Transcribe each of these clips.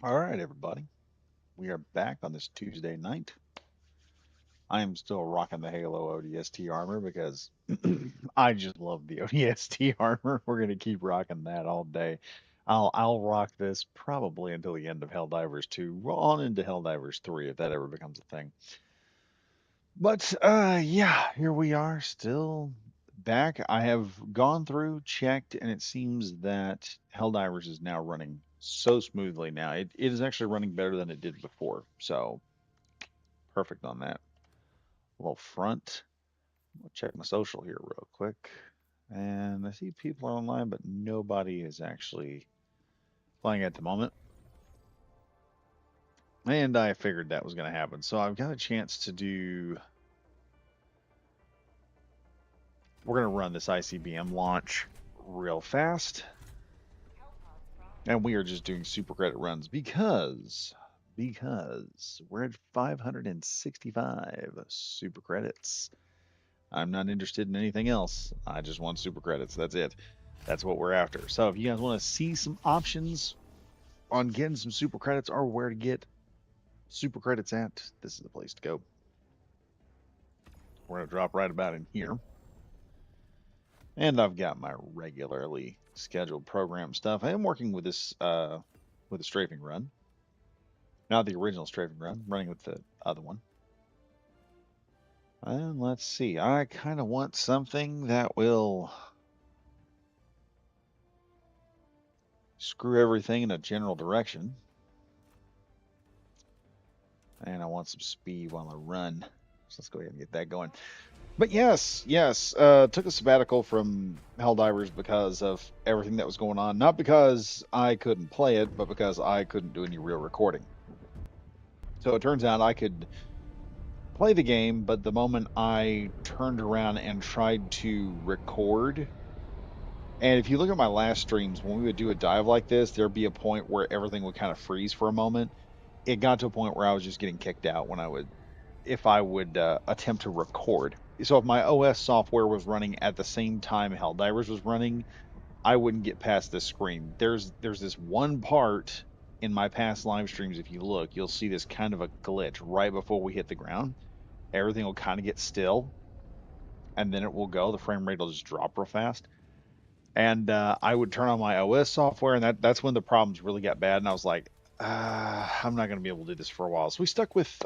All right, everybody. We are back on this Tuesday night. I am still rocking the Halo ODST armor because I just love the ODST armor. We're gonna keep rocking that all day. I'll rock this probably until the end of Helldivers 2, well, on into Helldivers 3 if that ever becomes a thing. But yeah, here we are still back. I have gone through, checked, and it seems that Helldivers is now running so smoothly now. It is actually running better than it did before. So perfect on that. A little front. I'll check my social here real quick. And I see people are online, but nobody is actually playing at the moment. And I figured that was going to happen. So I've got a chance to do. We're going to run this ICBM launch real fast. And we are just doing super credit runs because we're at 565 super credits. I'm not interested in anything else. I just want super credits. That's it. That's what we're after. So if you guys want to see some options on getting some super credits or where to get super credits at, this is the place to go. We're going to drop right about in here. And I've got my regularly scheduled program stuff. I am working with this with a strafing run. Not the original strafing run, running with the other one. And let's see. I kind of want something that will screw everything in a general direction. And I want some speed while I run. So let's go ahead and get that going. But yes, took a sabbatical from Helldivers because of everything that was going on. Not because I couldn't play it, but because I couldn't do any real recording. So it turns out I could play the game, but the moment I turned around and tried to record, and if you look at my last streams, when we would do a dive like this, there'd be a point where everything would kind of freeze for a moment. It got to a point where I was just getting kicked out when if I would attempt to record. So if my OS software was running at the same time Helldivers was running, I wouldn't get past this screen. There's this one part in my past live streams. If you look, you'll see this kind of a glitch right before we hit the ground. Everything will kind of get still, and then it will go. The frame rate will just drop real fast. And I would turn on my OS software, and that's when the problems really got bad. And I was like, I'm not going to be able to do this for a while. So we stuck with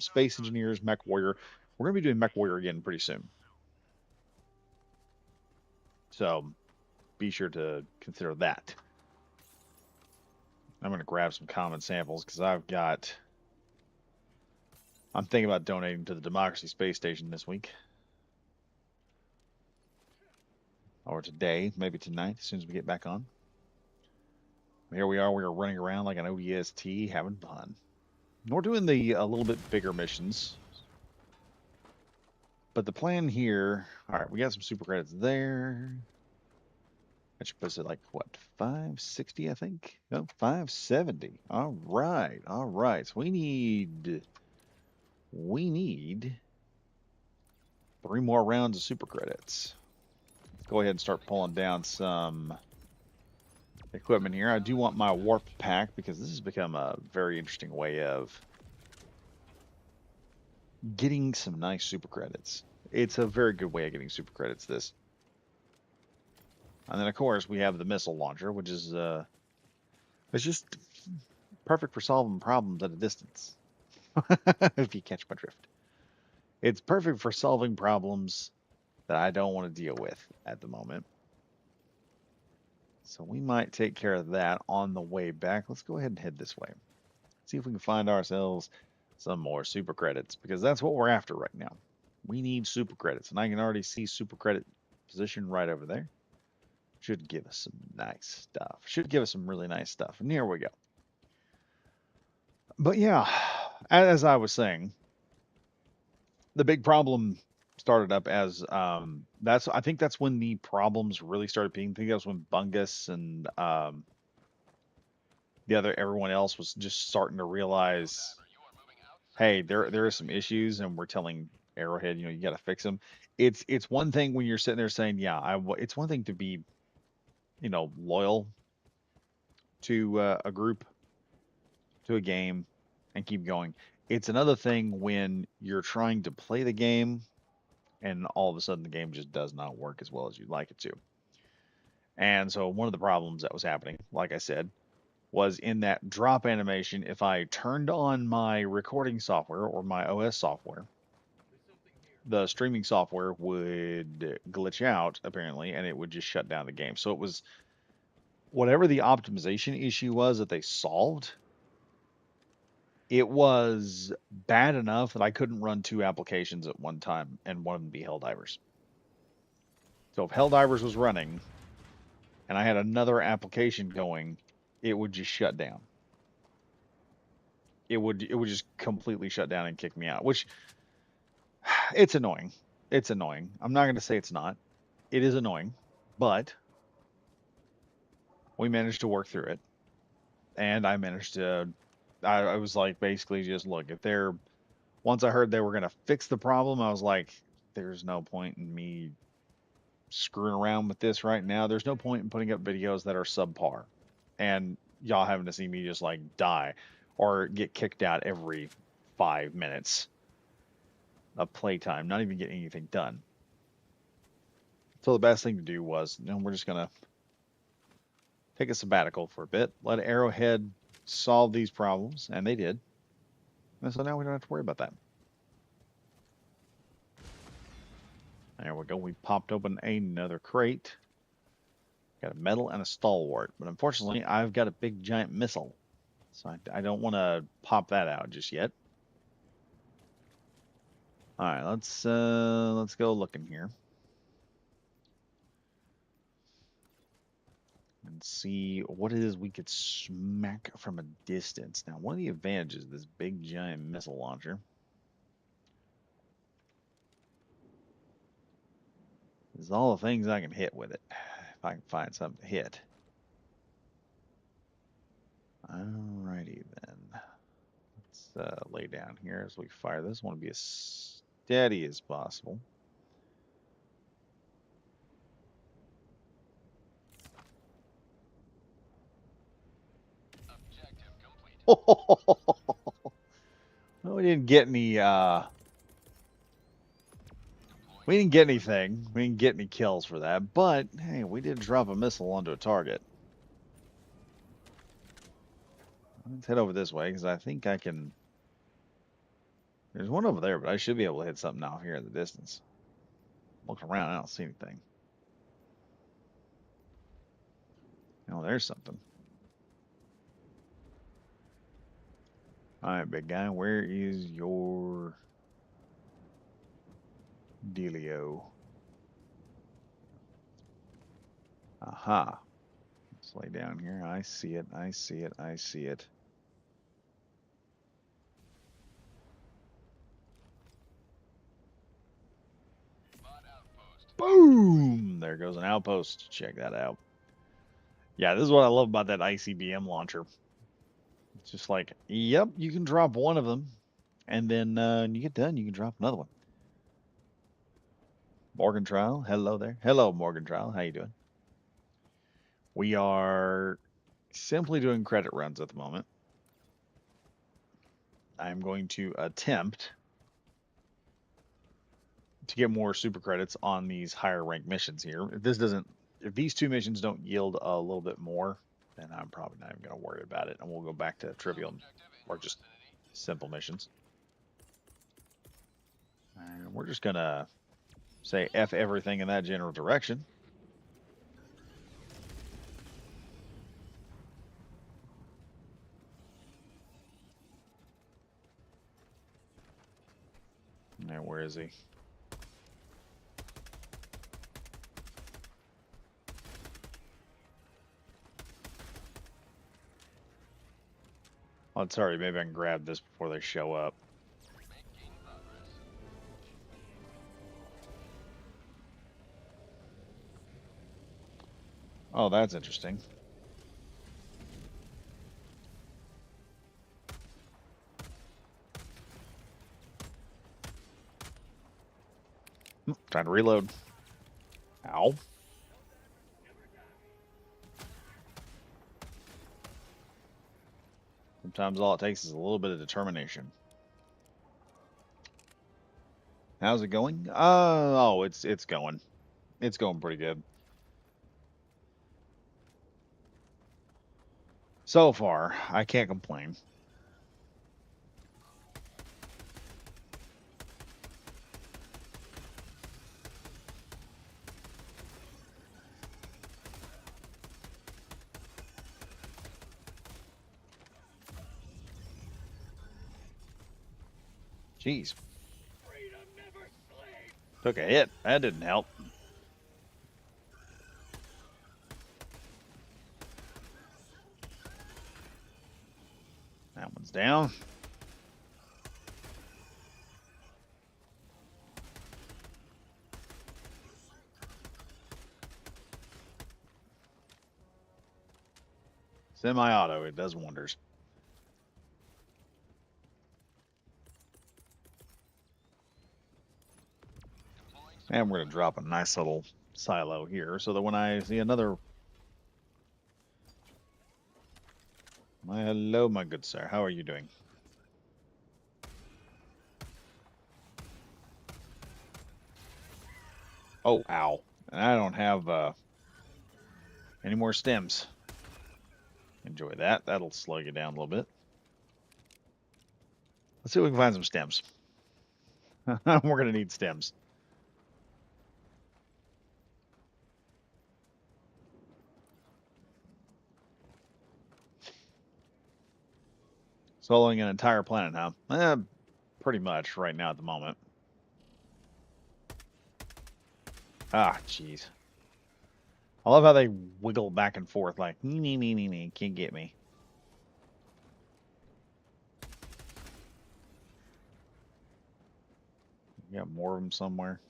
Space Engineers, Mech Warrior. We're going to be doing Mech Warrior again pretty soon. So be sure to consider that. I'm going to grab some common samples because I'm thinking about donating to the Democracy Space Station this week. Or today, maybe tonight, as soon as we get back on. Here we are. We are running around like an ODST, having fun. We're doing the a little bit bigger missions. But the plan here, all right, we got some super credits there. That should put us at like what, 560, I think? No, 570. All right, all right. So we need 3 more rounds of super credits. Go ahead and start pulling down some equipment here. I do want my warp pack because this has become a very interesting way of getting some nice super credits. It's a very good way of getting super credits, this. And then of course we have the missile launcher, which is it's just perfect for solving problems at a distance. If you catch my drift. It's perfect for solving problems that I don't want to deal with at the moment. So we might take care of that on the way back. Let's go ahead and head this way. See if we can find ourselves some more super credits because that's what we're after right now. We need super credits, and I can already see super credit position right over there. Should give us some nice stuff. Should give us some really nice stuff. And here we go. But yeah, as I was saying, the big problem started up as that's I think that's when the problems really started being. I think that was when Bungus and the other everyone else was just starting to realize, hey, there are some issues, and we're telling Arrowhead, you got to fix them. It's one thing when you're sitting there saying, yeah, it's one thing to be, loyal to a group, to a game and keep going. It's another thing when you're trying to play the game and all of a sudden the game just does not work as well as you'd like it to. And so one of the problems that was happening, like I said, was in that drop animation. If I turned on my recording software or my OS software, the streaming software would glitch out apparently and it would just shut down the game. So it was whatever the optimization issue was that they solved, it was bad enough that I couldn't run two applications at one time and one of them be Helldivers. So if Helldivers was running and I had another application going, it would just shut down. It would just completely shut down and kick me out, which it's annoying. It's annoying. I'm not going to say it's not. It is annoying, but we managed to work through it. And I managed to, I was like, basically just look, if they're, once I heard they were going to fix the problem, I was like, there's no point in me screwing around with this right now. There's no point in putting up videos that are subpar and y'all having to see me just like die or get kicked out every 5 minutes of playtime, not even get anything done. So the best thing to do was, we're just going to take a sabbatical for a bit, let Arrowhead solve these problems, and they did. And so now we don't have to worry about that. There we go. We popped open another crate. Got a medal and a stalwart, but unfortunately, I've got a big giant missile, so I don't want to pop that out just yet. All right, let's go looking here and see what it is we could smack from a distance. Now, one of the advantages of this big giant missile launcher is all the things I can hit with it. If I can find something to hit. Alrighty then. Let's lay down here as we fire this. I want to be as steady as possible. Well, we didn't get any we didn't get anything. We didn't get any kills for that, but hey, we did drop a missile onto a target. Let's head over this way because I think I can. There's one over there, but I should be able to hit something out here in the distance. Looking around, I don't see anything. Oh, there's something. All right, big guy, where is your dealio? Aha. Let's lay down here. I see it. I see it. I see it. Boom! There goes an outpost. Check that out. Yeah, this is what I love about that ICBM launcher. It's just like, yep, you can drop one of them, and then when you get done, you can drop another one. Morgan Trial, hello there. Hello, Morgan Trial. How you doing? We are simply doing credit runs at the moment. I'm going to attempt to get more super credits on these higher ranked missions here. If these two missions don't yield a little bit more, then I'm probably not even going to worry about it, and we'll go back to trivial or just simple missions. And we're just going to say F everything in that general direction. Now, where is he? Oh, sorry, maybe I can grab this before they show up. Oh, that's interesting. Trying to reload. Ow. Sometimes all it takes is a little bit of determination. How's it going? Oh, it's going. It's going pretty good. So far, I can't complain. Jeez. Took a hit. That didn't help. That one's down. Semi-auto, it does wonders. And we're going to drop a nice little silo here so that when I see another... Hello, my good sir. How are you doing? Oh, ow. And I don't have any more stems. Enjoy that. That'll slow you down a little bit. Let's see if we can find some stems. We're going to need stems. Soloing an entire planet, huh? Pretty much right now at the moment. Ah, jeez. I love how they wiggle back and forth like, nee, can't get me. You got more of them somewhere.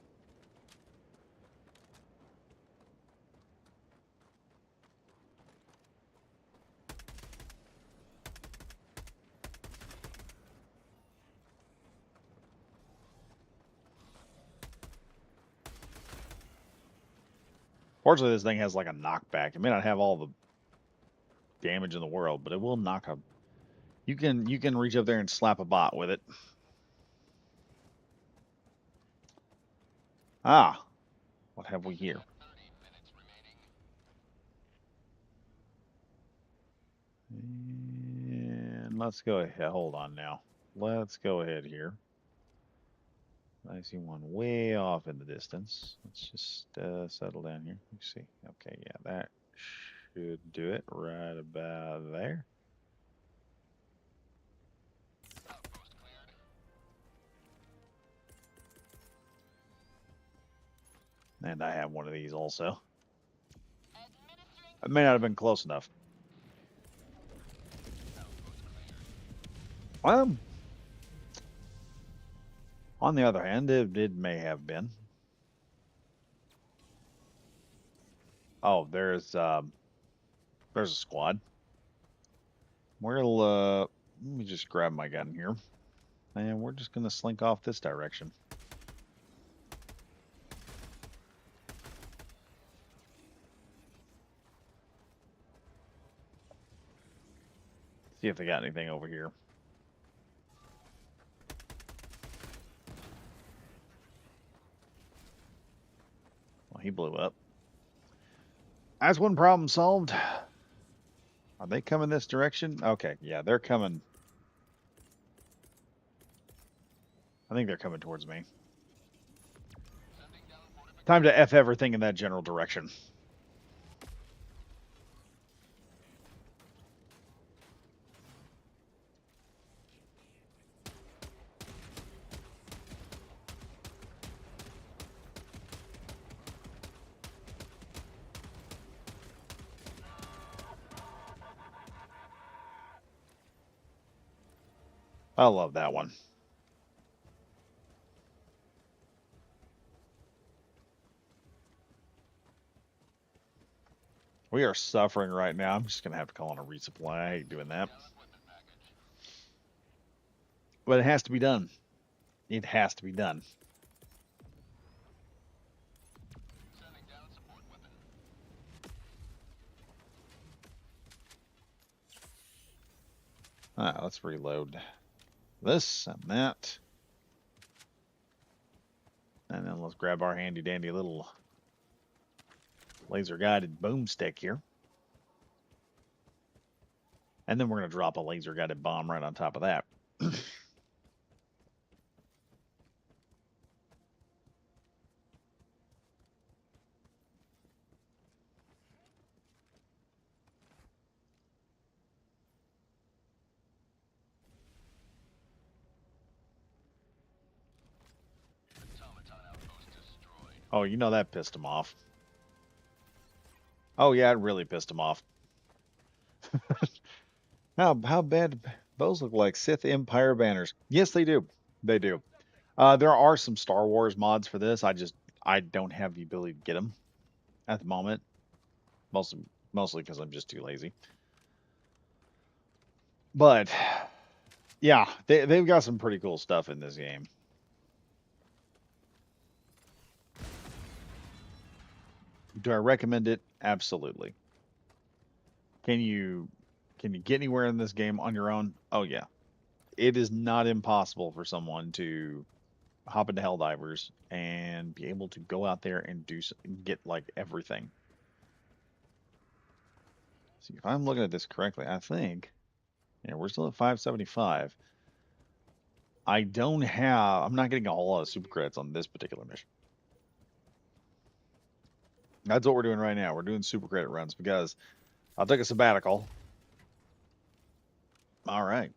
Fortunately, this thing has like a knockback. It may not have all the damage in the world, but it will knock a... You can reach up there and slap a bot with it. Ah, what have we here? And let's go ahead. Hold on now. Let's go ahead here. I see one way off in the distance. Let's just settle down here. Let's see. Okay, yeah, that should do it right about there. And I have one of these also. I may not have been close enough. On the other hand, it may have been. Oh, there's a squad. We'll let me just grab my gun here, and we're just gonna slink off this direction. See if they got anything over here. Well, he blew up. That's one problem solved. Are they coming this direction? Okay, yeah, they're coming. I think they're coming towards me. Time to F everything in that general direction. I love that one. We are suffering right now. I'm just going to have to call on a resupply. I hate doing that. But it has to be done. It has to be done. Let's reload this and that. And then let's grab our handy dandy little laser guided boomstick here. And then we're going to drop a laser guided bomb right on top of that. Oh, you know that pissed him off. Oh yeah, it really pissed him off. How bad do bows look like? Sith Empire banners. Yes, they do. They do. There are some Star Wars mods for this. I don't have the ability to get them at the moment. Mostly because I'm just too lazy. But yeah, they've got some pretty cool stuff in this game. Do I recommend it? Absolutely. Can you get anywhere in this game on your own? Oh yeah. It is not impossible for someone to hop into Helldivers and be able to go out there and get like everything. See, if I'm looking at this correctly, I think yeah, we're still at 575. I'm not getting a whole lot of super credits on this particular mission. That's what we're doing right now. We're doing super credit runs because I took a sabbatical. All right.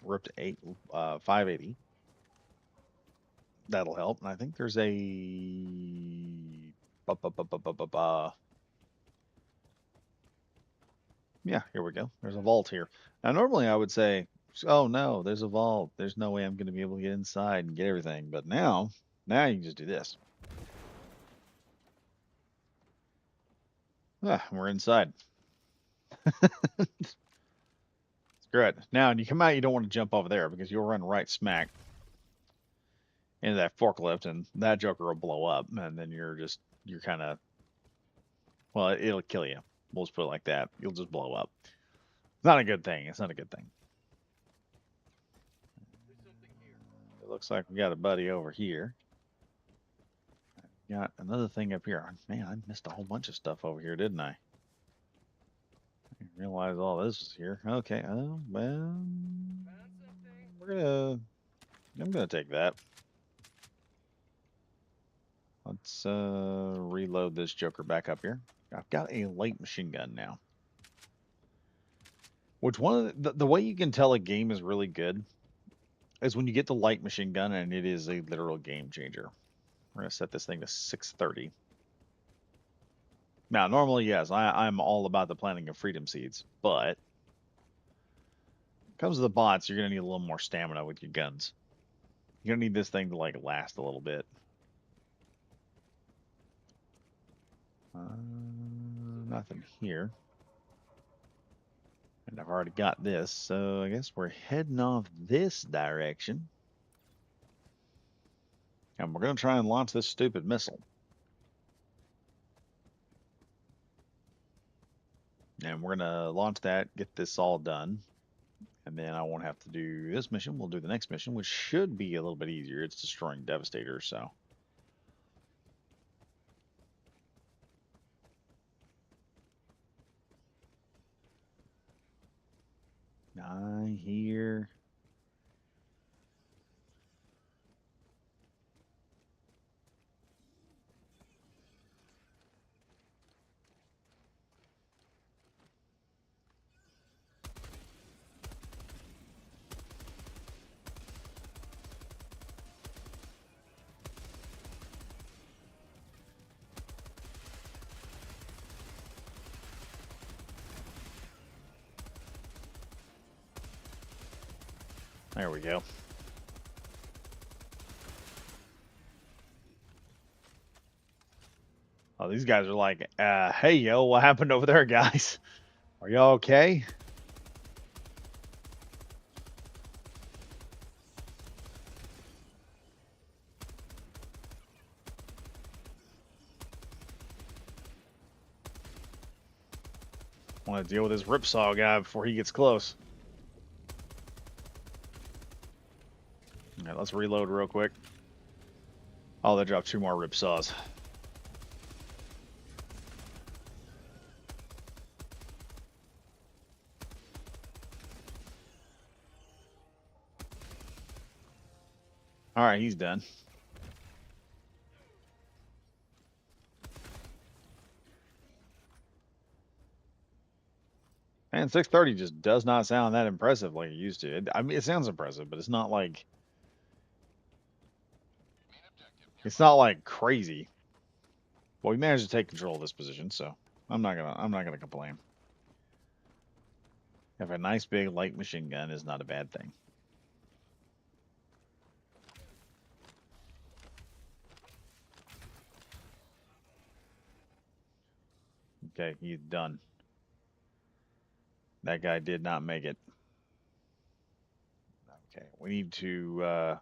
We're up to 580. That'll help. And I think there's a yeah, here we go. There's a vault here. Now normally I would say, oh no, there's a vault. There's no way I'm going to be able to get inside and get everything. But now you can just do this. We're inside. Screw it. Now, when you come out, you don't want to jump over there because you'll run right smack into that forklift, and that joker will blow up, and then you're kind of, well, it'll kill you. We'll just put it like that. You'll just blow up. It's not a good thing. It's not a good thing. It looks like we got a buddy over here. Got another thing up here. Man, I missed a whole bunch of stuff over here, didn't I? I didn't realize all this was here. Okay. Oh, well, I'm gonna take that. Let's reload this joker back up here. I've got a light machine gun now. Which one of the way you can tell a game is really good is when you get the light machine gun and it is a literal game changer. We're gonna set this thing to 630. Now, normally, yes, I'm all about the planting of freedom seeds, but when it comes to the bots, you're gonna need a little more stamina with your guns. You're gonna need this thing to like last a little bit. Nothing here. And I've already got this, so I guess we're heading off this direction. And we're going to try and launch this stupid missile. And we're going to launch that, get this all done. And then I won't have to do this mission. We'll do the next mission, which should be a little bit easier. It's destroying Devastator, so. I hear. There we go. Oh, these guys are like, hey, yo, what happened over there, guys? Are y'all okay? Want to deal with this Ripsaw guy before he gets close. let's reload real quick. Oh, they dropped 2 more ripsaws. All right, he's done. And 630 just does not sound that impressive like it used to. I mean, it sounds impressive, but it's not like crazy. Well, we managed to take control of this position, so I'm not gonna complain. Have a nice big light machine gun is not a bad thing. Okay, he's done. That guy did not make it. Okay, we need to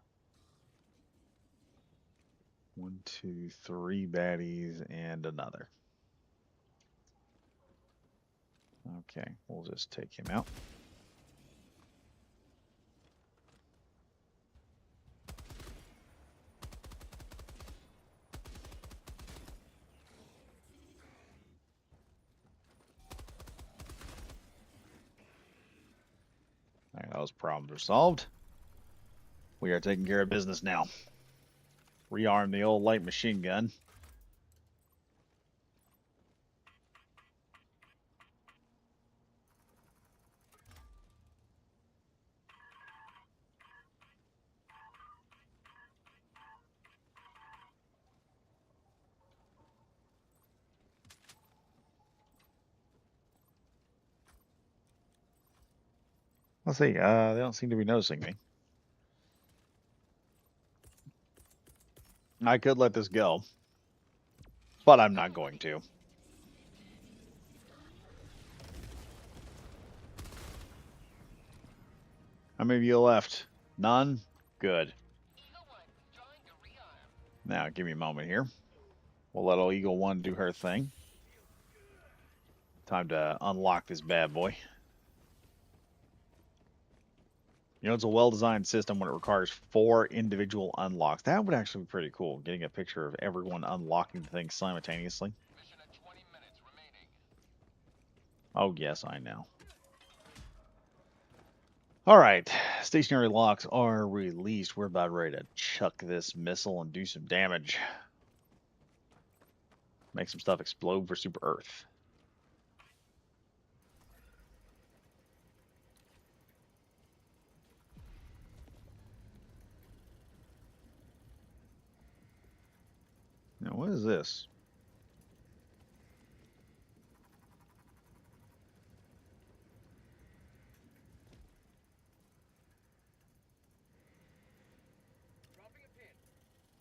1, 2, 3 baddies and another. Okay, we'll just take him out. All right, those problems are solved. We are taking care of business now. Rearm the old light machine gun. Let's see. They don't seem to be noticing me. I could let this go, but I'm not going to. How many of you left? None? Good. Now, give me a moment here. We'll let old Eagle 1 do her thing. Time to unlock this bad boy. You know, it's a well-designed system when it requires 4 individual unlocks. That would actually be pretty cool, getting a picture of everyone unlocking the thing simultaneously. Oh, yes, I know. All right, stationary locks are released. We're about ready to chuck this missile and do some damage. Make some stuff explode for Super Earth. Now, what is this?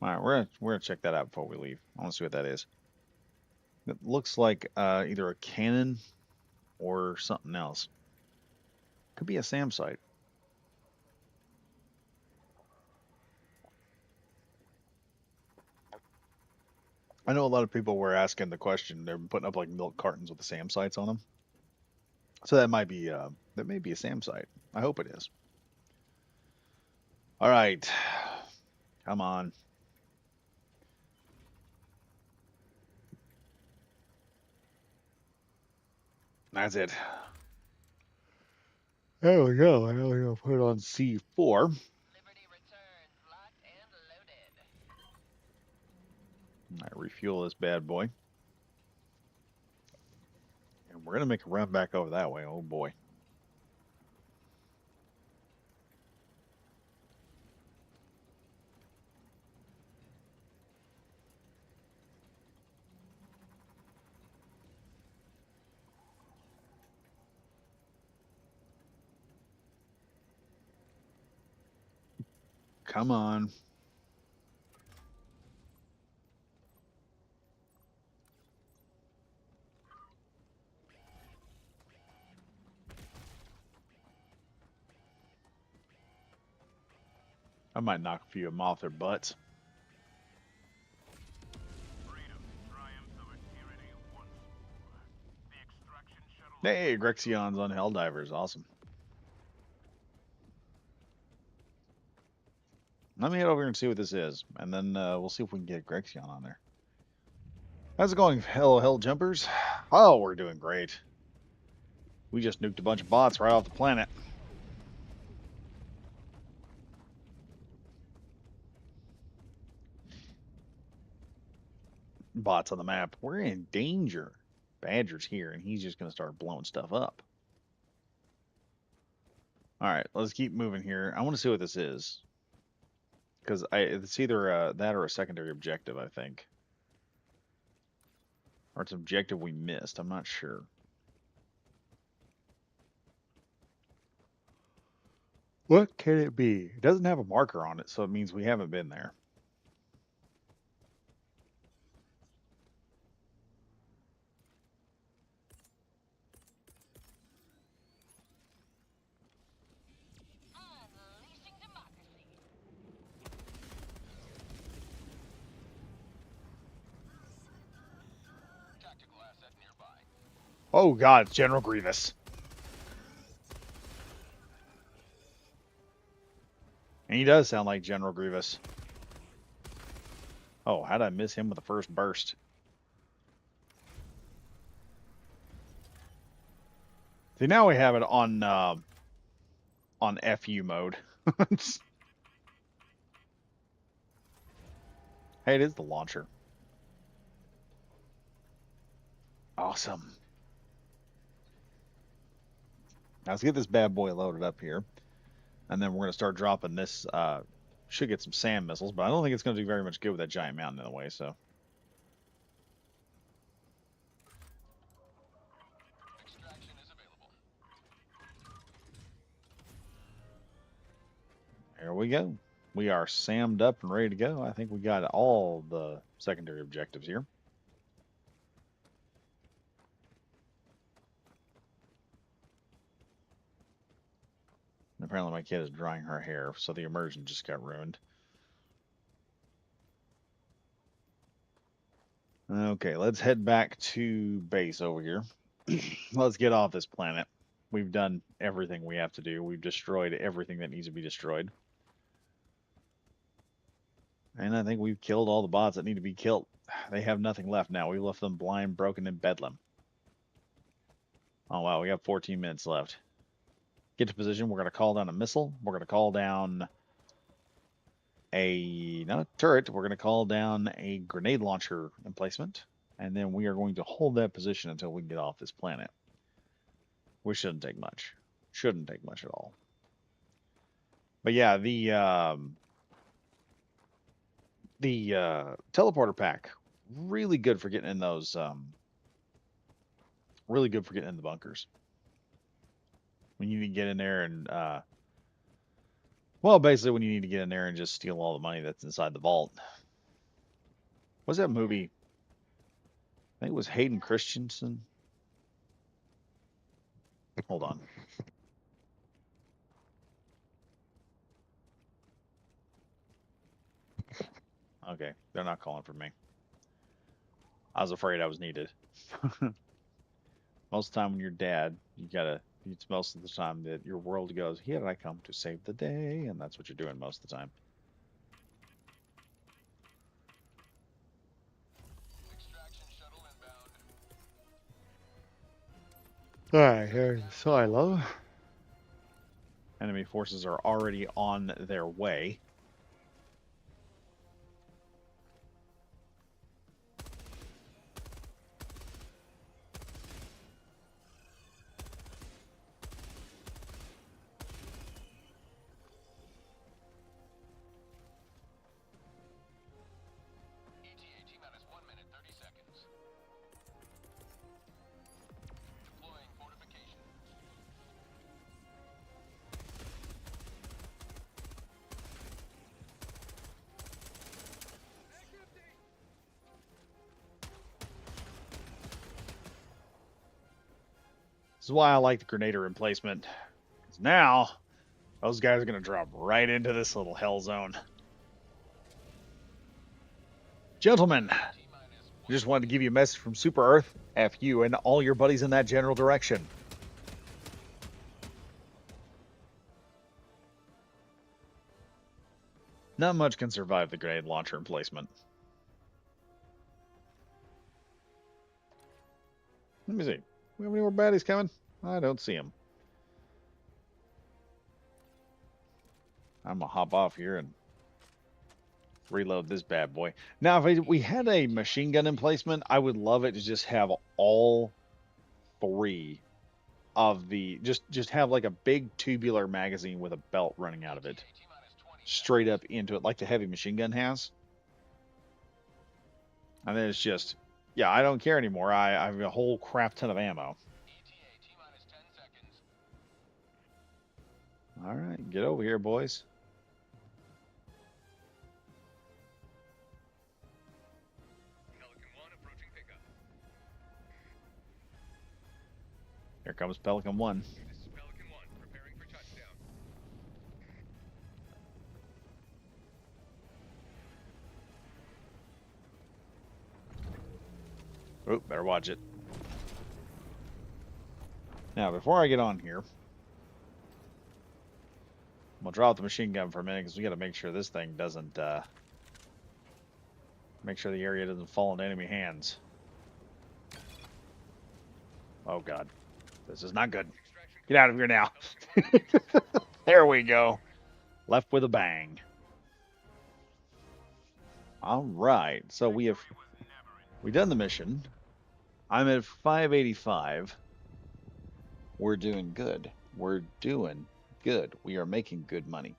All right, we're gonna check that out before we leave. I want to see what that is. It looks like either a cannon or something else. Could be a SAM site. I know a lot of people were asking the question. They're putting up like milk cartons with the SAM sites on them. So that might be that may be a SAM site. I hope it is. All right, come on. That's it. There we go. I know you'll put it on C4. Liberty returns, locked and loaded. All right, refuel this bad boy. And we're going to make a run back over that way. Oh, boy. Come on. I might knock a few of them off their butts. Hey, Grexion's on Helldivers. Awesome. Let me head over here and see what this is, and then we'll see if we can get Grexion on there. How's it going, hello hell jumpers? Oh, we're doing great. We just nuked a bunch of bots right off the planet. Bots on the map. We're in danger. Badger's here, and he's just going to start blowing stuff up. All right, let's keep moving here. I want to see what this is. Because it's either that or a secondary objective, I think. Or it's an objective we missed. I'm not sure. What can it be? It doesn't have a marker on it, so it means we haven't been there. Oh god, it's General Grievous. And he does sound like General Grievous. Oh, how'd I miss him with the first burst? See, now we have it on FU mode. Hey, it is the launcher. Awesome. Now let's get this bad boy loaded up here. And then we're going to start dropping this. Should get some SAM missiles, but I don't think it's going to do very much good with that giant mountain in the way, so. Extraction is available. There we go. We are SAM'd up and ready to go. I think we got all the secondary objectives here. And apparently my kid is drying her hair, so the immersion just got ruined. Okay, let's head back to base over here. Let's get off this planet. We've done everything we have to do. We've destroyed everything that needs to be destroyed. And I think we've killed all the bots that need to be killed. They have nothing left now. We left them blind, broken, and bedlam. Oh, wow, we got 14 minutes left. Get to position. We're going to call down a missile. We're going to call down not a turret. We're going to call down a grenade launcher emplacement. And then we are going to hold that position until we get off this planet. Which shouldn't take much. Shouldn't take much at all. But yeah, the teleporter pack, really good for getting in those, really good for getting in the bunkers. When you need to get in there and, well, basically when you need to get in there and just steal all the money that's inside the vault. What's that movie? I think it was Hayden Christensen. Hold on. Okay, they're not calling for me. I was afraid I was needed. Most of the time when you're dad, you gotta, it's most of the time that your world goes, here I come to save the day, and that's what you're doing most of the time. Extraction shuttle inbound. Alright, here's the silo. Enemy forces are already on their way. This is why I like the Grenader emplacement. Because now, those guys are going to drop right into this little hell zone. Gentlemen, I just wanted to give you a message from Super Earth. F you and all your buddies in that general direction. Not much can survive the grenade launcher emplacement. Let me see. We have any more baddies coming? I don't see them. I'm gonna hop off here and reload this bad boy. Now, if we had a machine gun emplacement, I would love it to just have all three of the just have like a big tubular magazine with a belt running out of it, straight up into it, like the heavy machine gun has. And then it's just, yeah, I don't care anymore. I have a whole crap ton of ammo. All right, get over here, boys. Here comes Pelican 1. Oop, better watch it. Now, before I get on here, I'm gonna drop the machine gun for a minute because we got to make sure this thing doesn't, make sure the area doesn't fall into enemy hands. Oh God, this is not good. Get out of here now. There we go. Left with a bang. All right, so we've done the mission. I'm at 585. We're doing good. We're doing good. We are making good money.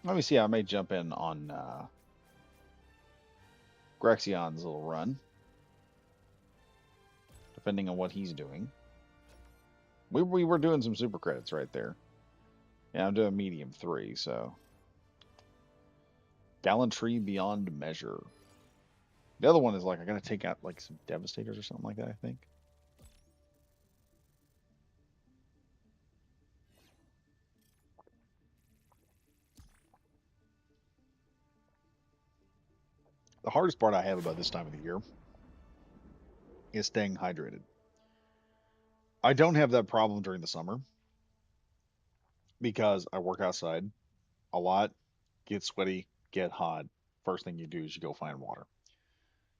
Let me see. I may jump in on Grexion's little run, depending on what he's doing. We were doing some super credits right there. Yeah, I'm doing medium 3, so gallantry beyond measure. The other one is like I gotta take out like some devastators or something like that, I think. The hardest part I have about this time of the year is staying hydrated. I don't have that problem during the summer because I work outside a lot, get sweaty, get hot. First thing you do is you go find water.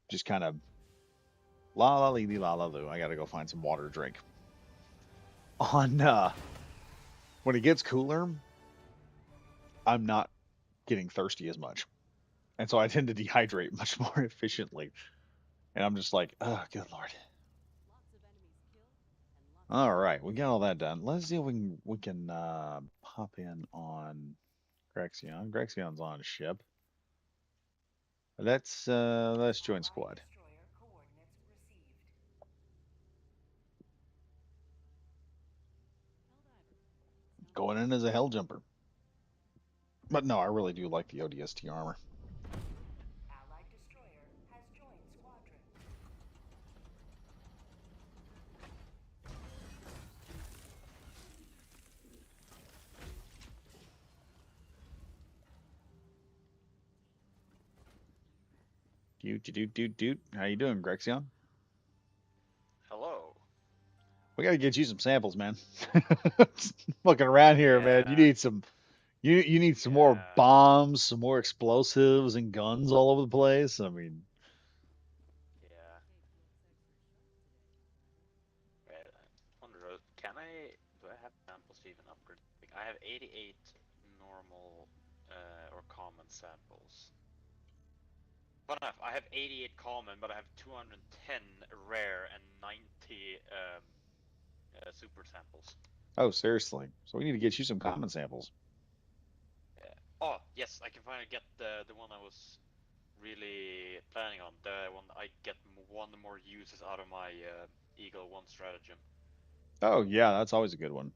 Just kind of la la lee la la loo. I gotta go find some water to drink. On when it gets cooler, I'm not getting thirsty as much, and so I tend to dehydrate much more efficiently. And I'm just like, oh, good lord. All right, we got all that done. Let's see if we can pop in on Grexion. Grexion's on a ship. Let's join squad. Going in as a hell jumper. But no, I really do like the ODST armor. Doot. How you doing, Grexion? Hello. We gotta get you some samples, man. Looking around here, man. You Yeah, need some. You need some more yeah, bombs, some more explosives and guns all over the place. I mean, yeah. Wait, wonder, do I have samples to even upgrade? I have 88 normal or common samples. Fun enough, I have 88 common, but I have 210 rare and 90 super samples. oh seriously. So we need to get you some common samples. Yeah. Oh, yes, I can finally get the one I was really planning on. The one I get one more uses out of my Eagle 1 stratagem. Oh yeah, that's always a good one.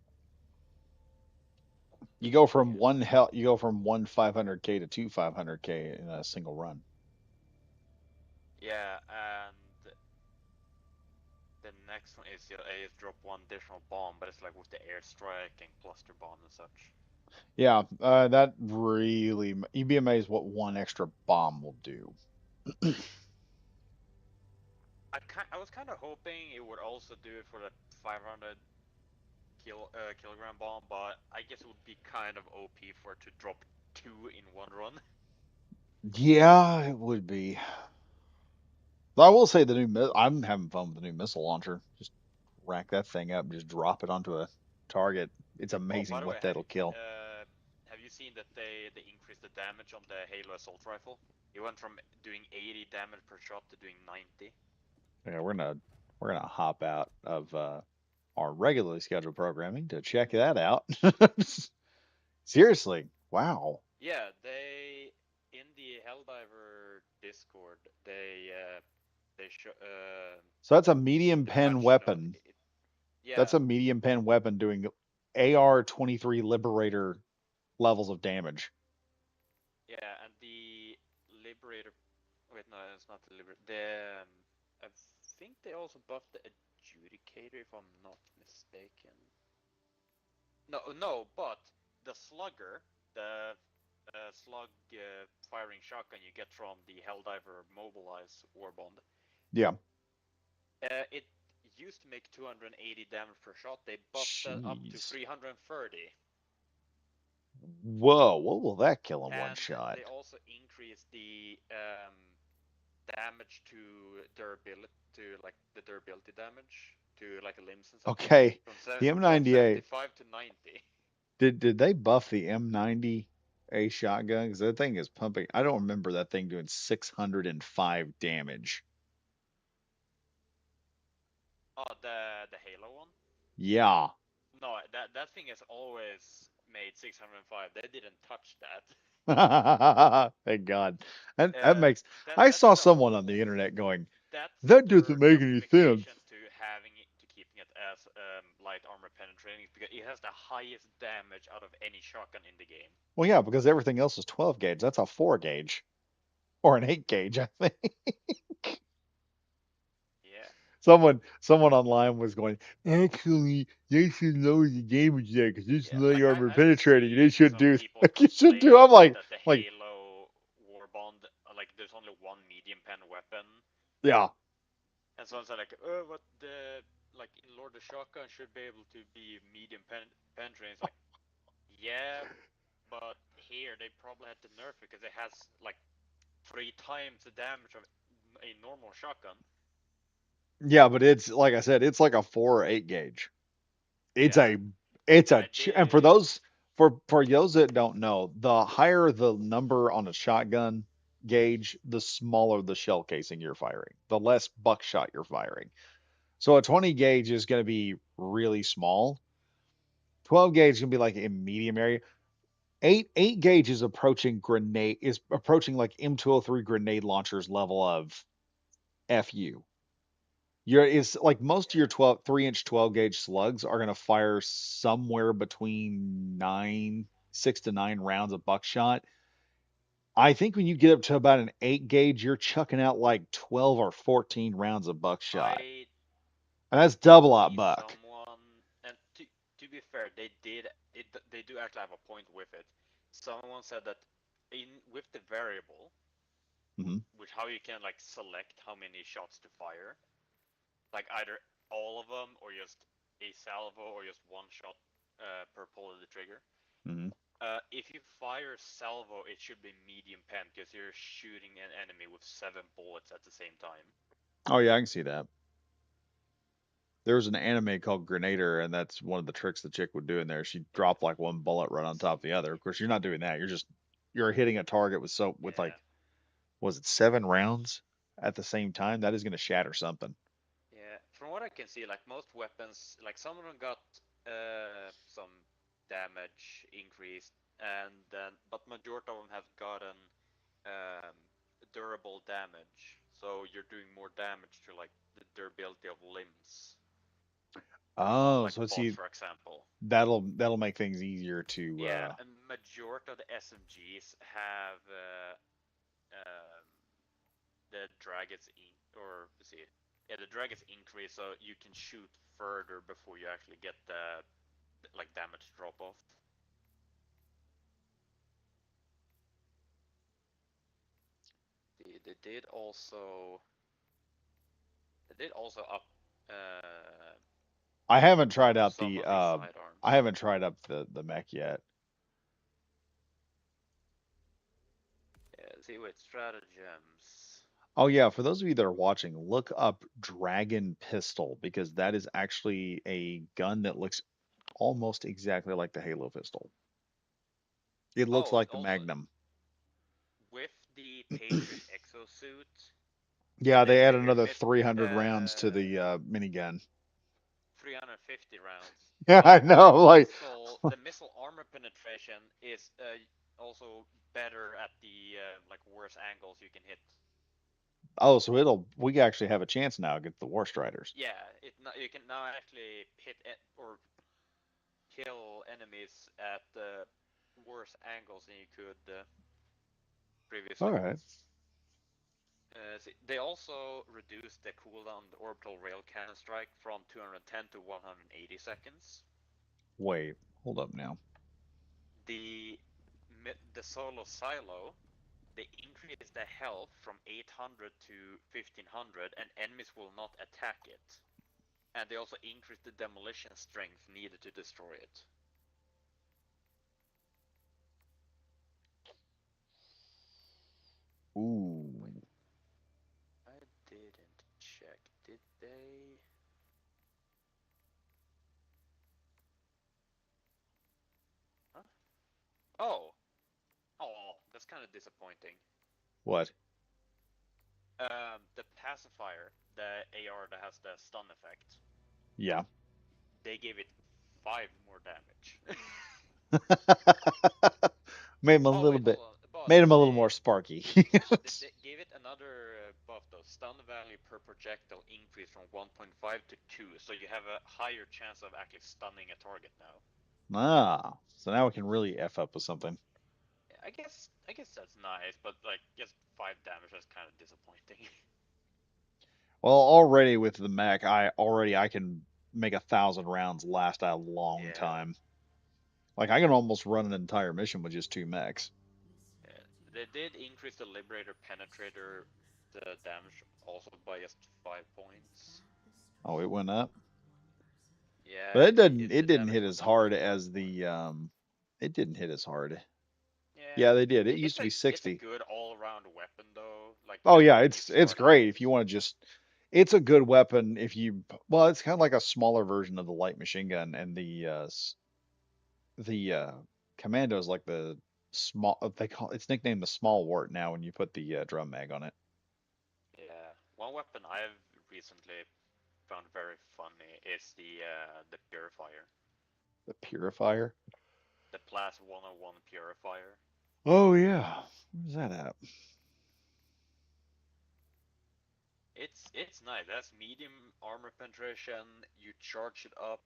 You go from Yeah. you go from one 500k to two 500k in a single run. Yeah, and the next one is I drop one additional bomb, but it's like with the airstrike and cluster bomb and such. Yeah, that really you'd be amazed what one extra bomb will do. I was kind of hoping it would also do it for the 500k kilogram bomb, but I guess it would be kind of OP for it to drop 2 in one run. Yeah, it would be. Though I will say I'm having fun with the new missile launcher. Just rack that thing up, and just drop it onto a target. It's Oh, by amazing the way, what that'll kill. have you seen that they increased the damage on the Halo assault rifle? It went from doing 80 damage per shot to doing 90. Yeah, we're gonna hop out of our regularly scheduled programming to check that out. Seriously, wow. Yeah, they in the Helldiver Discord they show So that's a medium the pen patch note. weapon. Yeah, That's a medium pen weapon doing AR-23 Liberator levels of damage. yeah, and the Liberator. Wait, no, it's not the Liberator. The I think they also buffed the Adjudicator, if I'm not mistaken. No, no, but the Slugger, the slug firing shotgun you get from the Helldiver Mobilize Warbond, Yeah. it used to make 280 damage per shot. They buffed that up to Jeez. 330. Whoa, what will that kill in one And shot? they also increased the damage to durability, to like the durability damage to like limbs and stuff Okay, from the from M98. 75 to 90. Did they buff the M90 a shotgun? Because that thing is pumping. I don't remember that thing doing 605 damage. Oh, the Halo one? Yeah. No, that thing has always made 605. They didn't touch that. Thank God. And that makes. I That's saw the someone on the whole. internet going, That's "That doesn't their make any sense." justification to having it, to keeping it as light armor penetrating, because it has the highest damage out of any shotgun in the game. Well, yeah, because everything else is 12 gauge. That's a 4 gauge or an 8 gauge, I think. Yeah. Someone online was going, actually, they should lower the damage there because it's Yeah, light like armor I've been penetrating. They seeing should some do people like you should do. complaining I'm about that the like, Halo Warbond, like there's only one medium pen weapon, yeah. and someone said like, oh, but the like in Lord of Shotgun should be able to be medium penetrating. It's like, yeah, but here they probably had to nerf it because it has like 3 times the damage of a normal shotgun. Yeah, but it's like I said, it's like a 4 or 8 gauge. It's Yeah, a it's I and for did. those that don't know, the higher the number on a shotgun gauge, the smaller the shell casing you're firing, the less buckshot you're firing. So a 20 gauge is going to be really small. 12 gauge is going to be like in medium area. Eight gauge is approaching like M203 grenade launchers level of FU. It's like most of your Yeah, 3-inch 12 gauge slugs are going to fire somewhere between 6 to 9 rounds of buckshot. I think when you get up to about an 8 gauge, you're chucking out like 12 or 14 rounds of buckshot. I And that's did double out see buck. someone, and to be fair, they did it. They do actually have a point with it. Someone said that in with the variable, Hmm. which how you can like select how many shots to fire, like either all of them or just a salvo or just one shot per pull of the trigger. Hmm. If you fire salvo, it should be medium pen because you're shooting an enemy with 7 bullets at the same time. Oh yeah, I can see that. There was an anime called Grenader, and that's one of the tricks the chick would do in there. She'd Yeah, drop like one bullet right on top of the other. Of medium course, you're not pen. doing that. You're hitting a target with Yeah, like, was it 7 rounds at the same time? That is going to shatter something. yeah. From what I can see, like most weapons, like some of them got some damage increased, and then but majority of them have gotten um, durable damage. So you're doing more damage to like the durability of limbs on Oh, like so bots, see, for example. that'll make things easier to. Yeah, and majority of the SMGs have the dragons in, or let's see, yeah, the dragons increase, so you can shoot further before you actually get the like damage drop off. They did also up. Uh, I haven't tried for out some the of these I sidearms. haven't tried up the mech yet. Yeah, see with stratagems. Oh yeah, for those of you that are watching, look up Dragon Pistol because that is actually a gun that looks almost exactly like the Halo pistol. It looks Oh, like the also Magnum. with the Patriot exosuit, Yeah, the they add trigger another limit 300 rounds to the 350 minigun. rounds, Yeah, but I know. Like, the missile armor penetration is also better at the like worse angles you can hit. oh, so we actually have a chance now against the War Striders. Yeah, you can now actually or kill enemies at worse angles than you could All previously. right. They also reduced the cooldown on the orbital rail cannon strike from 210 to 180 seconds. Wait, hold up now. The the solo silo, they increase the health from 800 to 1500, and enemies will not attack it. And they also increase the demolition strength needed to destroy it. Ooh. Wait, I didn't check. Did they? Huh? Oh, oh, that's kind of disappointing. What? The pacifier, the AR that has the stun effect, Yeah. they gave it 5 more damage. Made him a Oh little wait, hold bit, on. But made him a little more sparky. they gave it another buff though. Stun value per projectile increase from 1.5 to 2, so you have a higher chance of actually stunning a target now. Ah, so now we can really F up with something. I guess that's nice, but like just 5 damage is kind of disappointing. Well, already with the mech, I can make 1,000 rounds last a long Yeah. time. Like I can almost run an entire mission with just two mechs. Yeah. They did increase the Liberator Penetrator the damage also by just 5 points. Oh, it went up, but Yeah, it the didn't damage hit went as up by hard five as points. the. It didn't hit as hard. Yeah, Yeah, they did. It used it's to be a 60. good all-around weapon though. Like Oh yeah, when you it's start out. great if you want to just. It's a good weapon if you. Well, it's kind of like a smaller version of the light machine gun, and the commando is like the small. They call it's nicknamed the small wart now when you put the drum mag on it. Yeah, one weapon I've recently found very funny is the Purifier, The purifier. the Plus 101 Purifier. Oh yeah, where's that at? It's nice. It has medium armor penetration. You charge it up,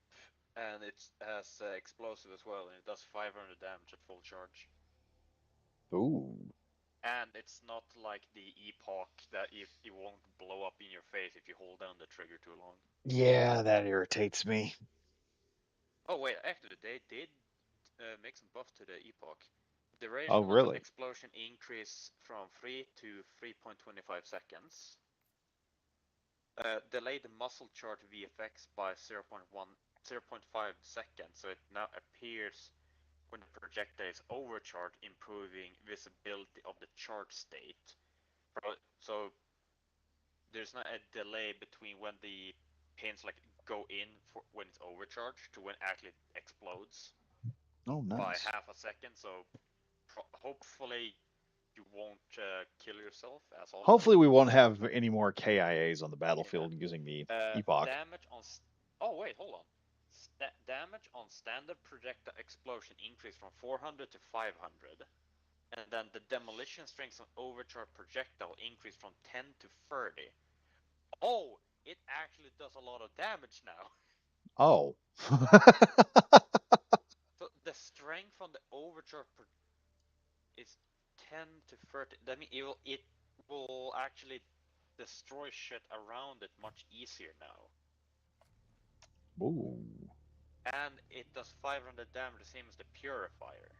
and it has explosive as well, and it does 500 damage at full charge. Ooh. And it's not like the Epoch that it won't blow up in your face if you hold down the trigger too long. Yeah, that irritates me. Oh wait, actually they did make some buff to the Epoch. Oh Duration of really? explosion increase from 3 to 3.25 seconds. Delayed muzzle charge VFX by 0.5 seconds, so it now appears when the projectile is overcharged, improving visibility of the charge state. So there's not a delay between when the pins like go in for when it's overcharged to when it actually explodes Oh by nice. half a second. So hopefully you won't kill yourself as often. Hopefully we won't have any more KIAs on the Yeah. battlefield using the Epoch. Damage on. Oh wait, hold on. Damage on standard projectile explosion increased from 400 to 500, and then the demolition strength on overcharged projectile increased from 10 to 30. Oh, it actually does a lot of damage now. Oh. So the strength on the overcharge is 10 to 30. That means it will actually destroy shit around it much easier now. Ooh. And it does 500 damage, the same as the Purifier.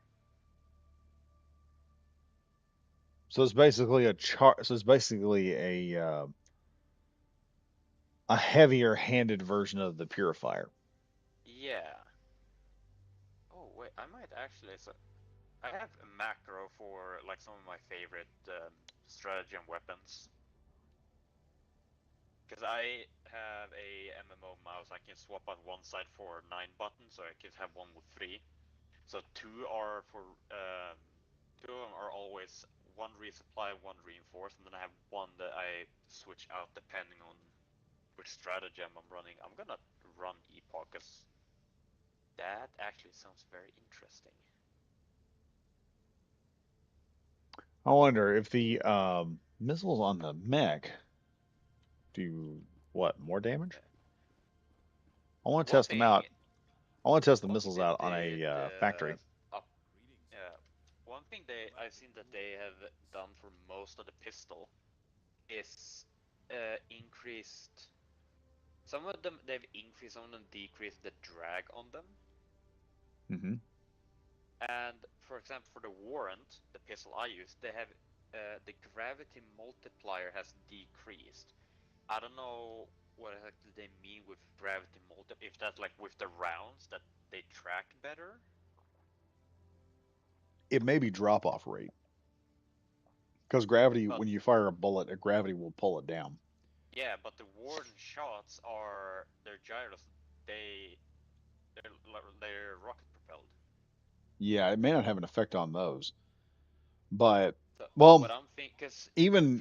So it's basically a char. So it's basically a heavier handed version of the purifier. Yeah. Oh wait, I might actually. So I have a macro for like some of my favorite strategy and weapons. Because I have a MMO mouse, I can swap on one side for 9 buttons, so I can have one with 3. So two are for two of them are always one resupply, one reinforce, and then I have one that I switch out depending on which stratagem I'm running. I'm gonna run Epoch because that actually sounds very interesting. I wonder if the missiles on the mech do what, more damage? I want to One test them out. thing, I want to test the one thing missiles they out on did a factory. up, yeah, one thing I've seen that they have done for most of the pistol is increased. Some of them they've increased, some of them decreased the drag on them. Mm-hmm. And for example, for the Warrant, the pistol I use, they have the gravity multiplier has decreased. I don't know what exactly they mean with gravity multiplier. If that's like with the rounds that they track better. It may be drop off rate because gravity, But when you fire a bullet, a gravity will pull it down. yeah, but the Warden shots are their gyros. They they're rocket propelled. Yeah, it may not have an effect on those, but So well, what I'm thinking, because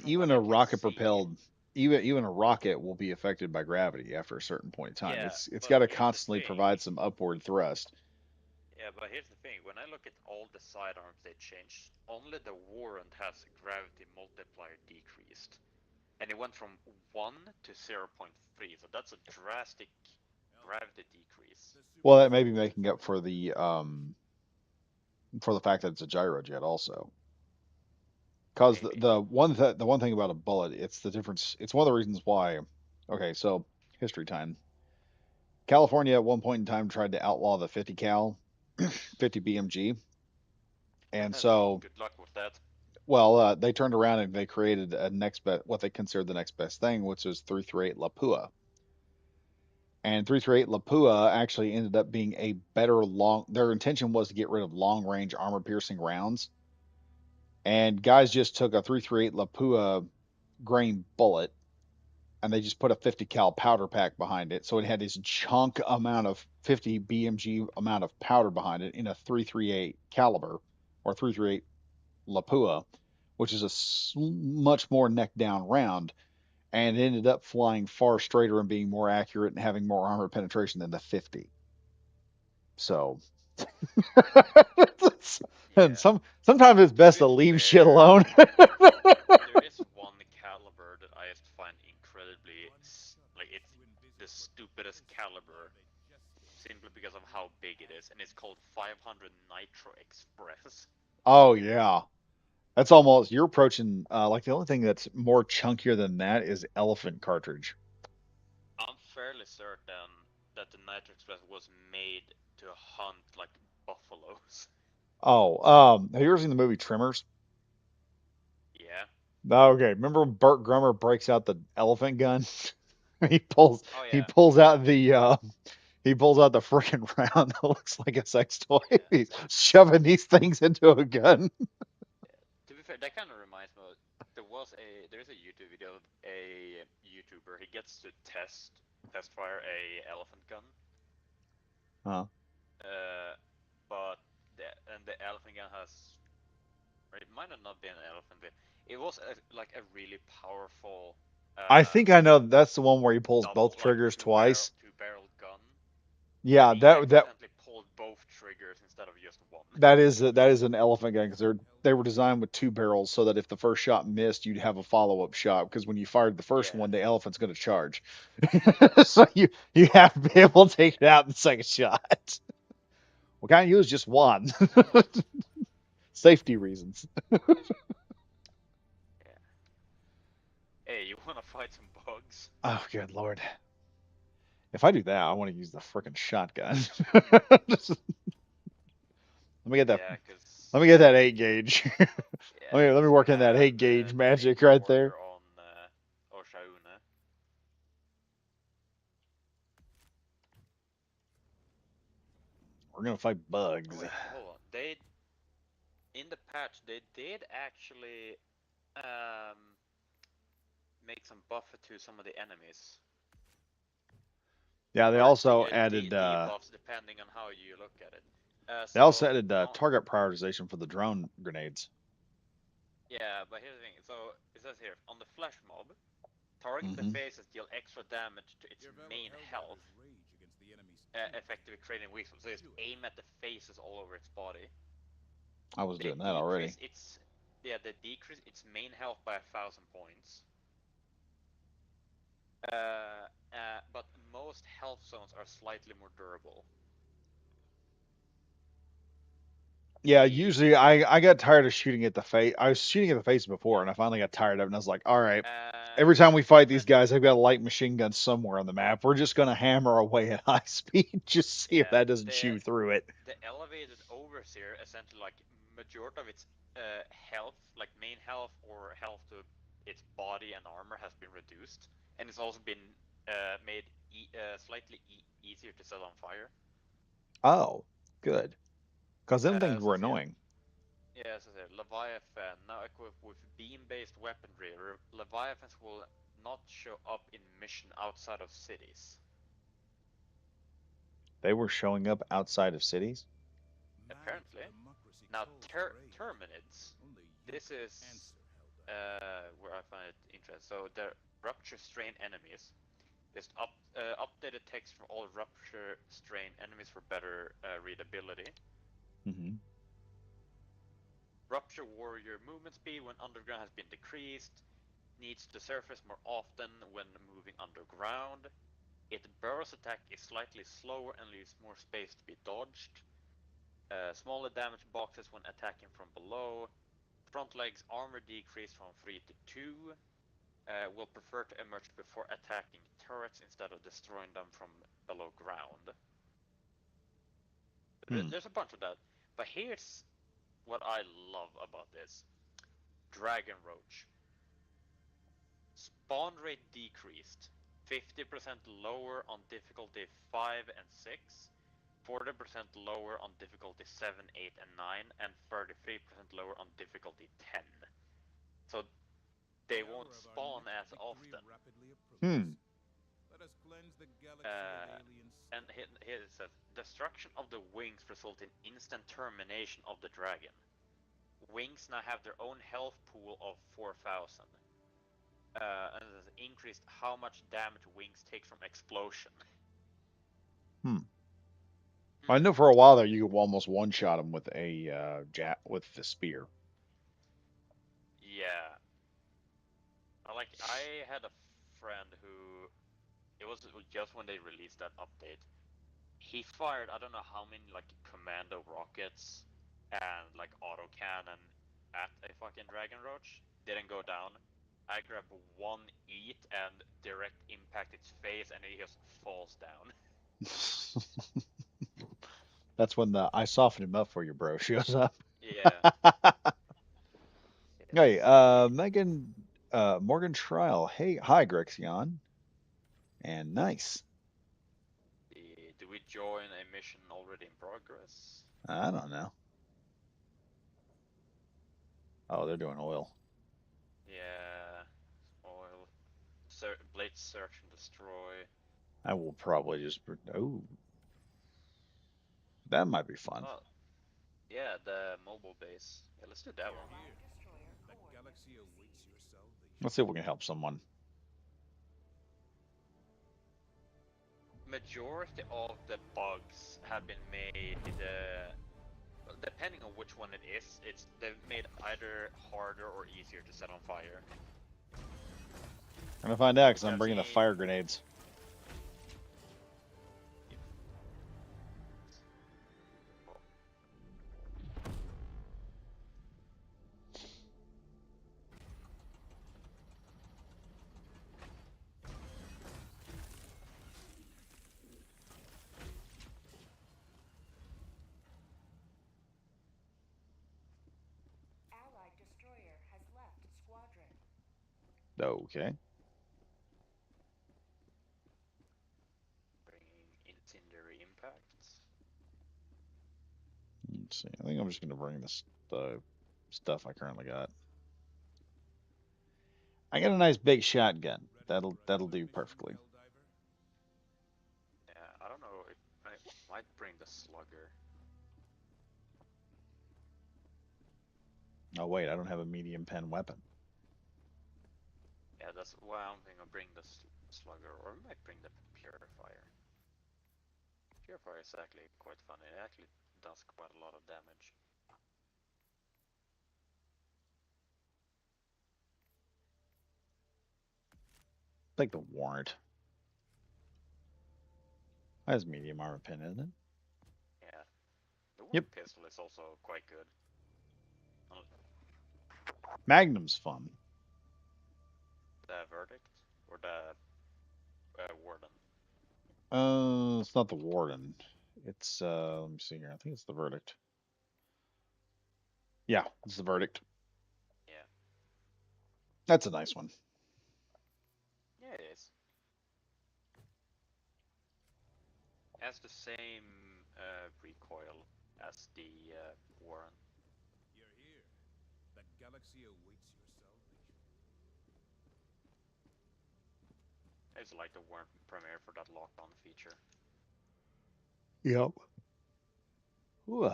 from even what a I can rocket see, propelled, even a rocket will be affected by gravity after a certain point in time. yeah. It's got But to here's the constantly thing. provide some upward thrust. Yeah, but here's the thing. When I look at all the sidearms they changed, only the Warrant has gravity multiplier decreased. And it went from 1 to 0.3, so that's a drastic gravity decrease. Well, that may be making up for the fact that it's a gyrojet also. Because Maybe. the one thing about a bullet, it's the difference. It's one of the reasons why. Okay, so history time. California at one point in time tried to outlaw the 50 cal, 50 BMG, and so Good luck with that. well, they turned around and they created a next best, what they considered the next best thing, which was 338 Lapua. And 338 Lapua actually ended up being a better long. Their intention was to get rid of long range armor piercing rounds, and guys just took a 338 Lapua grain bullet and they just put a 50 cal powder pack behind it. So it had this chunk amount of 50 BMG amount of powder behind it in a 338 caliber or 338 Lapua, which is a much more neck down round. And it ended up flying far straighter and being more accurate and having more armor penetration than the 50. So, and Yeah. sometimes it's To best be to leave shit fair, alone. there is one caliber that I just find incredibly like it's the stupidest caliber simply because of how big it is, and it's called 500 Nitro Express. Oh yeah, that's almost you're approaching like the only thing that's more chunkier than that is elephant cartridge. I'm fairly certain that the Nitro Express was made to hunt like buffaloes. Oh, have you ever seen the movie Tremors? Yeah. Okay, remember when Burt Grummer breaks out the elephant gun? he pulls Oh he yeah. pulls out the he pulls out the freaking round that looks like a sex toy. Yeah. He's shoving these things into a gun. To be fair, that kind of reminds me of there's a YouTube video of a YouTuber. He gets to test fire a elephant gun. Huh. Uh, but the elephant gun has, or it might have not been an elephant gun. It was like a really powerful I think I know that's the one where he pulls both double, like triggers twice. two barrel gun, and Yeah, he that accidentally pulled both triggers instead of just one. that is an elephant gun because they were designed with two barrels so that if the first shot missed, you'd have a follow up shot because when you fired the first Yeah. one, the elephant's going to charge. So you have to be able to take it out in the second shot. We can't use just one. Safety reasons. Yeah. Hey, you wanna fight some bugs? Oh, good lord. If I do that, I want to use the freaking shotgun. Let me get that. Yeah, Let cause me get that 8 gauge. yeah, Let me cause you work in that have 8 gauge the main magic right there. warrior on Oshauna. We're gonna fight bugs. Wait, hold on. They in the patch they did actually um, make some buffer to some of the enemies. Yeah, they Or also added. debuffs depending on how you look at it. They also added On, target prioritization for the drone grenades. yeah, but here's the thing. So it says here on the flesh mob, target the Hmm. faces deal extra damage to its main health, effectively creating weak spots. So just aim at the faces all over its body. I was They doing that already. decrease its they decrease its main health by 1,000 points. But most health zones are slightly more durable. Yeah, usually I got tired of shooting at the face. I was shooting at the face before, and I finally got tired of it. And I was like, all right, every time we fight these guys, I've got a light machine gun somewhere on the map. We're just gonna hammer away at high speed, just see if that doesn't chew through it. The elevated overseer, essentially, like majority of its health, like main health or health to its body and armor, has been reduced, and it's also been made slightly easier to set on fire. Oh, good. Because them things were So annoying. yeah, so Leviathan, now equipped with beam-based weaponry, Leviathans will not show up in mission outside of cities. They were showing up outside of cities. Apparently. Now, Terminids, this is where I find it interesting. So, the Rupture Strain enemies. There's updated text for all Rupture Strain enemies for better readability. Hmm. Rupture Warrior movement speed when underground has been decreased. Needs to surface more often when moving underground. Its burst attack is slightly slower and leaves more space to be dodged. Smaller damage boxes when attacking from below. Front legs armor decreased from 3 to 2. Will prefer to emerge before attacking turrets instead of destroying them from below ground. There's a bunch of that. But here's what I love about this. Dragon Roach. Spawn rate decreased. 50% lower on difficulty 5 and 6. 40% lower on difficulty 7, 8, and 9, and 33% lower on difficulty 10. So they won't spawn as often. Hmm. And here it says, destruction of the wings result in instant termination of the dragon. Wings now have their own health pool of 4,000. And it has increased how much damage wings take from explosion. I know for a while there you could almost one-shot them with a with the spear. Yeah. I had a friend who, it was just when they released that update, he fired I don't know how many like commando rockets and like autocannon at a fucking Dragon Roach. Didn't go down. I grabbed one eat and direct impact its face and it just falls down. That's when the I soften him up for you, bro shows up. Yeah. Hey, See. Megan, Morgan Trial. Hey, hi, Grexion. And nice. Do we join a mission already in progress? I don't know. Oh, they're doing oil. Yeah. Oil. Blade search and destroy. I will probably just. Oh, that might be fun. Oh, yeah, the mobile base. Yeah, let's do that one. Let's see if we can help someone. Majority of the bugs have been made, depending on which one it is, they've made either harder or easier to set on fire. I'm gonna find out because I'm bringing the fire grenades. Okay. Bringing incendiary impacts. see. I think I'm just gonna bring this the stuff I currently got. I got a nice big shotgun. That'll do perfectly. Yeah, I don't know if I might bring the slugger. Oh wait, I don't have a medium pen weapon. Yeah, that's why I'm gonna bring the slugger, or I might bring the purifier. Purifier is actually quite fun. It actually does quite a lot of damage. Take the warrant. That's medium armor pen, isn't it? Yeah, the Yep. warp pistol is also quite good. Magnum's fun. The verdict or the warden. It's not the warden. It's let me see here. I think it's the verdict. Yeah, it's the verdict. Yeah, That's a nice one. yeah, it is. Has the same recoil as the warren. You're here. The galaxy awaits your salvation. It's like the warren premiere for that locked-on feature. Yep. Ooh.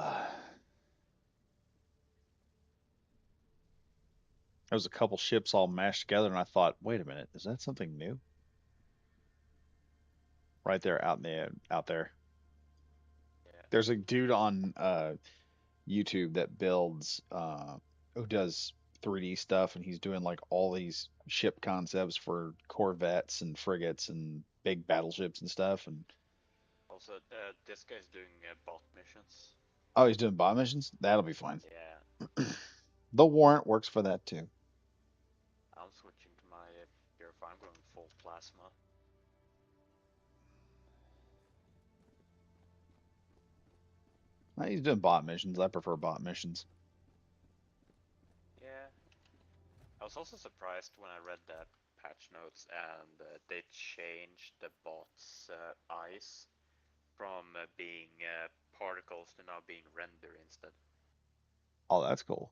There was a couple ships all mashed together, and I thought, wait a minute, is that something new? Right there, out there. Yeah. There's a dude on YouTube that builds, who does 3D stuff, and he's doing like all these ship concepts for corvettes and frigates and big battleships and stuff. And Also, this guy's doing bot missions. oh, he's doing bomb missions. That'll be fine. Yeah. The warrant works for that too. I'm switching to my purifier. I'm going full plasma. He's doing bot missions. I prefer bot missions. Yeah. I was also surprised when I read the patch notes and they changed the bot's eyes from being particles to now being render instead. Oh, that's cool.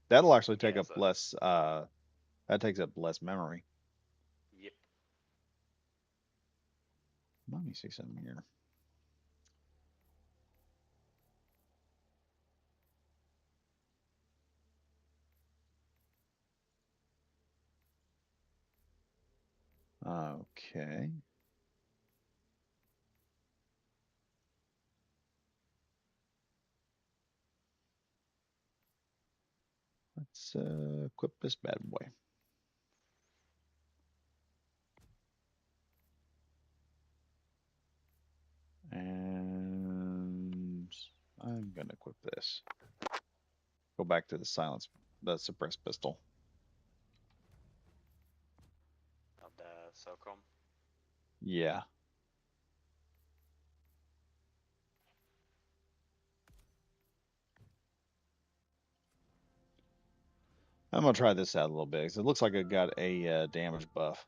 That'll actually take Yeah, up so less. That takes up less memory. yep. Let me see something here. Okay. Let's equip this bad boy. And I'm gonna equip this. Go back to the suppressed pistol. Now the SOCOM. Yeah. I'm gonna try this out a little bit because it looks like it got a damage buff.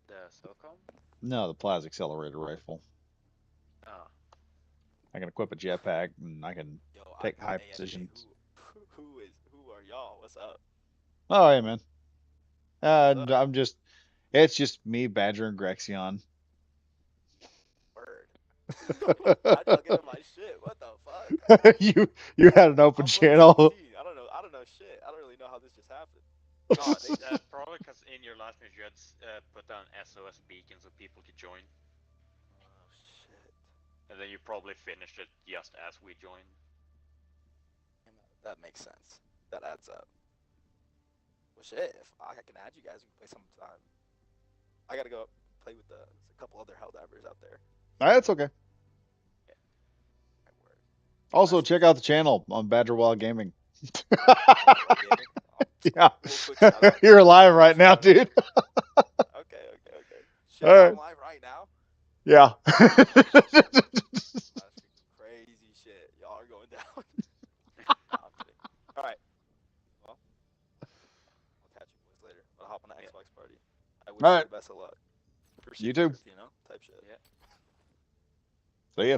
The SOCOM? No, the plasma accelerator rifle. Oh. I can equip a jetpack and I can Yo, take high hey, positions. who are y'all? What's up? Oh, hey man. What's up? It's just me, Badger, and Grexion. Word. How'd y'all get in my shit? What the fuck? You had an open I'm level channel. 17. I don't know shit. I don't really know how this just happened. No, probably because in your last mission you had put down SOS beacon so people could join. Oh shit. And then you probably finished it just as we joined. That makes sense. That adds up. Well, shit. If I can add you guys, we can play sometime. I gotta go play with there's a couple other Helldivers out there. That's okay. Yeah. My word. Also, Last check out the channel on Badger Wild Gaming. Badger Wild Gaming. Yeah. Real quick shout out. You're live right now, Shout out. dude. Okay. Shit, All right. I'm live right now. Yeah. That's crazy shit. Y'all are going down. Nah, I'm kidding. All right. Well, I'll catch you boys later. I'll hop on the Xbox party. I wish All you right. the best of luck. You Appreciate too. Earth, type shit. Yeah. See ya.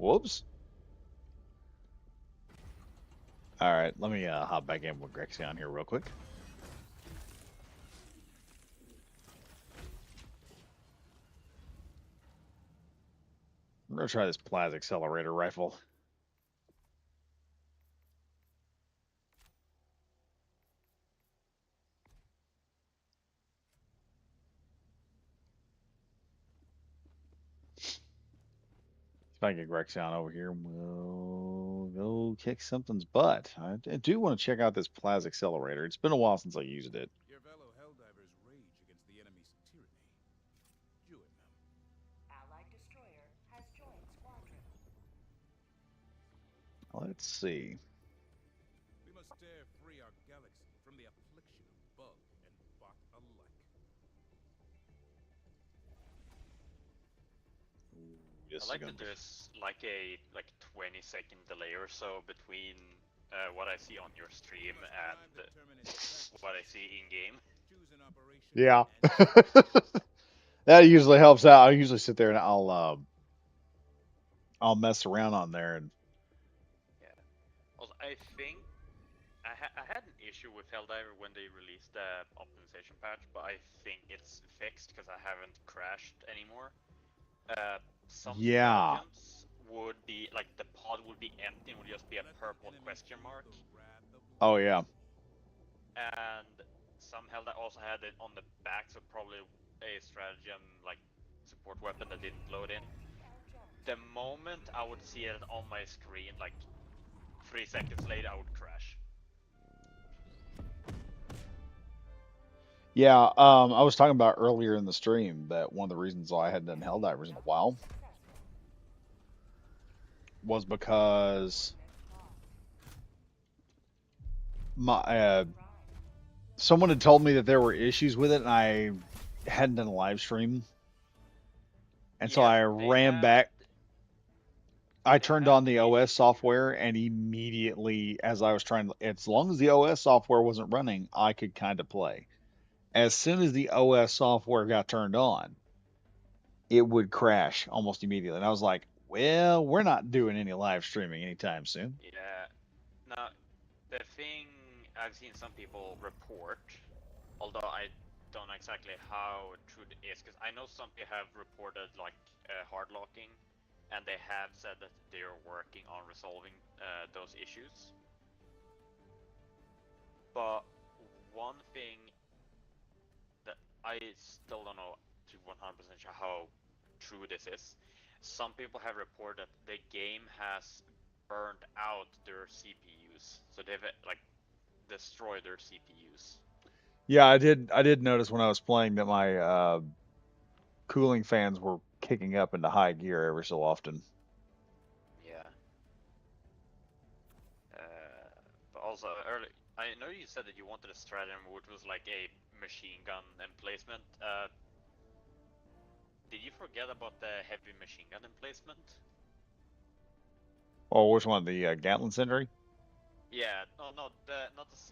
Whoops. All right, let me hop back in with Grexion here real quick. I'm gonna try this Plasma Accelerator rifle. If I get Grexion over here, we'll go kick something's butt. I do want to check out this Plasma Accelerator. It's been a while since I used it. Your fellow Helldivers rage against the enemy's tyranny. Join them. Allied destroyer has joined squadron. Let's see. We must dare free our galaxy from the affliction of bug and bot alike. This is I like gonna that be- there's like a 20-second delay or so between what I see on your stream We must and time determine its what I see in game. choose an operation Yeah. and That usually helps out. I usually sit there and I'll mess around on there and Also, I think I had an issue with Helldiver when they released the optimization patch, but I think it's fixed because I haven't crashed anymore. Some Yeah. stratagems would be like the pod would be empty and would just be a let the purple enemy question feel mark. the wrath of oh yeah. And some Helldiver also had it on the back, so probably a stratagem like support weapon that didn't load in. The moment I would see it on my screen, like 3 seconds later, I would crash. Yeah, I was talking about earlier in the stream that one of the reasons why I hadn't done Helldivers in a while was because my someone had told me that there were issues with it, and I hadn't done a live stream, and so Yeah, I they ran had- back. I they turned had on the the OS issue. software, and immediately, as I was trying, as long as the OS software wasn't running, I could kind of play. As soon as the OS software got turned on, it would crash almost immediately. And I was like, well, we're not doing any live streaming anytime soon. Yeah. Now, the thing I've seen some people report, although I don't know exactly how true it is, because I know some people have reported like hard locking, and they have said that they're working on resolving those issues. But one thing that I still don't know to 100% sure how true this is. Some people have reported that the game has burned out their CPUs, so they've like destroyed their CPUs. Yeah, I did notice when I was playing that my cooling fans were kicking up into high gear every so often. Yeah. But also early, I know you said that you wanted a stratagem which was like a machine gun emplacement. Did you forget about the heavy machine gun emplacement? Oh, which one? The Gatlin Sentry? Yeah, no, not the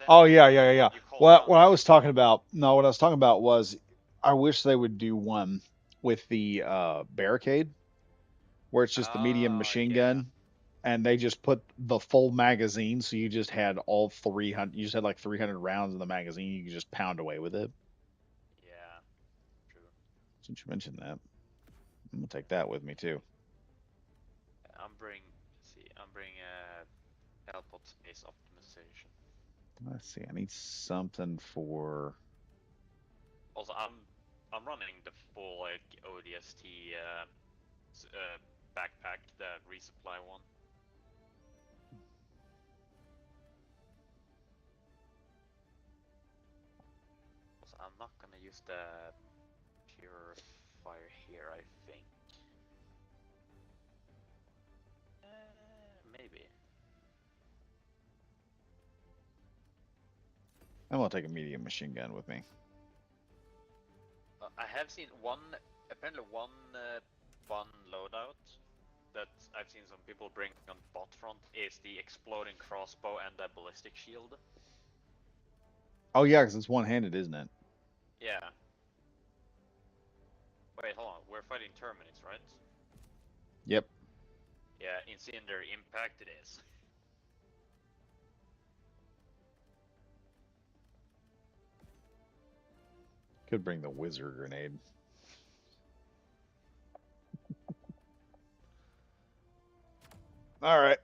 Oh sentry, yeah, but yeah, the yeah, one yeah. you call What down. what I was talking about? No, what I was talking about was I wish they would do one with the barricade, where it's just the medium machine Yeah. gun, and they just put the full magazine, so you just had all 300. You just had like 300 rounds in the magazine. You could just pound away with it. Yeah, true. Since you mentioned that, I'm gonna take that with me too. I'm bringing Helpot space optimization. Let's see. I need something for. Also, I'm running the full like ODST backpack, the resupply one. Also, I'm not gonna use the purifier here, I think. Maybe. I'm gonna take a medium machine gun with me. I have seen apparently one loadout that I've seen some people bring on bot front is the exploding crossbow and the ballistic shield. Oh yeah, because it's one-handed, isn't it? Yeah. Wait, hold on. We're fighting Terminids, right? Yep. Yeah, Yeah, incendiary impact it is. Could bring the wizard grenade. All right,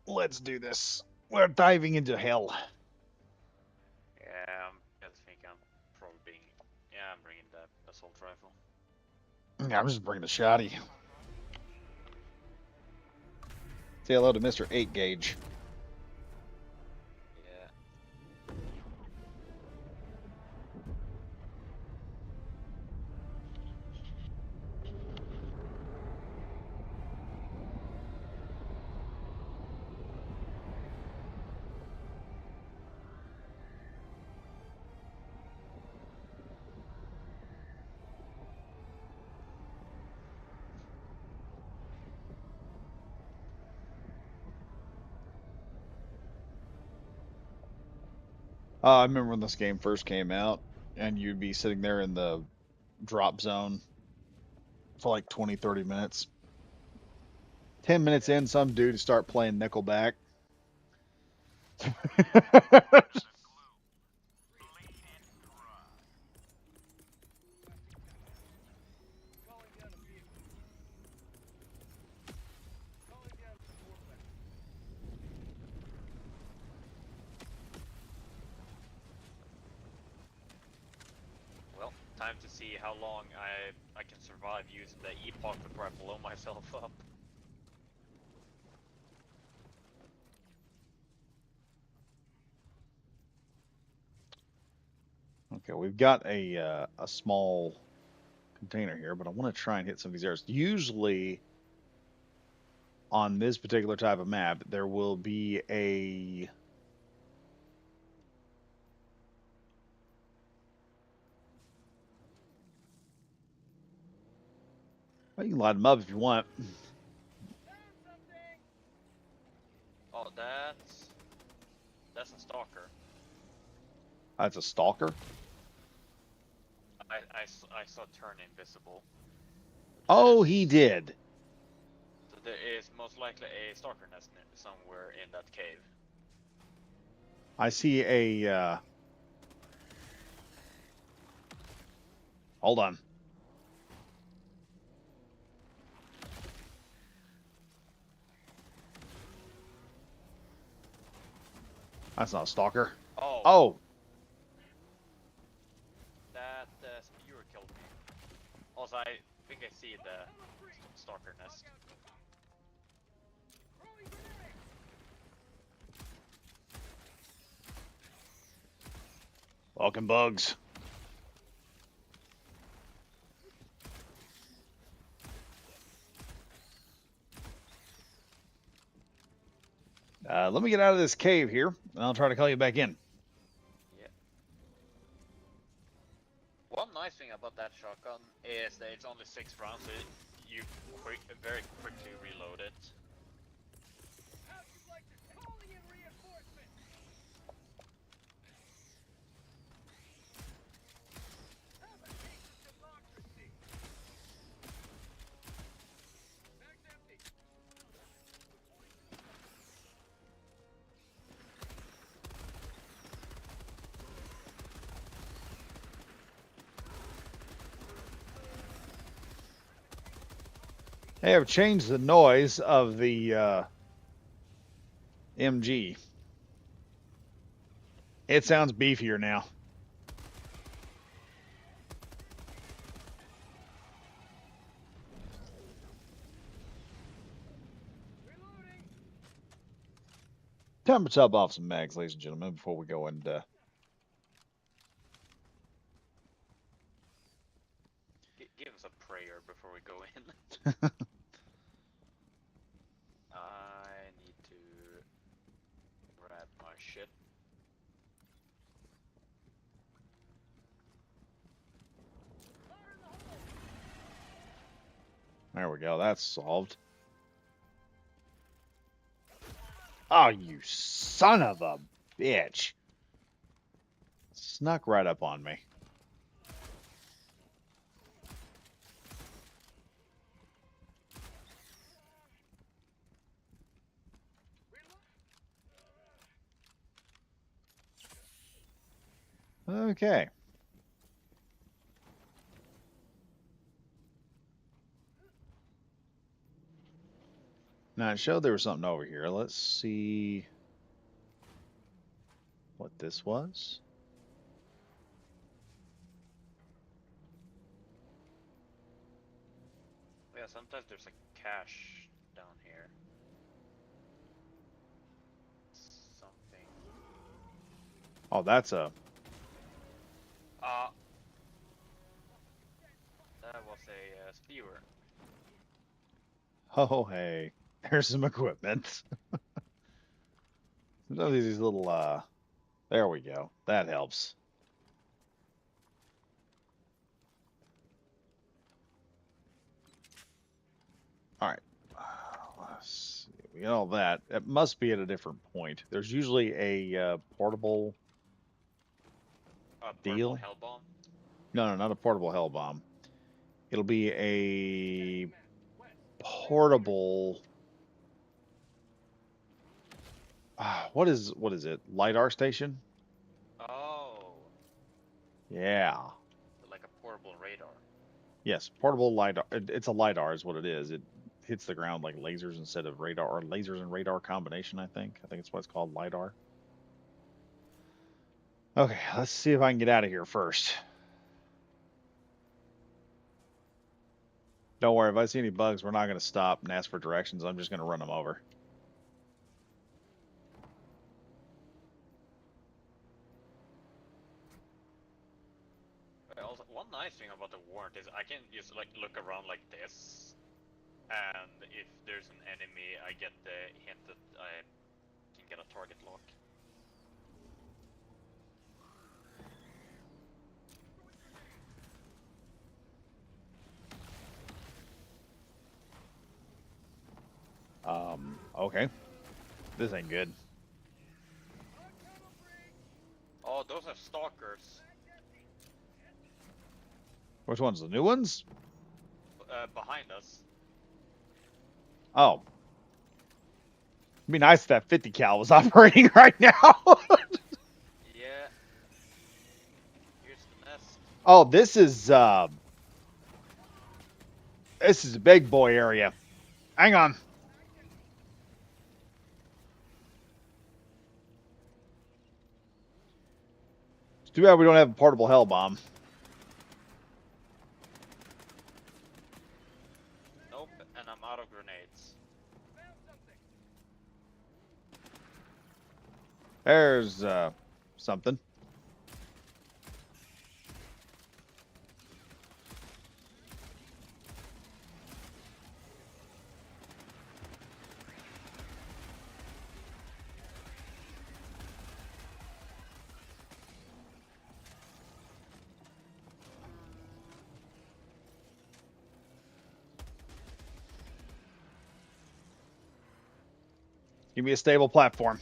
let's do this. We're diving into hell. Yeah, I think I'm probably being. Yeah, I'm bringing the assault rifle. I'm just bringing the shotty. Say hello to Mr. 8 Gauge. Yeah. I remember when this game first came out, and you'd be sitting there in the drop zone for like 20, 30 minutes. 10 minutes in, some dude would start playing Nickelback. Well, time to see how long I can survive using the epoch before I blow myself up. Okay, we've got a small container here, but I want to try and hit some of these areas. Usually, on this particular type of map, there will be a well, you can light them up if you want. Oh, that's a stalker. That's a stalker. I saw turn invisible. Oh, he did. So there is most likely a stalker nest somewhere in that cave. I see a. Hold on. That's not a stalker. Oh, Oh, that spewer killed me. Also, I think I see the stalker nest. walking bugs. Let me get out of this cave here, and I'll try to call you back in. Yeah. One nice thing about that shotgun is that it's only 6 rounds, so you very quickly reload it. They have changed the noise of the MG. It sounds beefier now. Time to top off some mags, ladies and gentlemen, before we go and Give us a prayer before we go in. I need to grab my shit. there we go. That's solved. Oh, you son of a bitch. Snuck right up on me. Okay. Now it showed there was something over here. Let's see what this was. Yeah, sometimes there's a cache down here. Something. Oh, that's a. That was a spewer. Oh, hey. There's some equipment. Sometimes these little. There we go. That helps. All right. Let's see. We got all that. It must be at a different point. There's usually a portable. Purple Deal? hell bomb. No, not a portable hell bomb. It'll be a portable. What is it? LiDAR station? Oh, Yeah. like a portable radar. Yes, portable LiDAR. It's a LiDAR is what it is. It hits the ground like lasers instead of radar, or lasers and radar combination, I think. I think it's what it's called, LiDAR. Okay, let's see if I can get out of here first. Don't worry, if I see any bugs, we're not going to stop and ask for directions. I'm just going to run them over. Also, one nice thing about the warrant is I can just like look around like this, and if there's an enemy, I get the hint that I can get a target lock. Okay. This ain't good. Oh, those are stalkers. Which ones? The new ones? Behind us. Oh. It'd be nice if that 50 cal was operating right now. Yeah. Here's the nest. Oh, this is a big boy area. Hang on. It's too bad we don't have a portable hell bomb. Nope, and I'm out of grenades. There's something. Give me a stable platform.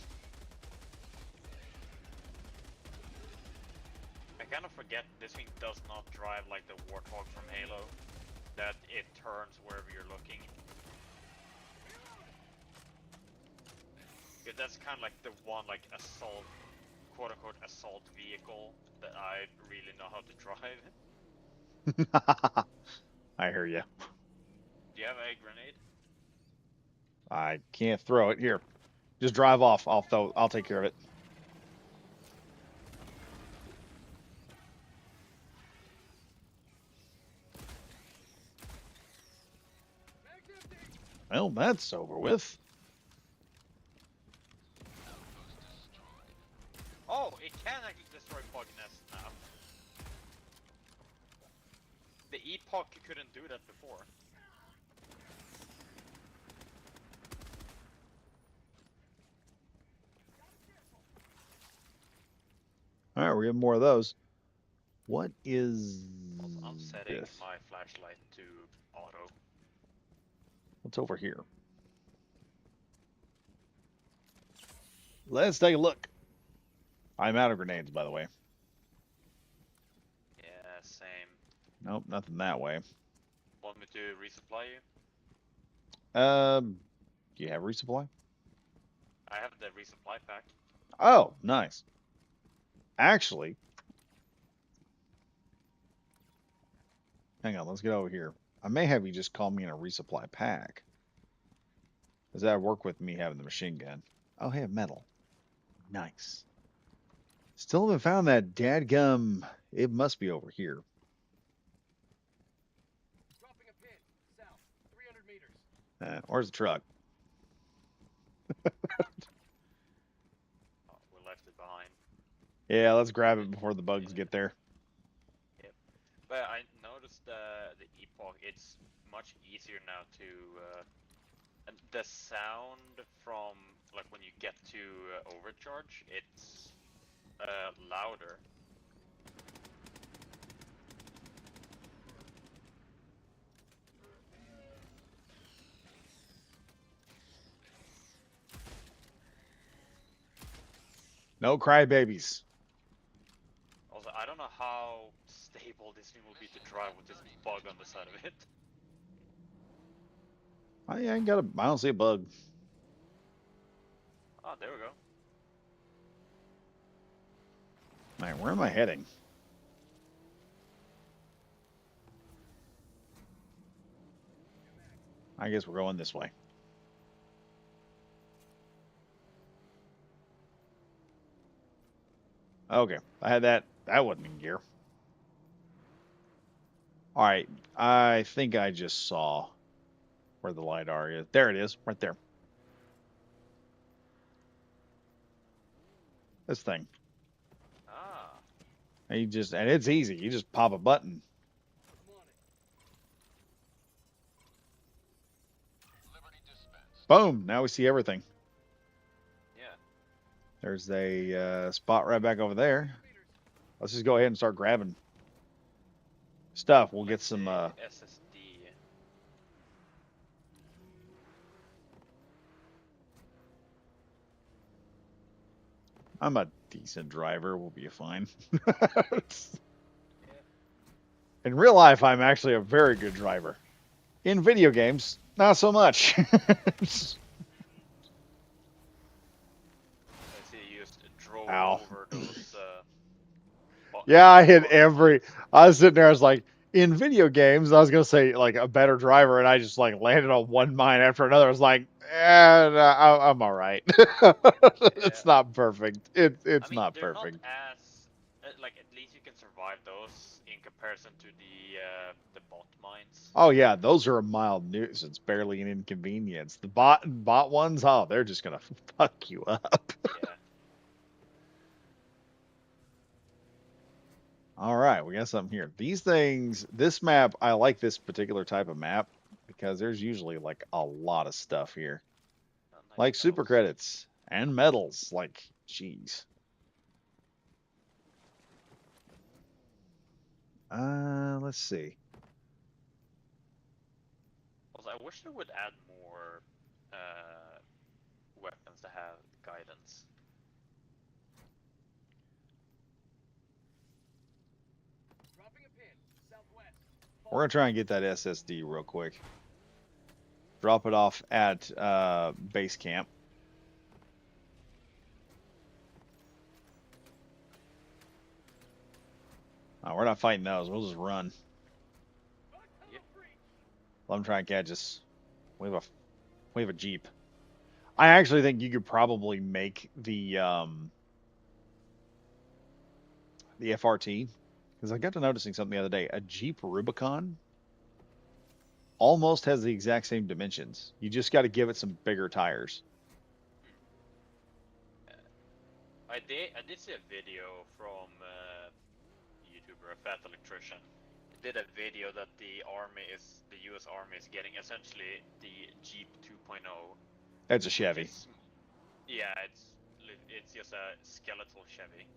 I kind of forget this thing does not drive like the Warthog from Halo, that it turns wherever you're looking. Yeah, that's kind of like the one like assault, quote unquote assault vehicle that I really know how to drive. I hear you. Do you have a grenade? I can't throw it. Here, just drive off. I'll take care of it. Well, that's over with. Oh, it can actually destroy Pog nests now. The Epoch couldn't do that before. All right, we're getting more of those. What is Also, I'm setting this? my flashlight to auto. What's over here? Let's take a look. I'm out of grenades, by the way. Yeah, same. Nope, nothing that way. Want me to resupply you? Do you have resupply? I have the resupply pack. Oh, nice. Actually, Hang on, let's get over here. I may have you just call me in a resupply pack. Does that work with me having the machine gun? Oh, hey, metal. Nice. Still haven't found that dadgum. It must be over here. Dropping a pin. South. 300 meters. Where's the truck? Oh, we left it behind. Yeah, let's grab it before the bugs get there. But I noticed the epoch. It's much easier now to. And the sound from like when you get to overcharge, it's louder. No crybabies. Also, I don't know how stable this thing will be to drive with this bug on the side of it. I ain't got a. I don't see a bug. Oh, there we go. All right, where am I heading? I guess we're going this way. Okay, I had that. That wasn't in gear. All right, I think I just saw where the LiDAR is. There it is, right there. This thing. Ah, And and it's easy. You just pop a button. Boom! Now we see everything. yeah. There's a spot right back over there. Let's just go ahead and start grabbing stuff. We'll get Let's some. see, SSD. I'm a decent driver. We'll be fine. In real life, I'm actually a very good driver. In video games, not so much. Let's see, you just drove Ow. over those. Yeah, I hit every. I was sitting there. I was like, in video games, I was gonna say like a better driver, and I just like landed on one mine after another. I was like, I'm all right. It's not perfect. It's I mean, not they're perfect. not as like at least you can survive those in comparison to the bot mines. Oh yeah, those are a mild nuisance, barely an inconvenience. The bot ones, oh, they're just gonna fuck you up. Yeah. All right, we got something here. These things, this map, I like this particular type of map because there's usually like a lot of stuff here, Nice like super metals. credits and medals. Like, jeez. Let's see. Also, I wish they would add more weapons to have guidance. Dropping a pin. Southwest. We're gonna try and get that SSD real quick. Drop it off at base camp. We're not fighting those. We'll just run. Yep. Let them try and catch us. We have a Jeep. I actually think you could probably make the FRT, because I got to noticing something the other day. A Jeep Rubicon almost has the exact same dimensions. You just got to give it some bigger tires. I did see a video from YouTuber, a fat electrician. He did a video that the U.S. Army is getting essentially the Jeep 2.0. That's a Chevy. Yeah, it's just a skeletal Chevy.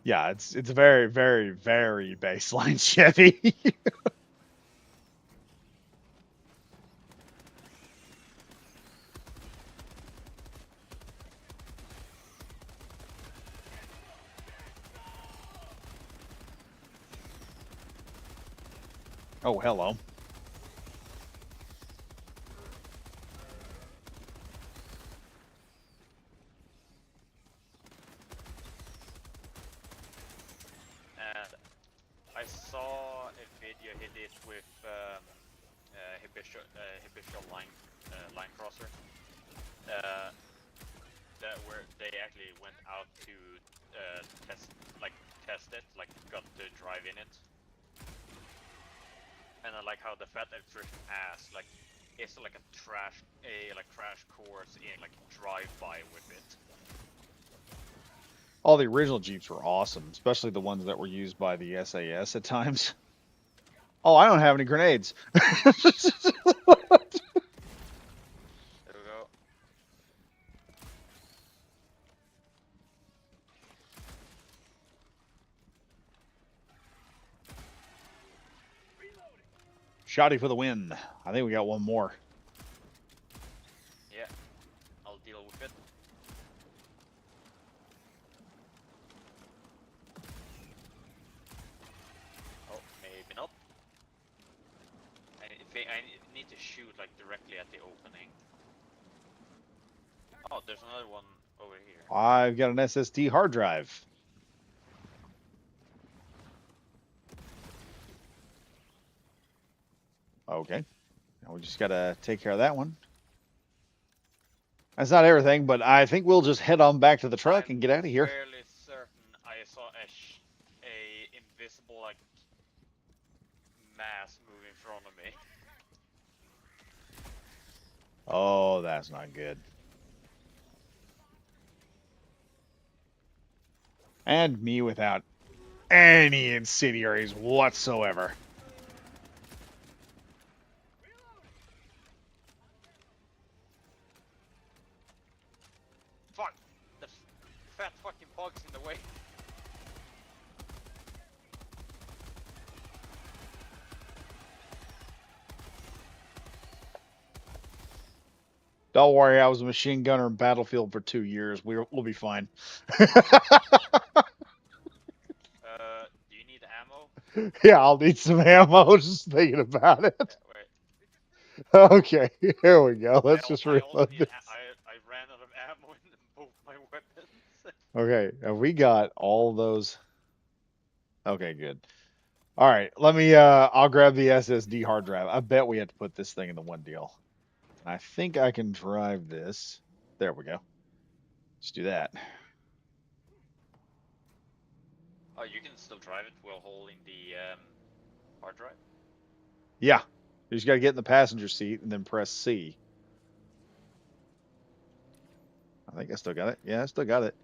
Yeah, it's a very, very, very baseline Chevy. Oh, hello. And I saw a video he did with habitual line crosser. That where they actually went out to test it, like got to drive in it. And I like how the Fat Electrician ass it's like a crash course in like drive-by with it. All the original Jeeps were awesome, especially the ones that were used by the SAS at times. Oh, I don't have any grenades. There we go. Shotty for the win. I think we got one more. Yeah, I'll deal with it. Oh, maybe not. I need to shoot like directly at the opening. Oh, there's another one over here. I've got an SSD hard drive. Okay. Now we just got to take care of that one. That's not everything, but I think we'll just head on back to the truck and get out of here. I'm fairly certain I saw a invisible like mass move in front of me. Oh, that's not good. And me without any incendiaries whatsoever. Fuck! The fat fucking bug's in the way. Don't worry, I was a machine gunner in Battlefield for 2 years. We'll be fine. Do you need ammo? Yeah, I'll need some ammo just thinking about it. Yeah, wait. Okay, here we go. Let's just I also reload need this. I ran out of ammo in both my weapons. Okay, have we got all those? Okay, good. All right, let me, I'll grab the SSD hard drive. I bet we have to put this thing in the one deal. I think I can drive this. There we go. Let's do that. Oh, you can still drive it while holding the hard drive? Yeah, you just got to get in the passenger seat and then press C. I think I still got it. Yeah, I still got it.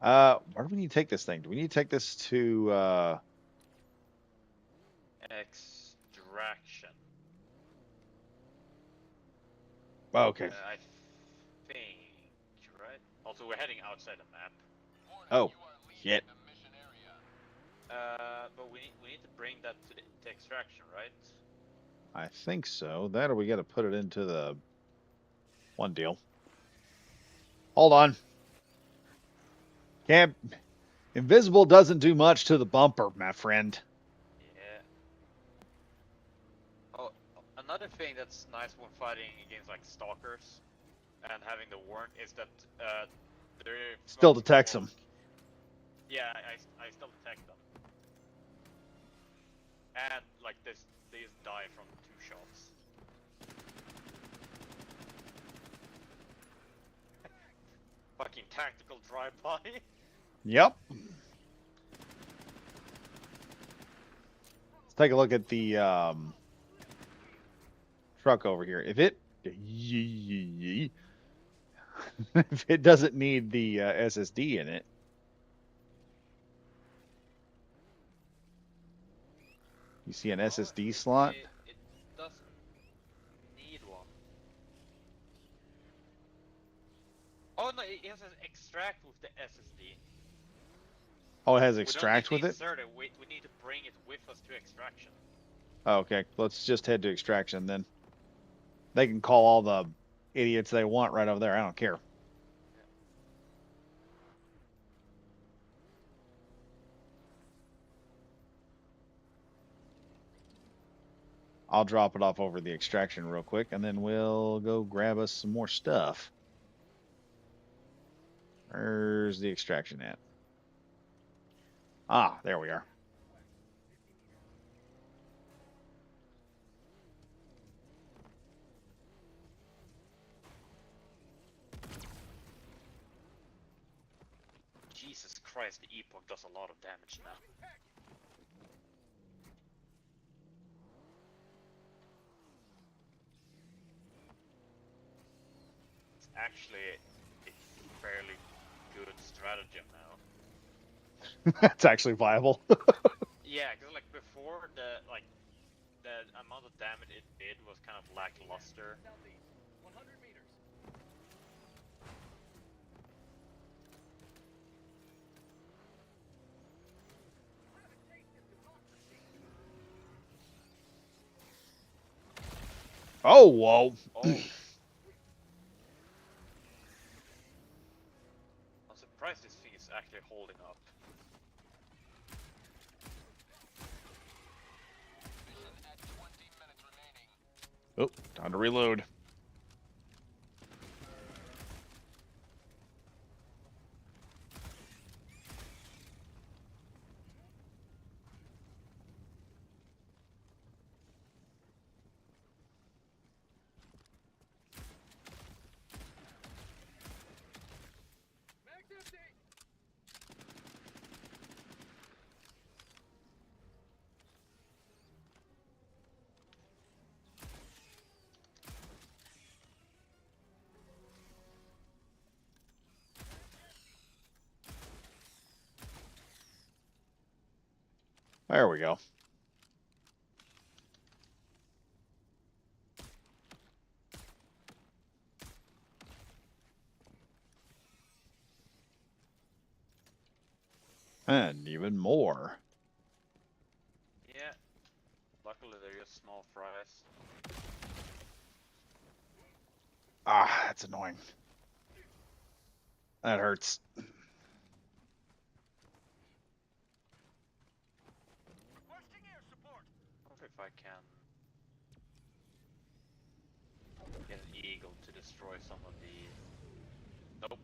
Where do we need to take this thing? Do we need to take this to, Extraction. okay. I think, right? Also, we're heading outside the map. Oh, shit. But we need to bring that to extraction, right? I think so. That or we got to put it into the one deal. Hold on. Can't. Invisible doesn't do much to the bumper, my friend. Yeah. Oh, another thing that's nice when fighting against like stalkers and having the warrant is that they're Still going to detects walk- them. Yeah, I still detect them. And like they just die from 2 shots. Fucking tactical drive-by. Yep. Let's take a look at the truck over here. If it if it doesn't need the SSD in it, you see an SSD slot. It doesn't need one. Oh no, it has an extract with the SSD. Oh, it has We don't extract need with to it. insert it. We need to bring it with us to extraction. Oh, okay, let's just head to extraction then. They can call all the idiots they want right over there. I don't care. I'll drop it off over the extraction real quick, and then we'll go grab us some more stuff. Where's the extraction at? Ah, there we are. Christ, the Epoch does a lot of damage now. It's actually a fairly good stratagem now. That's actually viable. Yeah, because like before the amount of damage it did was kind of lackluster. Southeast, 100 meters. Oh, whoa. Oh. I'm surprised this thing is actually holding up. Oh, time to reload. Mag's empty. There we go. And even more. Yeah. Luckily they're just small fries. Ah, that's annoying. That hurts. Requesting air support. I wonder if I can get an eagle to destroy some of these. Nope.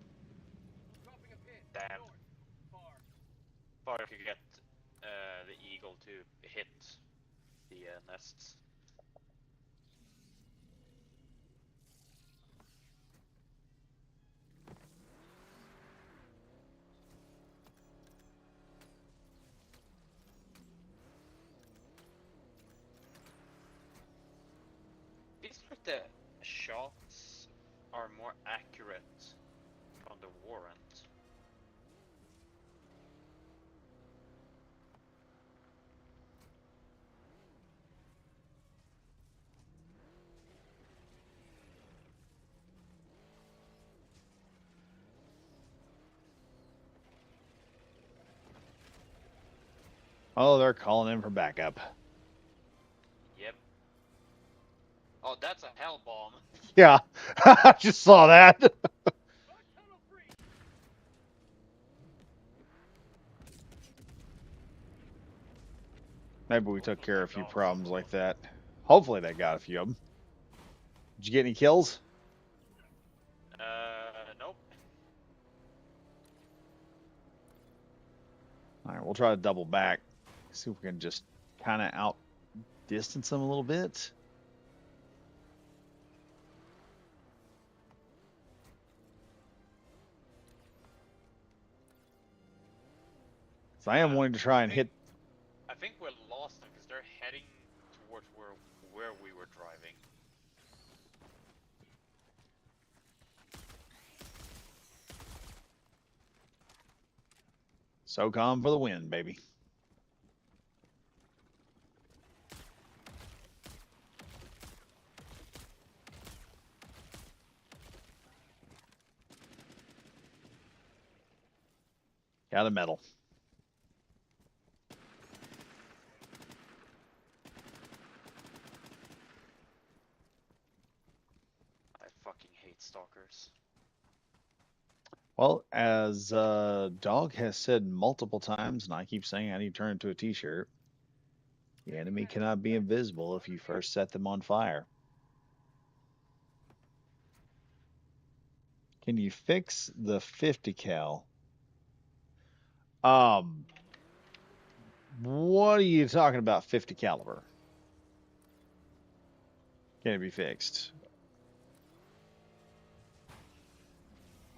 Dropping a pin. Damn. North. Far. Or if you get the eagle to hit the nests. These like the shots are more accurate on the warrant. Oh, they're calling in for backup. Yep. Oh, that's a hell bomb. Yeah, I just saw that. Tunnel free. Maybe we took care of a few problems like that. Hopefully they got a few of them. Did you get any kills? Nope. All right, we'll try to double back. See if we can just kind of outdistance them a little bit. So I am wanting to try and hit. I think we're lost them because they're heading towards where we were driving. SOCOM for the win, baby. Got a medal. I fucking hate stalkers. Well, as Dog has said multiple times, and I keep saying I need to turn into a t-shirt, the enemy cannot be invisible if you first set them on fire. Can you fix the 50 cal? What are you talking about 50 caliber? Can it be fixed?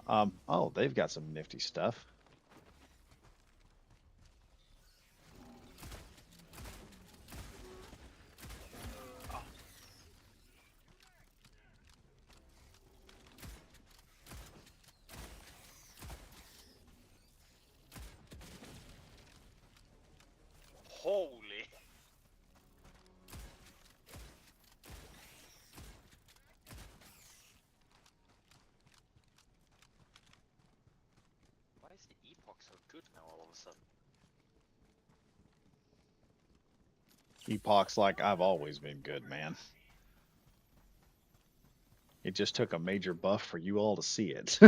Oh, they've got some nifty stuff. Holy. Why is the Epoch so good now all of a sudden? Epoch's like I've always been good, man. It just took a major buff for you all to see it. No,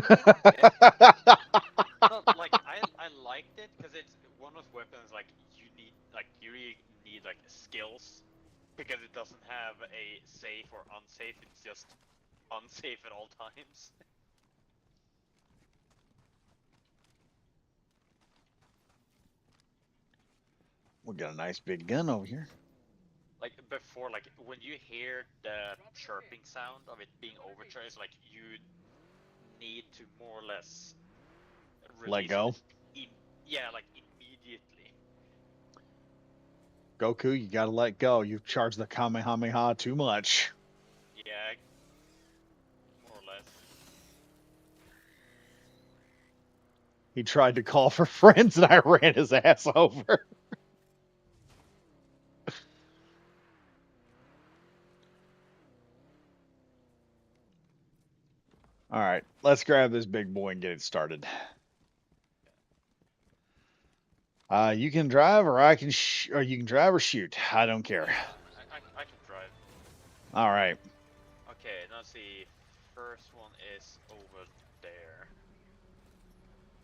like I liked it because it's one of those weapons like you really need like skills because it doesn't have a safe or unsafe. It's just unsafe at all times. We got a nice big gun over here. Like before, like when you hear the chirping sound of it being overcharged, like you need to more or less Let release go. it yeah, like immediately. Goku, you gotta let go. You've charged the Kamehameha too much. Yeah, more or less. He tried to call for friends and I ran his ass over. All right, let's grab this big boy and get it started. You can drive, or or you can drive or shoot. I don't care. I can drive. All right. Okay, now see. First one is over there.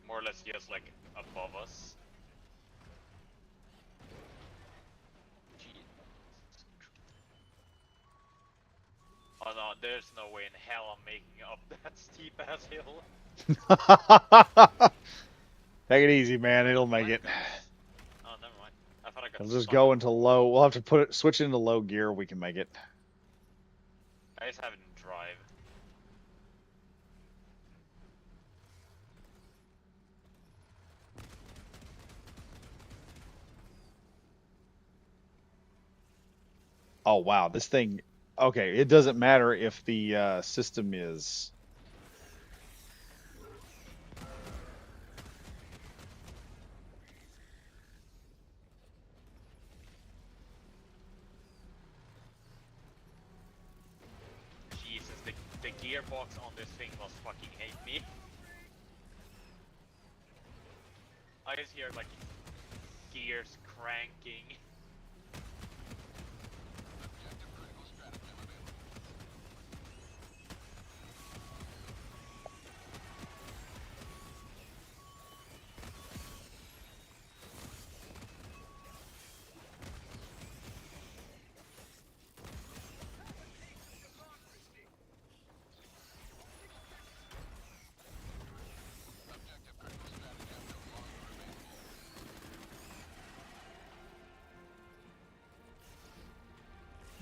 More or less just like above us. Jesus. Oh no, there's no way in hell I'm making up that steep ass hill. Take it easy, man. It'll make it. Oh, never mind. I thought I got I'll just stuck go on into the wall. low. We'll have to switch into low gear. We can make it. I just have it in drive. Oh wow, this thing. Okay, it doesn't matter if the system is. Jesus, the gearbox on this thing must fucking hate me. I just hear like gears cranking.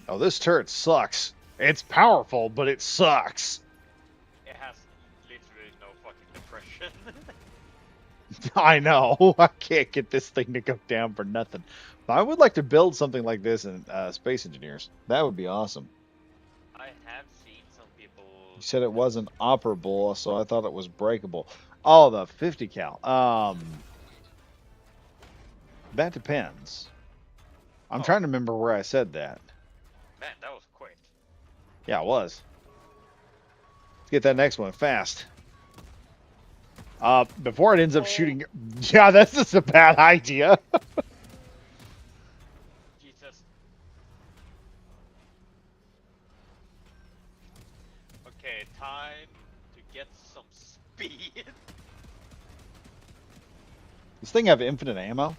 Oh, this turret sucks. It's powerful, but it sucks. It has literally no fucking depression. I know. I can't get this thing to go down for nothing. But I would like to build something like this in Space Engineers. That would be awesome. I have seen some people. You said it wasn't operable, so I thought it was breakable. Oh, the 50 cal. That depends. I'm Oh. trying to remember where I said that. Man, that was quick. Yeah, it was. Let's get that next one fast. Before it ends up shooting. Yeah, that's just a bad idea. Jesus. Okay, time to get some speed. This thing have infinite ammo?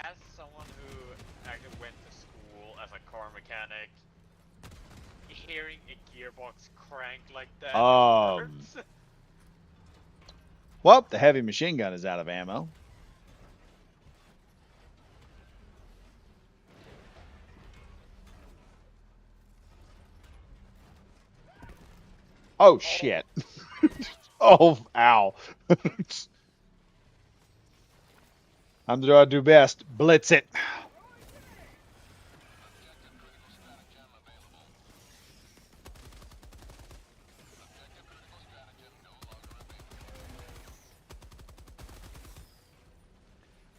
As someone who actually went to school as a car mechanic, hearing a gearbox crank like that hurts. Well, the heavy machine gun is out of ammo. Oh, shit. Oh, ow. I'm the I do best. Blitz it.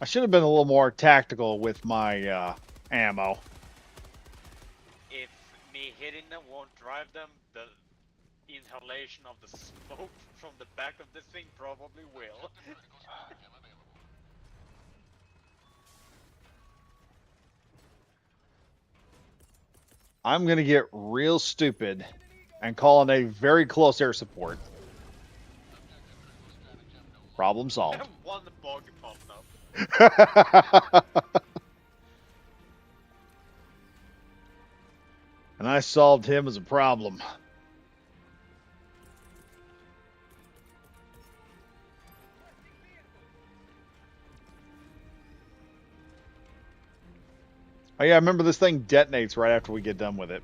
I should have been a little more tactical with my ammo. If me hitting them won't drive them, the inhalation of the smoke from the back of this thing probably will. I'm gonna get real stupid and call in a very close air support. Problem solved. One bug popped up. And I solved him as a problem. Oh yeah, I remember this thing detonates right after we get done with it.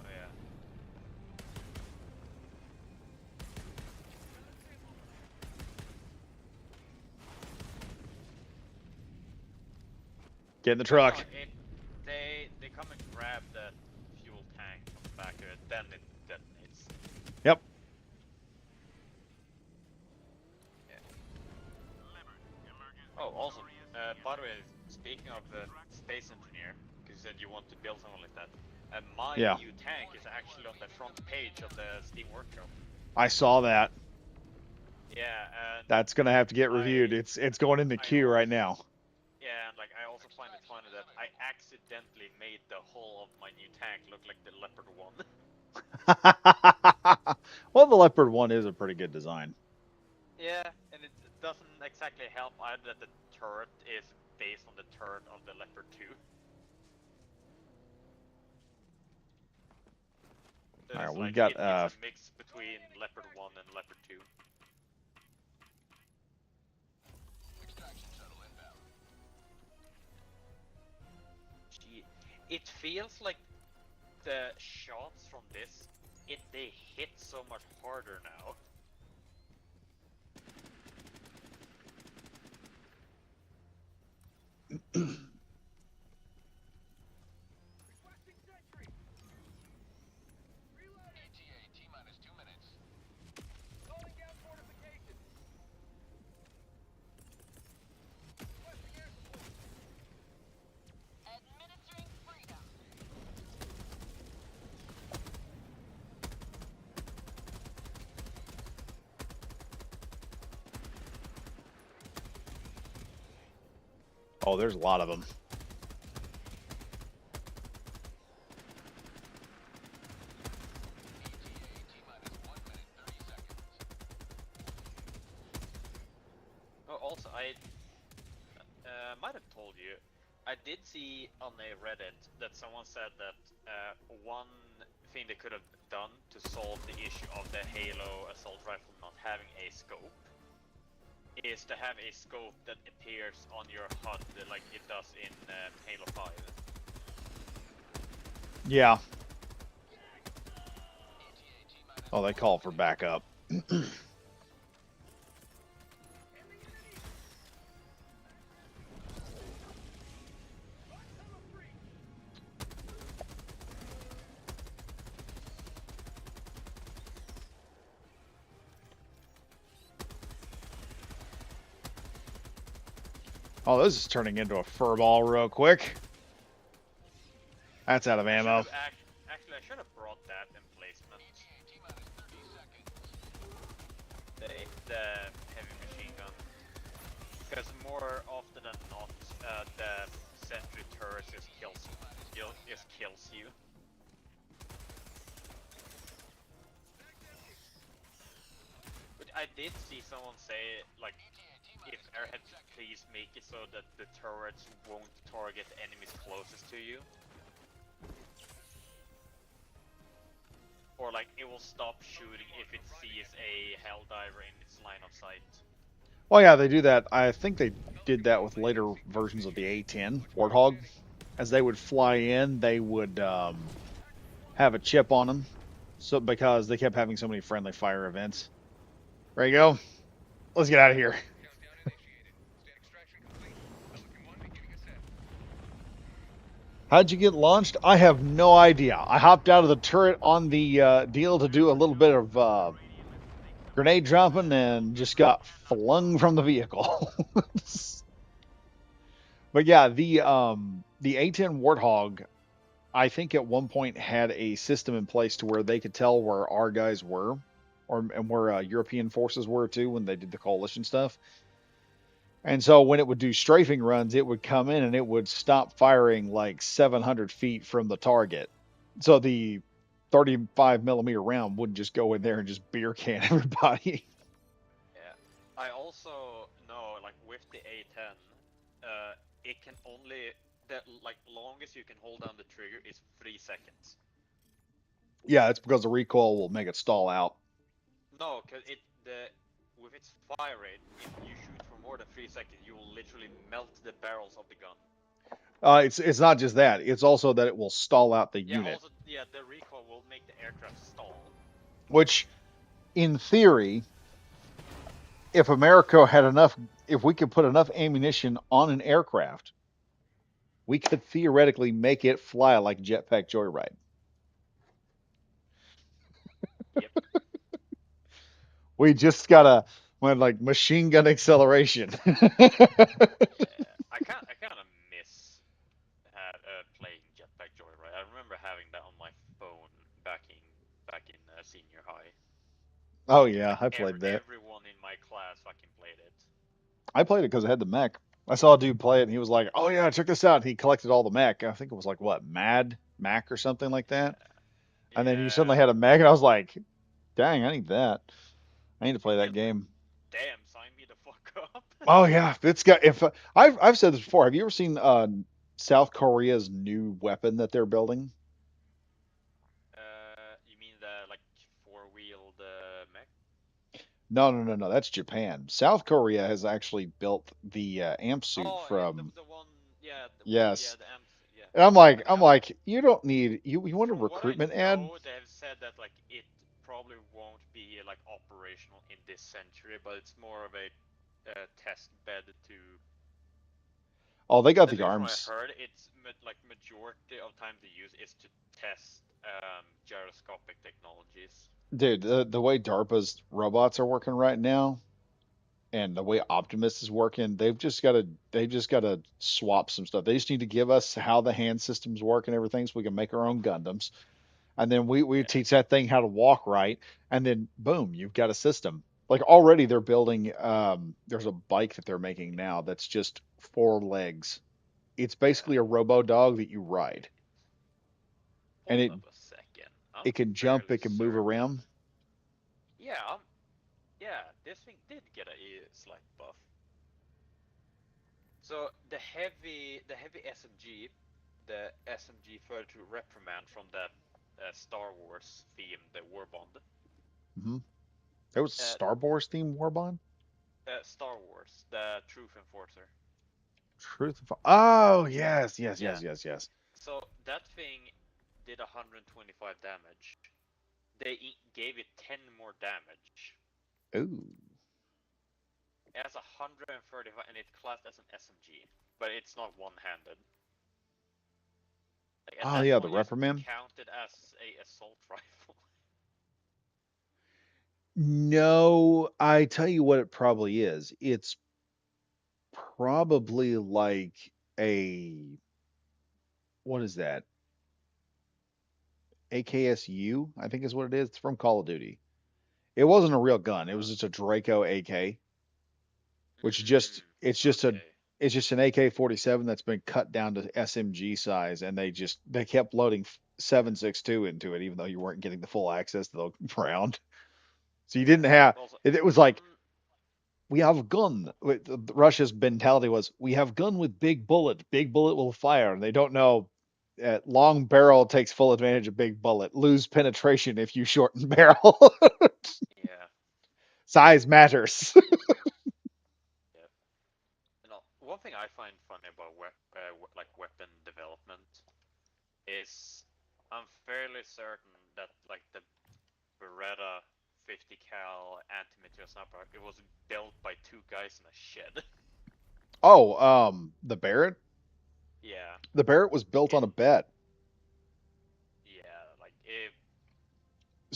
Oh yeah. Get in the truck. No, they come and grab the fuel tank from the back of it, then it detonates. Yep. Oh, also, by the way, speaking of the space engineer, because you said you want to build something like that, my Yeah. new tank is actually on the front page of the Steam Workshop. I saw that. Yeah, and That's gonna have to get reviewed. I- It's going in the queue right now. yeah, and like I also find it funny that I accidentally made the hull of my new tank look like the Leopard one. Well, the Leopard one is a pretty good design. Yeah, and it doesn't exactly help either that the turret is based on the turret of the Leopard 2. So Alright, it's we like, got, it's a mix between Leopard 1 and Leopard 2. Gee, it feels like the shots from this, they hit so much harder now. Requesting sentry. Reloading. ETA T-minus 2 minutes. Calling down fortifications. Requesting air support. Administering freedom. Oh, there's a lot of them. ETA T-minus 1 minute 30 seconds. Oh, also, I might have told you, I did see on a Reddit that someone said that one thing they could have done to solve the issue of the Halo assault rifle not having a scope is to have a scope that appears on your HUD like it does in Halo 5. Yeah. ETA T-minus Oh, they call for backup. Oh, this is turning into a furball real quick. That's out of ammo. Actually, I should have brought that emplacement. ETA T-minus 30 seconds. The heavy machine gun. Because more often than not, the sentry turret just kills you. But I did see someone say, like, if Airhead, please make it so that the turrets won't target enemies closest to you. Or like, it will stop shooting if it sees a Helldiver in its line of sight. Well, yeah, they do that. I think they did that with later versions of the A10 Warthog. As they would fly in, they would have a chip on them, so because they kept having so many friendly fire events. There you go. Let's get out of here. Countdown initiated. Stand extraction complete. Pelican 1 beginning ascent. How'd you get launched? I have no idea. I hopped out of the turret on the deal to do a little bit of grenade jumping and just got flung from the vehicle. But yeah, the A10 Warthog, I think at one point had a system in place to where they could tell where our guys were, and where European forces were too when they did the coalition stuff. And so when it would do strafing runs, it would come in and it would stop firing like 700 feet from the target. So the 35 millimeter round wouldn't just go in there and just beer can everybody. Yeah. I also know, like with the A10, it can only the like longest you can hold down the trigger is 3 seconds. Yeah, it's because the recoil will make it stall out. No, cause with its fire rate, if you shoot for more than 3 seconds, you will literally melt the barrels of the gun. It's not just that; it's also that it will stall out the Yeah. unit, Also, yeah, the recoil will make the aircraft stall. which, in theory, if America had enough, if we could put enough ammunition on an aircraft, we could theoretically make it fly like Jetpack Joyride. Yep. We just gotta, like machine gun acceleration. Yeah. I kind of miss playing Jetpack Joyride. I remember having that on my phone back in senior high. Oh yeah, Like I played that. everyone in my class fucking played it. I played it because I had the mech. I saw a dude play it, and he was like, "Oh yeah, check this out." And he collected all the mech. I think it was like what Mad Mac or something like that. And then he suddenly Yeah. had a mech, and I was like, "Dang, I need that. I need to play that game." Damn, sign me the fuck up. Oh yeah, it's got. If I've said this before, have you ever seen South Korea's new weapon that they're building? You mean the like four-wheeled mech? No. That's Japan. South Korea has actually built the amp suit Oh yeah, from. the one. Yeah, Yes, the amps. Yeah. and I mean, I'm like, you don't need you. You want a from what I recruitment ad? know, they've said that like it probably won't be like operational in this century, but it's more of a test bed to. Oh, they got At the least from what I arms. heard, it's like majority of time they use is to test gyroscopic technologies. Dude, the way DARPA's robots are working right now, and the way Optimus is working, they've just gotta swap some stuff. They just need to give us how the hand systems work and everything, so we can make our own Gundams. And then we Yeah. teach that thing how to walk right, and then boom, you've got a system. Like already they're building. There's a bike that they're making now that's just four legs. It's basically a robo dog that you ride, and Hold up a second. I'm it can jump, fairly it can move certain. around. Yeah, yeah, this thing did get a slight buff. So the heavy SMG, the SMG 32 Reprimand from that Star Wars theme, the Warbond. Hmm. There was a Uh, Star Wars themed Warbond. Star Wars, the Truth Enforcer. Truth. Oh yes, Yeah. yes. So that thing did 125 damage. They gave it 10 more damage. Ooh. It has 135 and it's classed as an SMG, but it's not one-handed. Like, at Oh that yeah, the point, it's reprimand. counted as a assault rifle. No, I tell you what, it probably is. It's probably like a what is that? AKSU, I think is what it is. It's from Call of Duty. It wasn't a real gun. It was just a Draco AK, which is just Okay. it's just an AK-47 that's been cut down to SMG size, and they kept loading 7.62 into it, even though you weren't getting the full access to the round. So you didn't have Also, it was like we have a gun. Russia's mentality was we have gun with big bullet. Big bullet will fire, and they don't know. Long barrel takes full advantage of big bullet. Lose penetration if you shorten barrel. yeah, Size matters. yeah. One thing I find funny about like weapon development is I'm fairly certain that like the Beretta 50 cal anti-material sniper it was built by two guys in a shed. Oh, the Barrett. Yeah, The Barrett was built on a bet. yeah, like if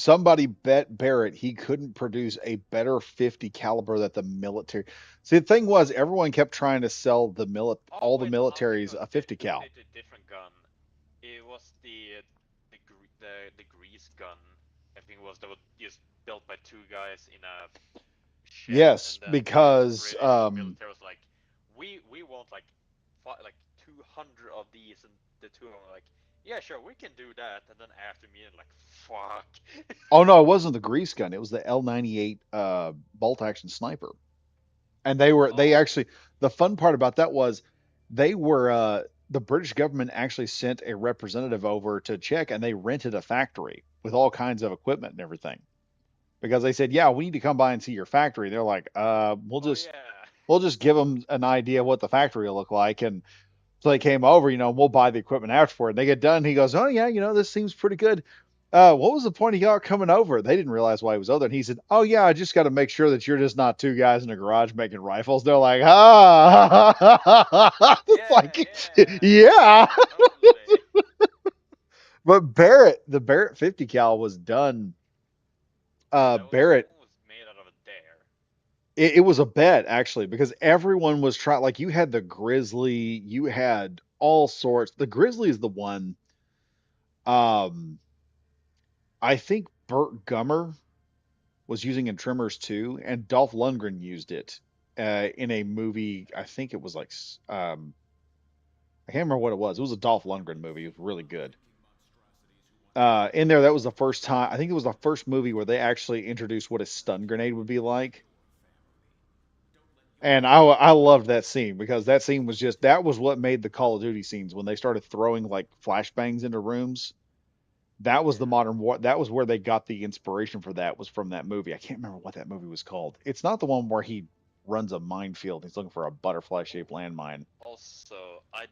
somebody bet Barrett he couldn't produce a better 50 caliber that the military. See, the thing was, everyone kept trying to sell Oh all the wait, no, I'm thinking militaries of a 50 cal. the different gun. It was the grease gun. I think it was that was just built by two guys in a shed, and Yes, then the because British military was like, we want like 200 of these, and the two of them were like, yeah, sure, we can do that. And then after me, like, fuck. oh no, it wasn't the grease gun. It was the L98 bolt action sniper. And they Oh, actually, the fun part about that was they were the British government actually sent a representative over to check, and they rented a factory with all kinds of equipment and everything, because they said, yeah, we need to come by and see your factory. They're like, oh yeah. we'll just give them an idea of what the factory will look like. And so they came over, we'll buy the equipment afterward. And they get done. He goes, oh yeah, this seems pretty good. What was the point of y'all coming over? They didn't realize why he was over there. And he said, oh yeah, I just got to make sure that you're just not two guys in a garage making rifles. They're like, ah, it's Yeah, like, yeah, yeah. totally. But the Barrett 50 cal was done. That one Barrett, was made out of a dare. it was a bet actually, because everyone was trying. Like, you had the Grizzly, you had all sorts. The Grizzly is the one. Um, I think Burt Gummer was using in Tremors 2, and Dolph Lundgren used it in a movie. I think it was like I can't remember what it was. It was a Dolph Lundgren movie. It was really good. In there, that was the first time. I think it was the first movie where they actually introduced what a stun grenade would be like. And I loved that scene, because that scene was just, that was what made the Call of Duty scenes when they started throwing like flashbangs into rooms. That was the Yeah. modern war. That was where they got the inspiration for that, was from that movie. I can't remember what that movie was called. It's not the one where he runs a minefield. He's looking for a butterfly shaped landmine. Also, I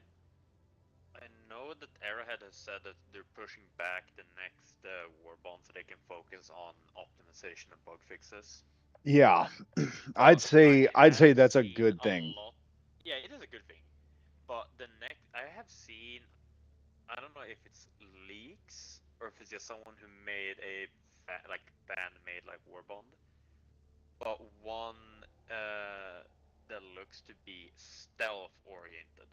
know that Arrowhead has said that they're pushing back the next war bond so they can focus on optimization and bug fixes. Yeah, But I I'd have say that's a seen good a thing. lot. Yeah, it is a good thing. But the next, I have seen, I don't know if it's leaks or if it's just someone who made a like fan made like Warbond, but one that looks to be stealth oriented.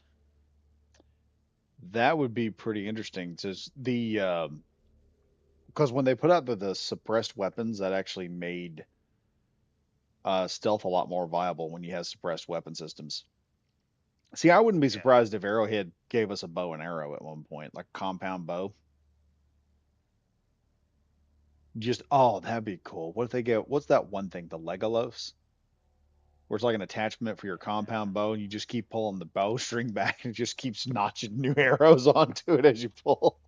That would be pretty interesting. Just the because when they put out the suppressed weapons, that actually made stealth a lot more viable when you have suppressed weapon systems. See, I wouldn't be Yeah. surprised if Arrowhead gave us a bow and arrow at one point, like compound bow. Just, oh, that'd be cool. What if they get, what's that one thing, the Legolos, where it's like an attachment for your compound bow, and you just keep pulling the bowstring back, and it just keeps notching new arrows onto it as you pull.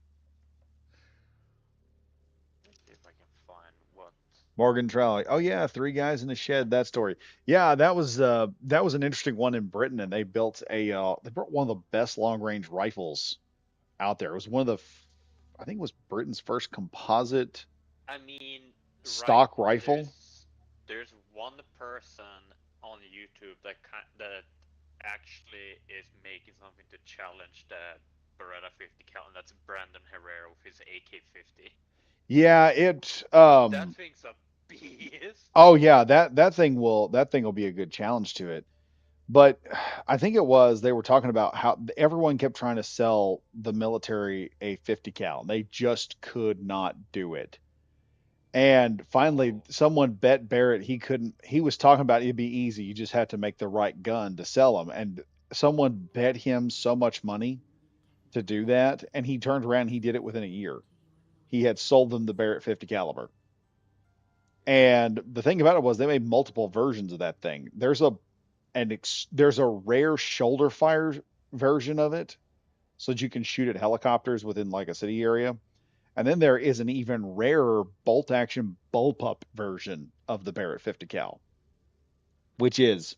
Let's see if I can find what. Morgan Trolley. Oh yeah, three guys in a shed. That story. Yeah, that was an interesting one in Britain, and they built one of the best long range rifles out there. It was one of the, I think it was Britain's first composite I mean, right? stock rifle. There's one person on YouTube that actually is making something to challenge the Beretta 50 cal, and that's Brandon Herrera with his AK-50. Yeah, That thing's a beast. oh yeah, that thing will be a good challenge to it. But I think it was, they were talking about how everyone kept trying to sell the military a 50 cal. They just could not do it. And finally, Oh, someone bet Barrett he couldn't. He was talking about it'd be easy. You just had to make the right gun to sell them. And someone bet him so much money to do that, and he turned around and he did it within a year. He had sold them the Barrett 50 caliber. And the thing about it was, they made multiple versions of that thing. There's a rare shoulder fire version of it, so that you can shoot at helicopters within like a city area. And then there is an even rarer bolt action bullpup version of the Barrett 50 cal, which is,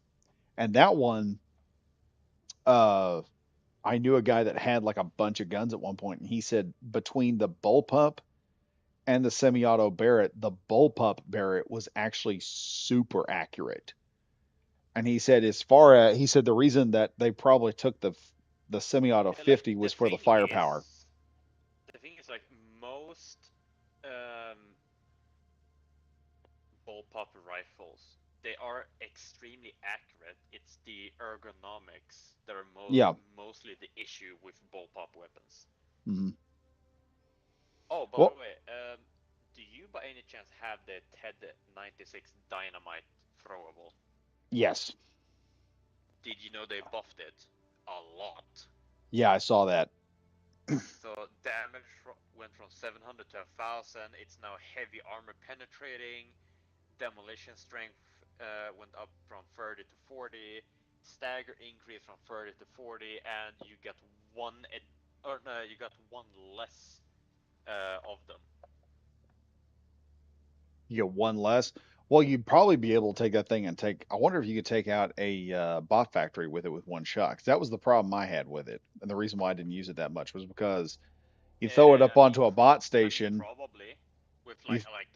and that one, uh, I knew a guy that had like a bunch of guns at one point, and he said between the bullpup and the semi-auto Barrett, the bullpup Barrett was actually super accurate. And he said, he said the reason that they probably took the semi-auto yeah, like 50 was for the firepower. the thing is like most um bullpup rifles, they are extremely accurate. It's the ergonomics that are Yeah. mostly the issue with bullpup weapons. Hmm. Oh, by Well, the way, do you by any chance have the TED 96 Dynamite throwable? yes. Did you know they buffed it a lot? Yeah, I saw that. So damage went from 700 to 1000. It's now heavy armor penetrating. Demolition strength went up from 30 to 40. Stagger increased from 30 to 40, and you got you got one less of them. You get one less. Well, you'd probably be able to take that thing and take. I wonder if you could take out a bot factory with it with one shot. 'Cause that was the problem I had with it, and the reason why I didn't use it that much was because you throw it up onto a bot station. Probably with You, like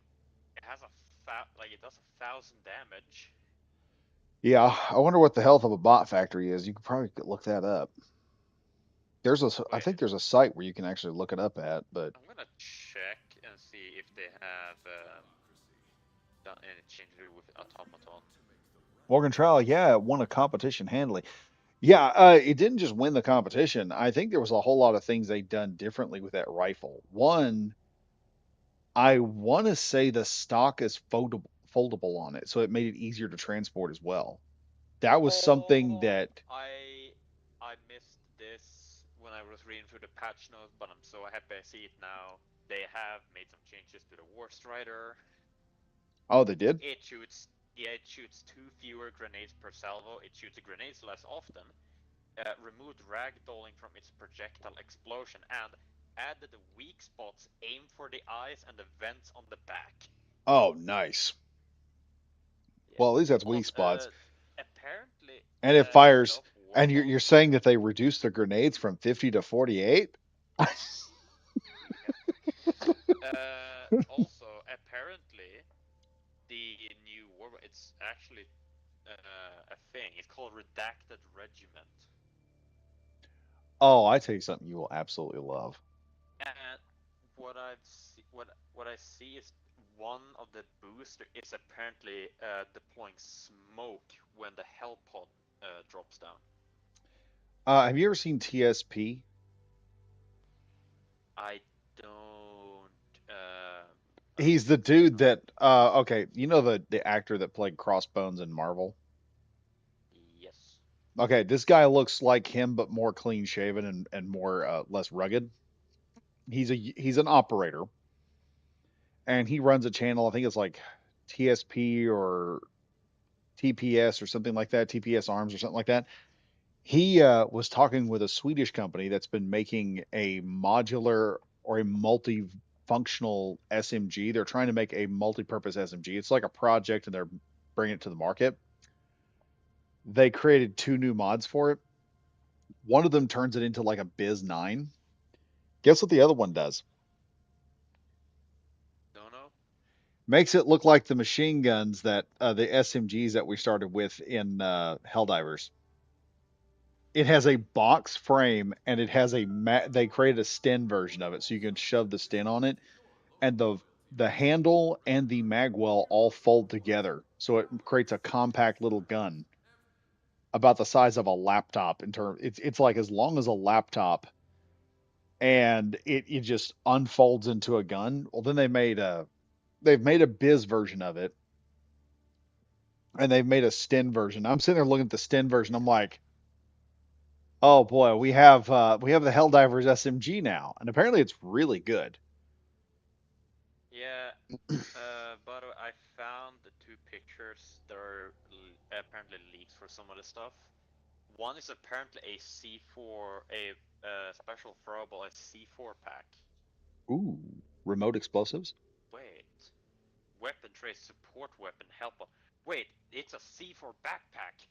it has it does 1,000 damage. yeah, I wonder what the health of a bot factory is. You could probably look that up. I Wait, think there's a site where you can actually look it up at, but I'm gonna check and see if they have done any changes with automaton. Morgan Trial, yeah, it won a competition handily. Yeah, it didn't just win the competition. I think there was a whole lot of things they'd done differently with that rifle. One, I want to say the stock is foldable on it, so it made it easier to transport as well. That was something Oh, that, I missed this when I was reading through the patch notes, but I'm so happy I see it now. They have made some changes to the War Strider. oh, they did? It shoots, yeah, it shoots 2 fewer grenades per salvo. It shoots the grenades less often. Removed ragdolling from its projectile explosion, and added the weak spots, aim for the eyes, and the vents on the back. Oh, nice. Yeah. Well, at least that's weak spots. Apparently, And it the fires, Shadow of and you're saying that they reduced the grenades from 50 to 48? Also, apparently, the new war it's actually a thing. It's called Redacted Regiment. Oh, I tell you something you will absolutely love. And what I see is one of the booster is apparently deploying smoke when the hell pod drops down. Have you ever seen TSP? I don't. He's the Unfortunately dude not. that okay, you know the actor that played Crossbones in Marvel? Yes. Okay, this guy looks like him but more clean shaven and more less rugged. He's an operator and he runs a channel, I think it's like TSP or TPS or something like that, TPS Arms or something like that. He was talking with a Swedish company that's been making a modular or a multi-functional SMG. They're trying to make a multi-purpose SMG. It's like a project and they're bringing it to the market. They created 2 new mods for it. One of them turns it into like a Biz 9. Guess what the other one does? Don't know. Makes it look like the machine guns that the SMGs that we started with in Helldivers. It has a box frame and it has they created a Sten version of it so you can shove the Sten on it and the handle and the magwell all fold together so it creates a compact little gun about the size of a laptop in term it's like as long as a laptop and it just unfolds into a gun. Well, then they've made a Biz version of it and they've made a Sten version. I'm sitting there looking at the Sten version. I'm like, oh boy, we have the Helldivers SMG now, and apparently it's really good. Yeah. But I found the 2 pictures that are apparently leaked for some of the stuff. One is apparently a C4, a special throwable, a C4 pack. Ooh, remote explosives. Wait, weapon tray, support weapon, helper. Wait, it's a C4 backpack.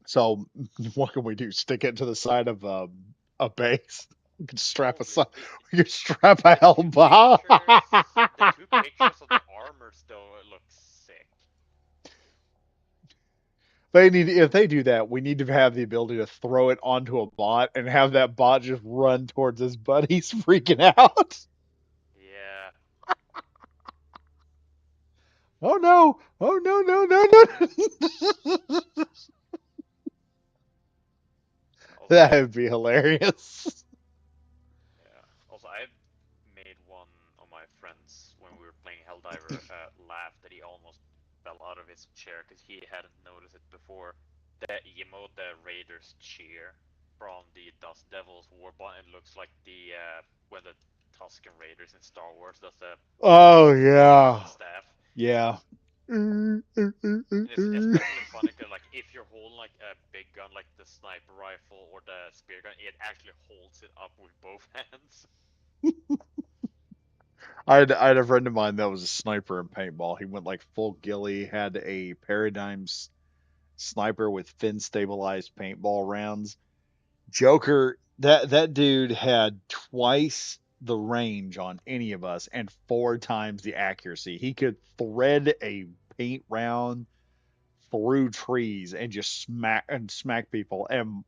So what can we do? Stick it to the side of a base? We could strap Holy, we could strap a Hellboy. the 2 pictures of the armors though look sick. They need if they do that, we need to have the ability to throw it onto a bot and have that bot just run towards his buddies freaking out. Yeah. Oh no! Oh no! No! No! No! Also, That would be hilarious. yeah. Also, I made one of my friends when we were playing Helldiver laugh that he almost fell out of his chair because he hadn't noticed it before. The emote, the Raiders cheer from the Dust Devils Warbond, it looks like the when the Tusken Raiders in Star Wars does the Oh cheer with yeah, the staff. yeah. And it's especially funny because like if you're holding like a big gun like the sniper rifle or the spear gun, it actually holds it up with both hands. I had a friend of mine that was a sniper in paintball. He went like full ghillie, had a Paradigm sniper with fin stabilized paintball rounds. Joker, that dude had twice the range on any of us and four times the accuracy. He could thread a paint round through trees and just smack people. And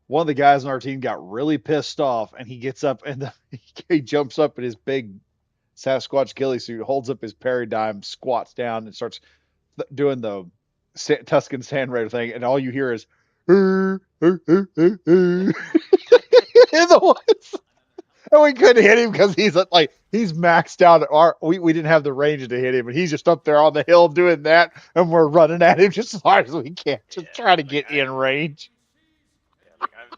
one of the guys on our team got really pissed off, and he gets up and he jumps up in his big Sasquatch ghillie suit, holds up his paradigm, squats down, and starts doing the Tuscan Sand Raider thing, and all you hear is in the woods. And we couldn't hit him because he's maxed out. We didn't have the range to hit him, and he's just up there on the hill doing that, and we're running at him just as hard as we can, just Yeah, trying to like get in range. yeah, like I've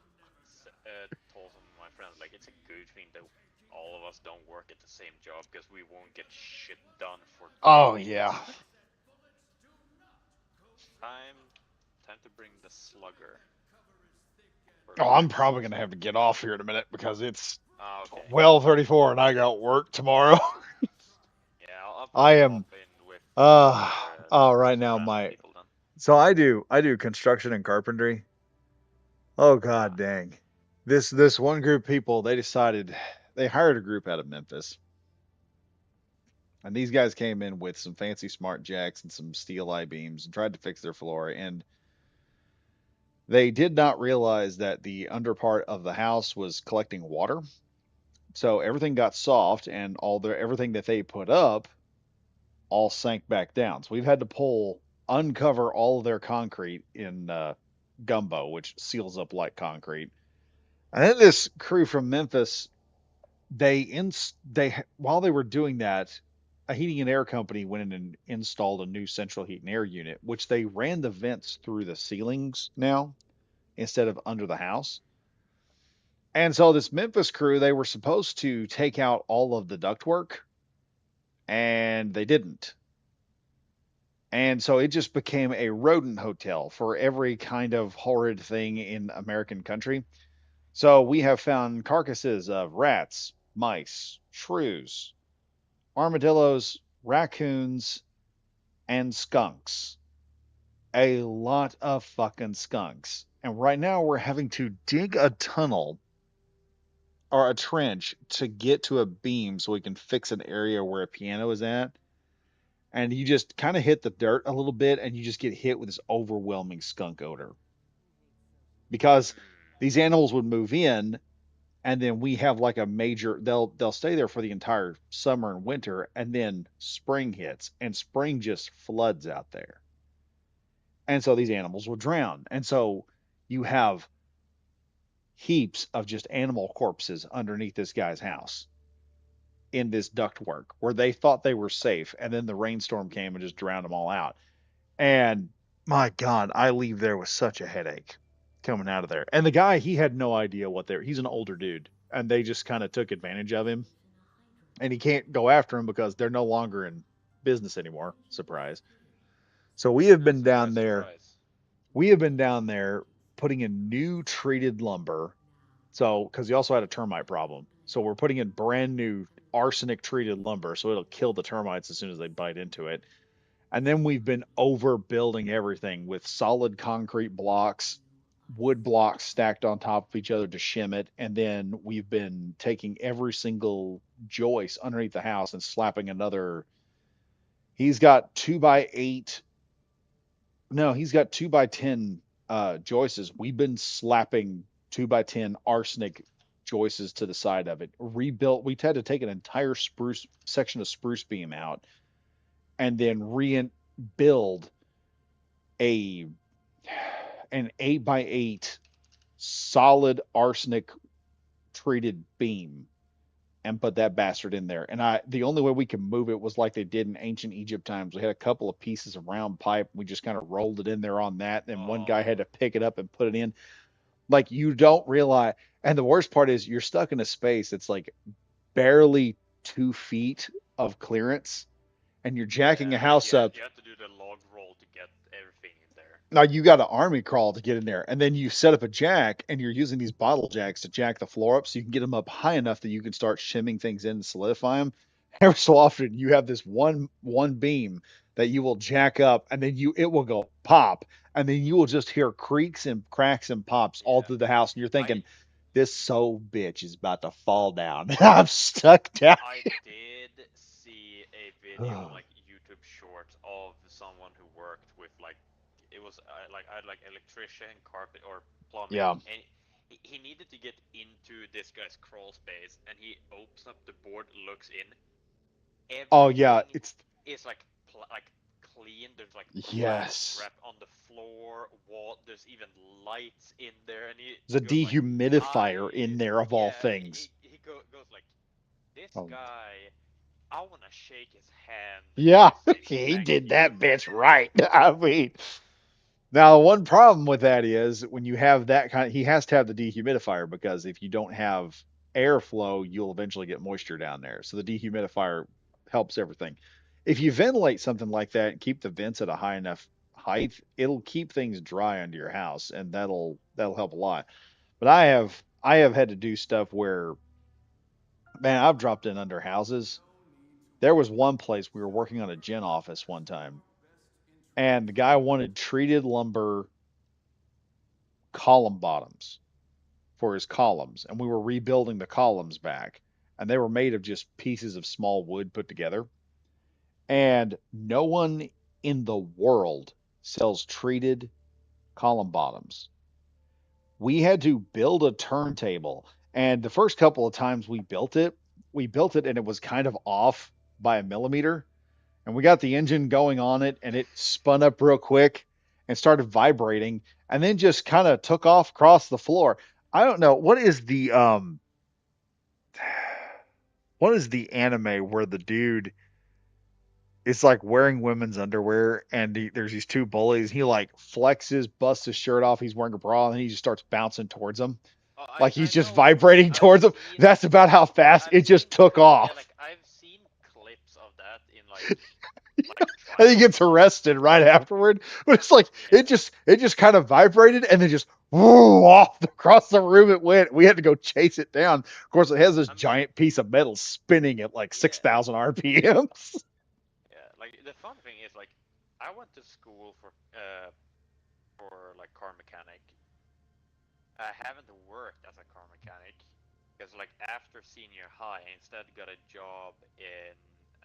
told some of my friends like it's a good thing that all of us don't work at the same job because we won't get shit done for Oh days. yeah. Time to bring the slugger. Oh, I'm probably gonna have to get off here in a minute because it's Ah, okay. 12:34 and I got work tomorrow. Yeah, I'll I probably am hop in with uh oh right some now random my people then. so I do construction and carpentry. Oh god dang. This one group of people, they hired a group out of Memphis. And these guys came in with some fancy smart jacks and some steel I-beams and tried to fix their floor, and they did not realize that the under part of the house was collecting water. So everything got soft, and everything that they put up all sank back down. So we've had to uncover all of their concrete in gumbo, which seals up like concrete. And then this crew from Memphis, while they were doing that, a heating and air company went in and installed a new central heat and air unit, which they ran the vents through the ceilings now instead of under the house. And so this Memphis crew, they were supposed to take out all of the ductwork, and they didn't. And so it just became a rodent hotel for every kind of horrid thing in American country. So we have found carcasses of rats, mice, shrews, armadillos, raccoons, and skunks. A lot of fucking skunks. And right now we're having to dig a tunnel or a trench to get to a beam so we can fix an area where a piano is at. And you just kind of hit the dirt a little bit and you just get hit with this overwhelming skunk odor. Because these animals would move in, and then we have like a major they'll stay there for the entire summer and winter, and then spring hits and spring just floods out there. And so these animals will drown. And so you have heaps of just animal corpses underneath this guy's house in this ductwork where they thought they were safe, and then the rainstorm came and just drowned them all out. And my God, I leave there with such a headache coming out of there. And the guy, he had no idea he's an older dude, and they just kind of took advantage of him. And he can't go after him because they're no longer in business anymore. Surprise. So we have been down Surprise, there. surprise. We have been down there putting in new treated lumber. So, because he also had a termite problem. So we're putting in brand new arsenic treated lumber so it'll kill the termites as soon as they bite into it. And then we've been overbuilding everything with solid concrete blocks, wood blocks stacked on top of each other to shim it. And then we've been taking every single joist underneath the house and slapping another. He's got 2x8. No, he's got 2x10 joists. We've been slapping 2x10 arsenic joists to the side of it. Rebuilt. We had to take an entire spruce section of spruce beam out and then build a an 8x8 solid arsenic treated beam and put that bastard in there. And the only way we could move it was like they did in ancient Egypt times. We had a couple of pieces of round pipe. We just kind of rolled it in there on that. And one guy had to pick it up and put it in. Like you don't realize. And the worst part is you're stuck in a space that's like barely 2 feet of clearance, and you're jacking a house up. You have to do the log roll to get everything in there. Now you got an army crawl to get in there, and then you set up a jack, and you're using these bottle jacks to jack the floor up, so you can get them up high enough that you can start shimming things in and solidify them. Every so often, you have this one beam that you will jack up, and then it will go pop, and then you will just hear creaks and cracks and pops all through the house, and you're thinking, this so bitch is about to fall down. I'm stuck down. I did see a video, like YouTube shorts, of someone who worked with like it was I had like electrician, carpet, or plumbing. Yeah. And he needed to get into this guy's crawl space, and he opens up the board, looks in. Oh yeah, it's like clean. There's like yes, wrap on the floor, wall. There's even lights in there, and there's a dehumidifier in there of all things. He goes like, this guy. I want to shake his hand. Yeah, he did that bitch right. I mean, now one problem with that is when you have that kind, he has to have the dehumidifier, because if you don't have airflow, you'll eventually get moisture down there. So the dehumidifier helps everything. If you ventilate something like that and keep the vents at a high enough height, it'll keep things dry under your house, and that'll help a lot. But I have had to do stuff where, man, I've dropped in under houses. There was one place we were working on a gen office one time, and the guy wanted treated lumber column bottoms for his columns, and we were rebuilding the columns back, and they were made of just pieces of small wood put together. And no one in the world sells treated column bottoms. We had to build a turntable, and the first couple of times we built it and it was kind of off by a millimeter, and we got the engine going on it, and it spun up real quick and started vibrating, and then just kind of took off across the floor. I don't know what is the anime where the dude is like wearing women's underwear, and there's these two bullies. He like flexes, busts his shirt off. He's wearing a bra, and he just starts bouncing towards them, like he's just vibrating towards them. That's about how fast it just took off. Yeah, like I've seen clips of that in like. And he gets arrested right afterward. But it's like it just kind of vibrated, and then just off across the room it went. We had to go chase it down. Of course, it has this giant piece of metal spinning at like 6,000 RPMs. Yeah, like the fun thing is like I went to school for like car mechanic. I haven't worked as a car mechanic because like after senior high, I instead got a job at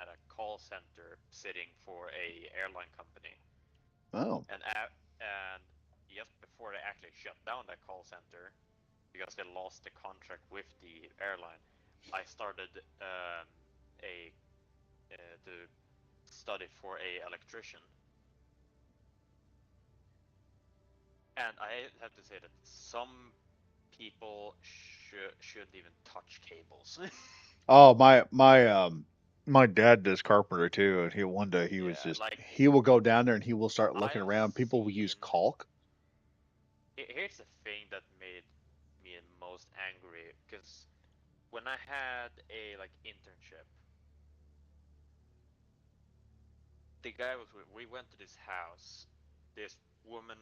a call center sitting for a airline company. Oh. And just before they actually shut down that call center, because they lost the contract with the airline, I started to study for a electrician. And I have to say that some people shouldn't even touch cables. Oh, my dad does carpenter too, and one day he was just like, he will go down there and he will start looking around. People will use caulk. Here's the thing that made me most angry, because when I had a like internship, the guy we went to this house. This woman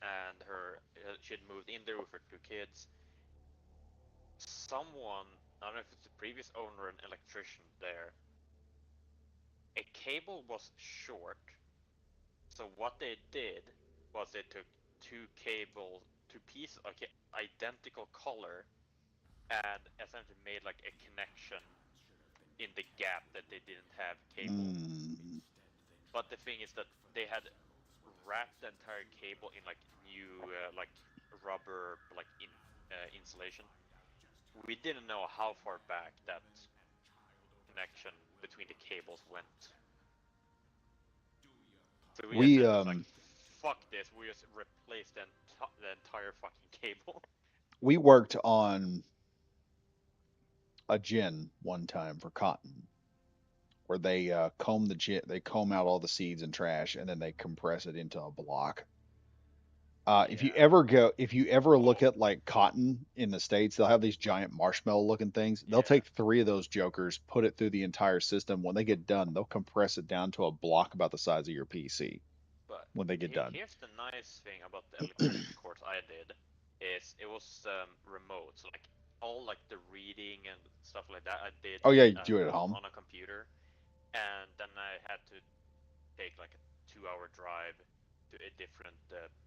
and she had moved in there with her 2 kids. Someone, I don't know if it's the previous owner or an electrician there, a cable was short, so what they did was they took 2 pieces, like identical color, and essentially made like a connection in the gap that they didn't have cable. But the thing is that they had wrapped the entire cable in like new like rubber like insulation. We didn't know how far back that connection between the cables went. So we We ended up like, fuck this. We just replaced the entire fucking cable. we worked on a gin one time for cotton, where they comb the gin, they comb out all the seeds and trash, and then they compress it into a block. Yeah. If you ever look Oh. at like cotton in the States, they'll have these giant marshmallow looking things. They'll Yeah. take three of those jokers, put it through the entire system. When they get done, they'll compress it down to a block about the size of your PC But when they get done. here's the nice thing about the electrician course I did, is it was remote. So like all like the reading and stuff like that I did Oh yeah, you at do it at home home. on a computer, and then I had to take like a 2-hour drive to a different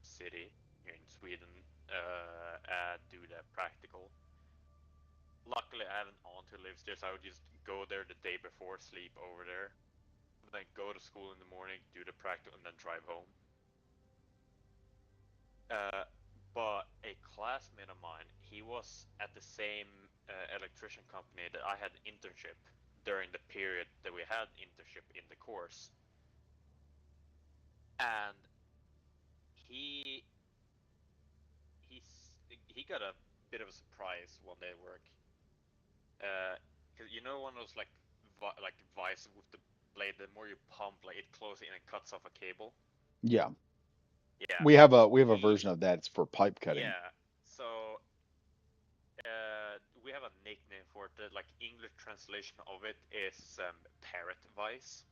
city here in Sweden and do the practical. Luckily, I have an aunt who lives there, so I would just go there the day before, sleep over there, then go to school in the morning, do the practical, and then drive home. But a classmate of mine, he was at the same electrician company that I had internship during the period that we had internship in the course, and he he got a bit of a surprise one day at work. Cause you know one of those like vice with the blade, the more you pump, like it closes in and cuts off a cable. Yeah, Yeah. we have a He version of that. It's for pipe cutting. Yeah. So we have a nickname for it. The like English translation of it is parrot vice.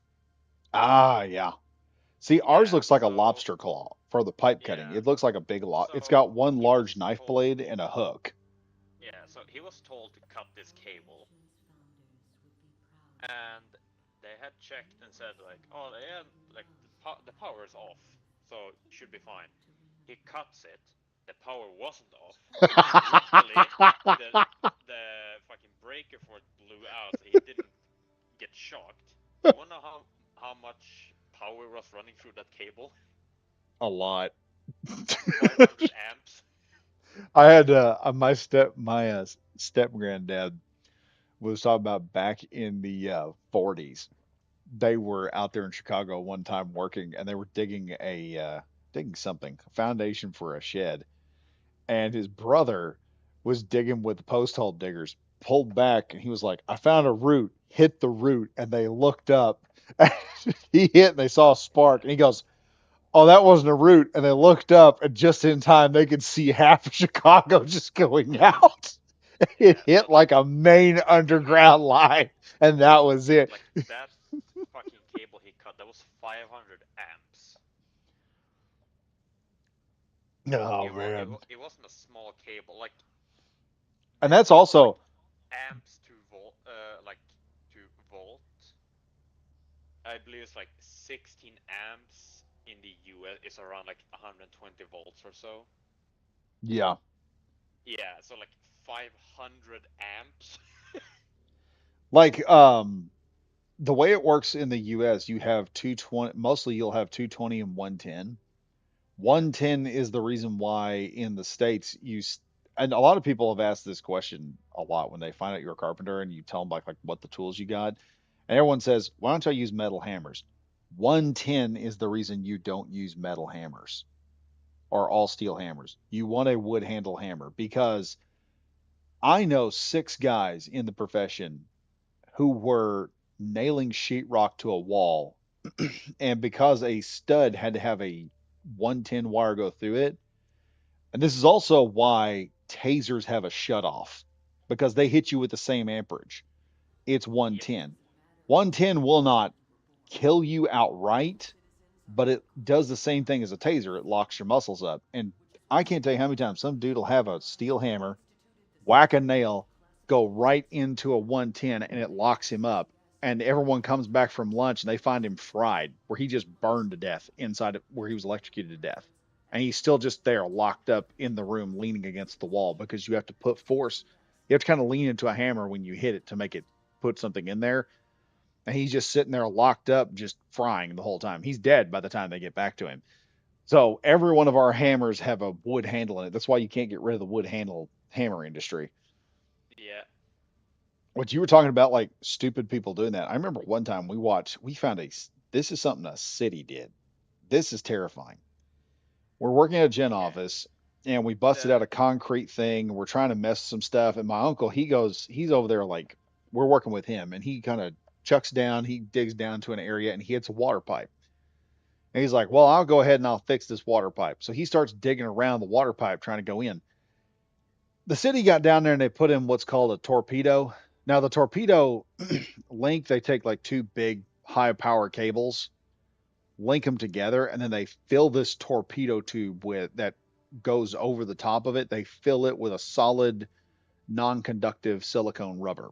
Ah, yeah. See, ours Yeah. looks like a So lobster claw for the pipe cutting. yeah. It looks like a big It's So got one he large was knife told. blade and a hook. Yeah. So he was told to cut this cable, and they had checked and said like, oh yeah, like the power is off, so it should be fine. He cuts it. The power wasn't off. Luckily, the fucking breaker for it blew out, so he didn't get shocked. You wanna know how much power was running through that cable? A lot. 500 amps. I had my step granddad was talking about back in the 40s. They were out there in Chicago one time working, and they were digging something, a foundation for a shed, and his brother was digging with the post hole diggers, pulled back, and he was like, "I found a root." Hit the root, and they looked up. He hit, and they saw a spark, and he goes, "Oh, that wasn't a root." And they looked up, and just in time, they could see half of Chicago just going out. It Yeah, hit so like like a main underground line, and that was it. like that fucking cable he cut, that was 500 amps. Oh man. It wasn't a small cable. Like And the that's closest like also amps to volt, I believe it's like 16 amps in the US. It's around like 120 volts or so. yeah. Yeah, so like 500 amps. Like the way it works in the US, you have 220, mostly you'll have 220 and 110. Yeah. 110 is the reason why in the States and a lot of people have asked this question a lot when they find out you're a carpenter and you tell them like what the tools you got. And everyone says, "Why don't I use metal hammers?" 110 is the reason you don't use metal hammers or all steel hammers. You want a wood handle hammer because I know six guys in the profession who were nailing sheetrock to a wall, and because a stud had to have a 110 wire go through it, and this is also why tasers have a shutoff because they hit you with the same amperage. It's Yeah. 110. 110 will not kill you outright, but it does the same thing as a taser. It locks your muscles up. And I can't tell you how many times some dude will have a steel hammer, whack a nail, go right into a 110, and it locks him up. And everyone comes back from lunch and they find him fried, where he just burned to death inside where he was electrocuted to death. And he's still just there, locked up in the room, leaning against the wall because you have to put force. You have to kind of lean into a hammer when you hit it to make it put something in there. And he's just sitting there locked up, just frying the whole time. He's dead by the time they get back to him. So every one of our hammers have a wood handle in it. That's why you can't get rid of the wood handle hammer industry. Yeah. What you were talking about, like stupid people doing that. I remember one time we found this is something a city did. this is terrifying. We're working at a gen Yeah. office, and we busted The- out a concrete thing. We're trying to mess some stuff, and my uncle, he's over there like we're working with him, and he kind of chucks down, he digs down to an area, and he hits a water pipe. And he's like, "Well, I'll go ahead and I'll fix this water pipe." So he starts digging around the water pipe trying to go in. The city got down there and they put in what's called a torpedo. Now the torpedo link, they take like two big high power cables, link them together, and then they fill this torpedo tube with that goes over the top of it. They fill it with a solid non-conductive silicone rubber.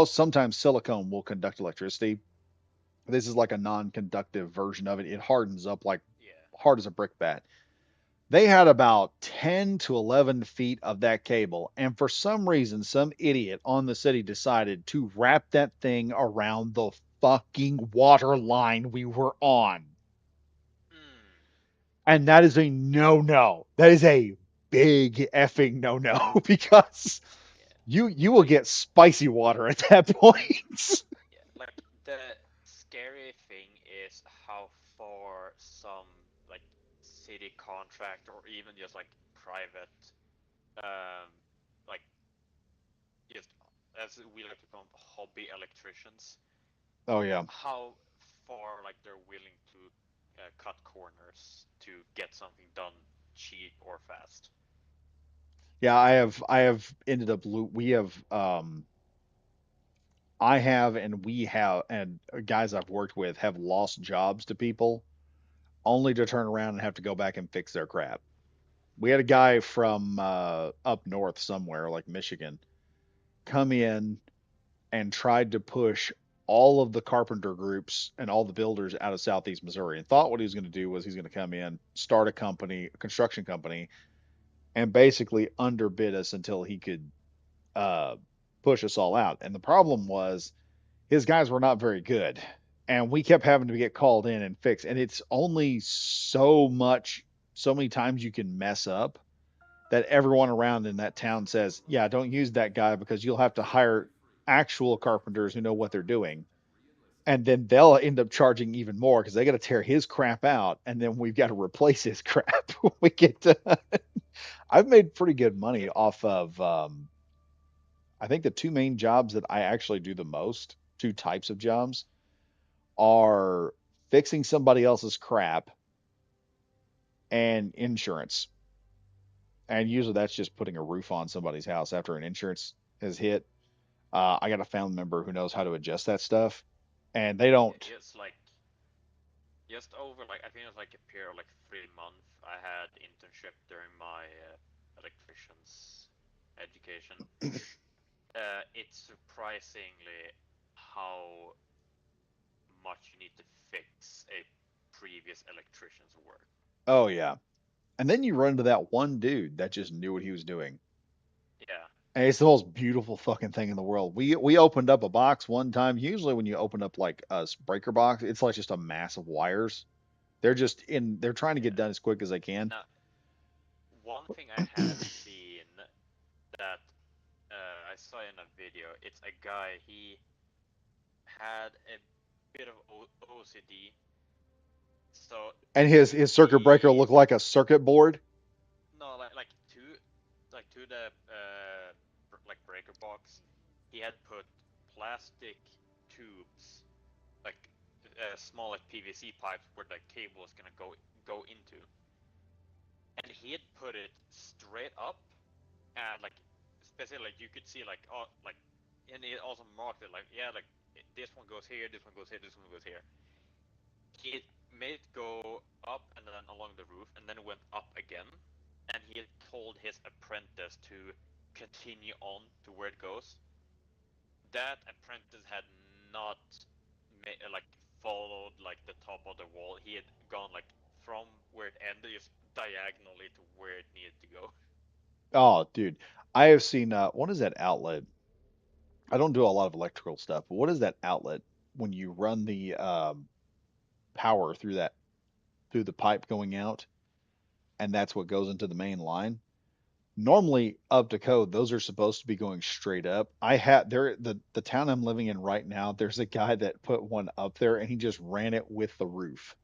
Sometimes silicone will conduct electricity. This is like a non-conductive version of it. It hardens up like yeah. hard as a brick bat. They had about 10 to 11 feet of that cable, and for some reason, some idiot on the city decided to wrap that thing around the fucking water line we were on. Mm. And that is a no-no. That is a big effing no-no because Yeah. you will get spicy water at that point. Yeah. Like the scary thing is how far some like city contract or even just like private, um, like just as we like to call them, hobby electricians, Oh yeah. how far like they're willing to cut corners to get something done cheap or fast. Yeah, I have ended up we have I have and we have and guys I've worked with have lost jobs to people only to turn around and have to go back and fix their crap. We had a guy from up north somewhere like Michigan come in and tried to push all of the carpenter groups and all the builders out of southeast Missouri and thought what he was going to do was he's going to come in, start a company, a construction company, and basically underbid us until he could uh, push us all out. And the problem was his guys were not very good. And we kept having to get called in and fix. And it's only so many times you can mess up that everyone around in that town says, yeah, don't use that guy because you'll have to hire actual carpenters who know what they're doing. And then they'll end up charging even more because they got to tear his crap out. And then we've got to replace his crap. we get to, I've made pretty good money off of, I think the two main jobs that I actually do the most, two types of jobs, are fixing somebody else's crap and insurance. And usually that's just putting a roof on somebody's house after an insurance has hit. I got a family member who knows how to adjust that stuff, and they don't. It's like just over like I think it was like a period of like 3 months. I had internship during my electrician's education. It's surprisingly how much you need to fix a previous electrician's work. Oh yeah, and then you run into that one dude that just knew what he was doing. Yeah. And it's the most beautiful fucking thing in the world. We opened up a box one time. Usually when you open up like a breaker box, it's like just a mass of wires. They're trying to get Yeah. done as quick as they can. Now, one thing I had seen that I saw in a video, it's a guy, he had a bit of OCD. So And his circuit breaker he looked like a circuit board. no to the like breaker box, he had put plastic tubes like small like PVC pipes where the cable was gonna go into, and he had put it straight up, and like especially like you could see like oh like, and it also marked it like yeah like this one goes here, this one goes here, this one goes here. He made it go up and then along the roof, and then it went up again. And he had told his apprentice to continue on to where it goes. That apprentice had not like followed like the top of the wall. He had gone like from where it ended, just diagonally to where it needed to go. Oh, dude, I have seen. What is that outlet? I don't do a lot of electrical stuff, but what is that outlet when you run the power through the pipe going out, and that's what goes into the main line? Normally, up to code, those are supposed to be going straight up. I had there the town I'm living in right now. There's a guy that put one up there, and he just ran it with the roof.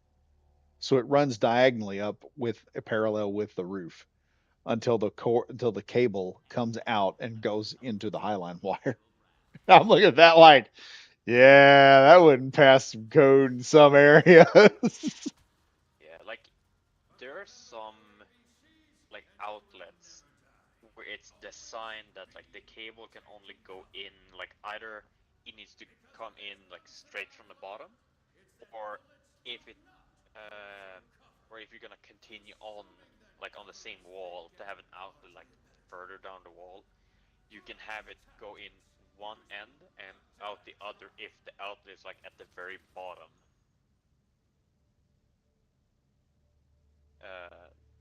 so it runs diagonally up with a parallel with the roof until the cable comes out and goes into the highline wire. I'm looking at that like, yeah, that wouldn't pass some code in some areas. Yeah, like there are some like outlets where it's designed that like the cable can only go in like either it needs to come in like straight from the bottom, or if it uh, or if you're gonna continue on like on the same wall to have an outlet like further down the wall, you can have it go in one end and out the other if the outlet is like at the very bottom.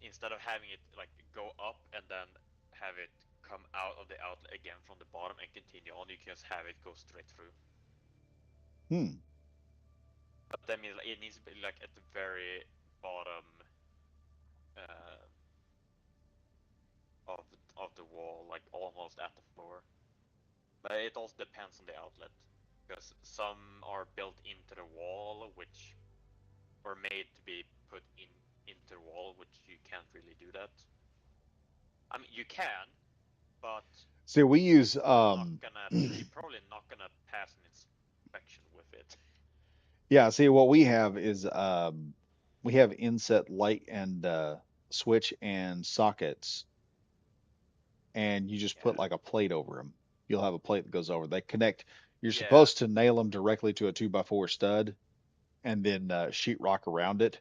Instead of having it like go up and then have it come out of the outlet again from the bottom and continue on, you can just have it go straight through. Hmm. But that means like, it needs to be like at the very bottom uh, of the wall, like almost at the floor. But it also depends on the outlet, because some are built into the wall, which or made to be put into the wall, which you can't really do that. I mean, you can, but See, we use you're probably not gonna pass an inspection with it. yeah, see what we have is we have inset light and switch and sockets, and you just put Yeah, like a plate over them. You'll have a plate that goes over. They connect. You're yeah. supposed to nail them directly to a 2x4 stud, and then sheetrock around it,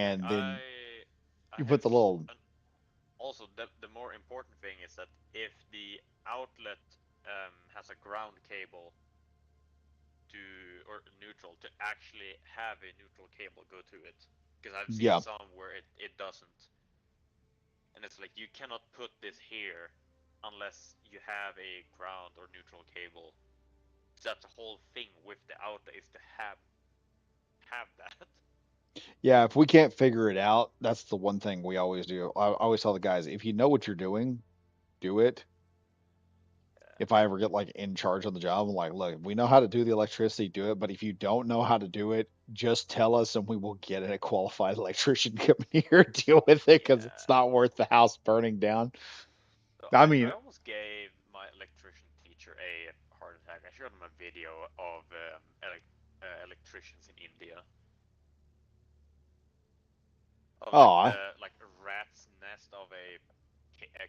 Like and then I you have put the little. and also the more important thing is that if the outlet has a ground cable to or neutral, to actually have a neutral cable go to it, because I've seen Yeah, some where it doesn't, and it's like you cannot put this here unless you have a ground or neutral cable. So that's the whole thing with the outlet is to have that. yeah. If we can't figure it out, that's the one thing we always do. I always tell the guys, if you know what you're doing, do it. If I ever get like in charge of the job, I'm like, look, we know how to do the electricity, do it. But if you don't know how to do it, just tell us and we will get a qualified electrician coming here to deal with it because Yeah. it's not worth the house burning down. So I I mean, almost gave my electrician teacher a heart attack. I showed him a video of electricians in India, of like oh, the like a rat's nest of a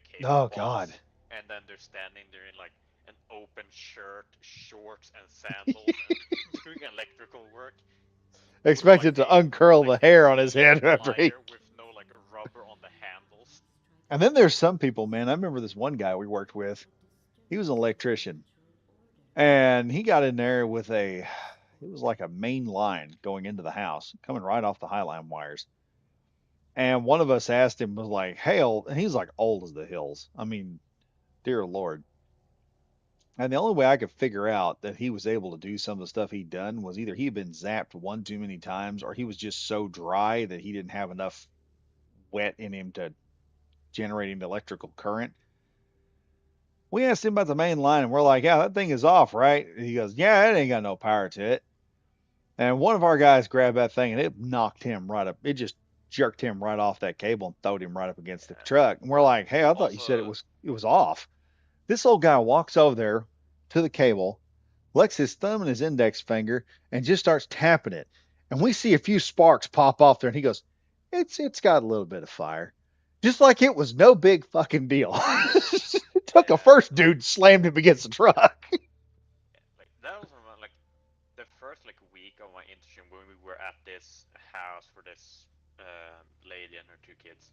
cable oh God. box, and then they're standing there in like an open shirt, shorts, and sandals, and doing electrical work with like Expected to uncurl like the a hair on his meat head after he. plier with no like rubber on the handles. And then there's some people, man. I remember this one guy we worked with. He was an electrician, and he got in there with a. It was like a main line going into the house, coming right off the highline wires. And one of us asked him, was like, "Hey, old," and he's like old as the hills. I mean, dear Lord. And the only way I could figure out that he was able to do some of the stuff he'd done was either he had been zapped one too many times, or he was just so dry that he didn't have enough wet in him to generate an electrical current. We asked him about the main line, and we're like, "Yeah, that thing is off, right?" And he goes, "Yeah, it ain't got no power to it." And one of our guys grabbed that thing, and it knocked him right up. It just jerked him right off that cable and throwed him right up against the Yeah. truck. And we're like, "Hey, I thought you said Also, it was off." This old guy walks over there to the cable, licks his thumb and his index finger, and just starts tapping it. And we see a few sparks pop off there, and he goes, "It's got a little bit of fire." Just like it was no big fucking deal. Took a yeah, first dude, slammed him against the truck. like that was like the first like week of my internship when we were at this house for this lady and her two kids.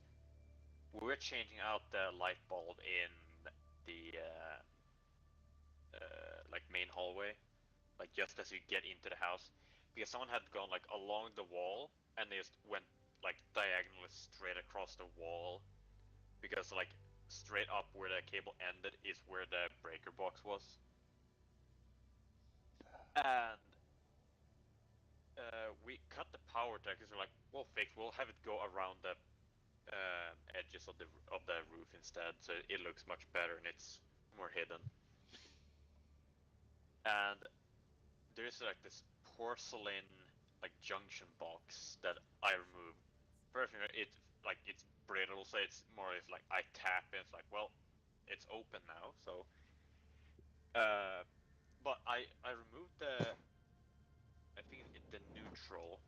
We were changing out the light bulb in the like main hallway, like just as you get into the house, because someone had gone like along the wall and they just went like diagonally straight across the wall, because like straight up where the cable ended is where the breaker box was, and we cut the power to because we're like, we'll have it go around the edges of the roof instead, so it looks much better and it's more hidden. And there's like this porcelain like junction box that I removed. First, it's brittle, so it's more or less like I tap it. It's like, well, it's open now. So, but I removed the neutral.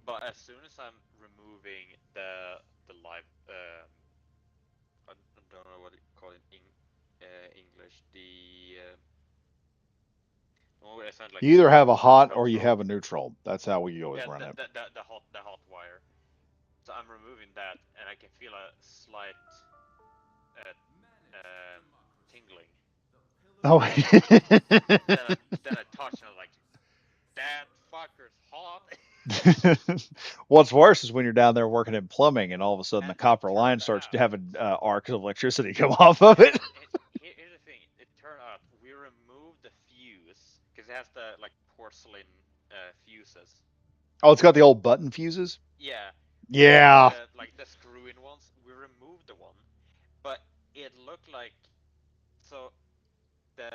But as soon as I'm removing the live I don't know what you call it in English. It sounds like You either have a hot or you control. have a neutral. That's how we always Yeah, run it. the hot wire. So I'm removing that, and I can feel a slight tingling. Oh. Then I touch, and I'm like, that fucker's hot. What's worse is when you're down there working in plumbing and all of a sudden the And it copper line turned starts out, having arcs of electricity come off of it. here's the thing. It turned out we removed the fuse because it has the like porcelain fuses. Oh, it's got the old button fuses. Yeah. Yeah. Like the screw-in ones. We removed the one, but it looked like so the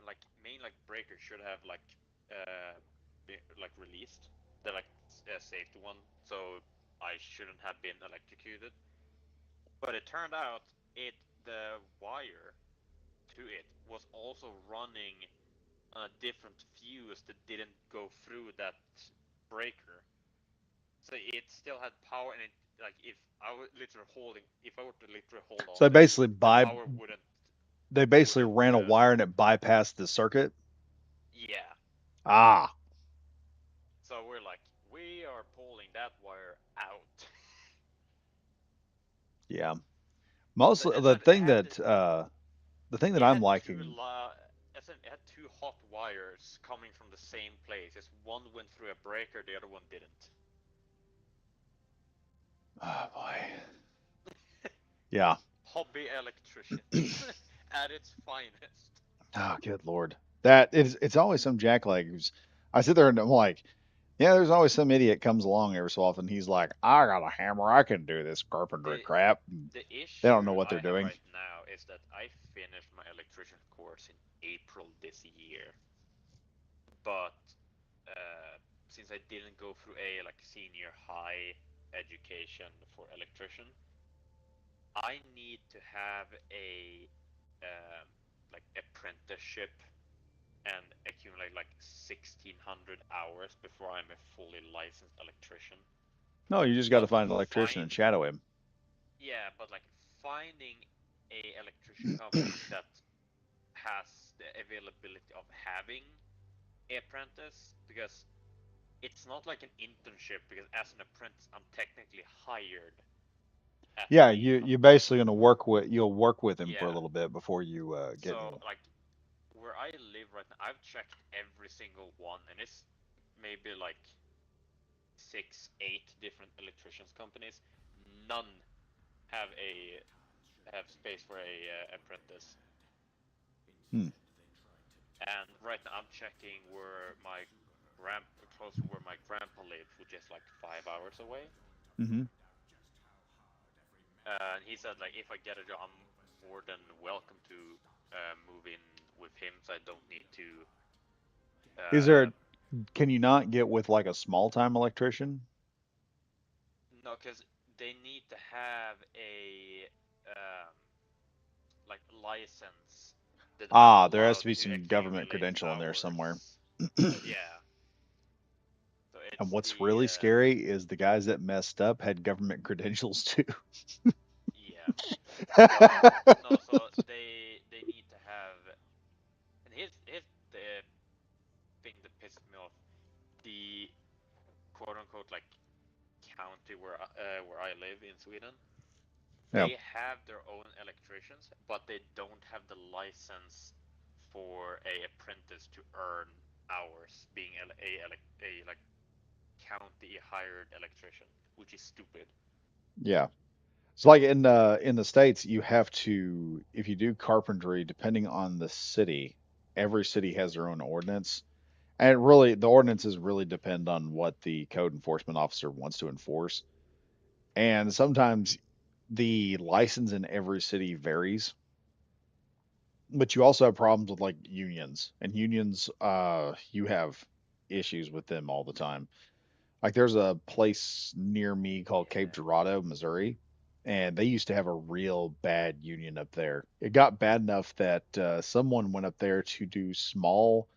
like main like breaker should have like released the like safety one, so I shouldn't have been electrocuted. But it turned out the wire to it was also running on a different fuse that didn't go through that breaker. So it still had power, and it like if I were literally hold on, So basically, the power wouldn't. they basically ran a wire and it bypassed the circuit. Yeah. Ah. So we're like, we are pulling that wire out. Yeah. Mostly But the it thing had that it I'm had liking. it had two hot wires coming from the same place. Just one went through a breaker, the other one didn't. Oh boy. Yeah. Hobby electrician at its finest. Oh, good lord. That is, it's always some jackleg who's. I sit there and I'm like, yeah, there's always some idiot comes along every so often. He's like, I got a hammer, I can do this carpentry crap. The They don't know issue what I they're have doing. right now is that I finished my electrician course in April this year, but since I didn't go through a like senior high education for electrician, I need to have a like apprenticeship and accumulate like 1,600 hours before I'm a fully licensed electrician. No, you just got to But find an electrician and shadow him. yeah, but like finding a electrician company that has the availability of having an apprentice, because it's not like an internship, because as an apprentice I'm technically hired at Yeah, the you're company. basically gonna you'll work with him for a Yeah. little bit before you get So him. like where I live right now, I've checked every single one, and it's maybe like 6, 8 different electricians companies. None have space for a apprentice. Hmm. And right now I'm checking where close to where my grandpa lives, which is like 5 hours away. Mm-hmm. And he said like if I get a job, I'm more than welcome to move in with him, so I don't need to. Is there? Can you not get with like a small time electrician? No, because they need to have a like license that I'm Ah, there has allowed to be to some government accumulate credential in there somewhere. hours. Yeah. So And it's what's the really scary is the guys that messed up had government credentials too. yeah. No, so they need to have, and here's the thing that pisses me off. The quote unquote like county where I live in Sweden, Yeah. they have their own electricians, but they don't have the license for a apprentice to earn hours being a like county hired electrician, which is stupid. Yeah. It's like in the States, you have to, if you do carpentry, depending on the city, every city has their own ordinance. And really, the ordinances really depend on what the code enforcement officer wants to enforce. And sometimes the license in every city varies. But you also have problems with like unions. And unions, you have issues with them all the time. Like there's a place near me called Cape Yeah. Girardeau, Missouri, and they used to have a real bad union up there. It got bad enough that someone went up there to do small.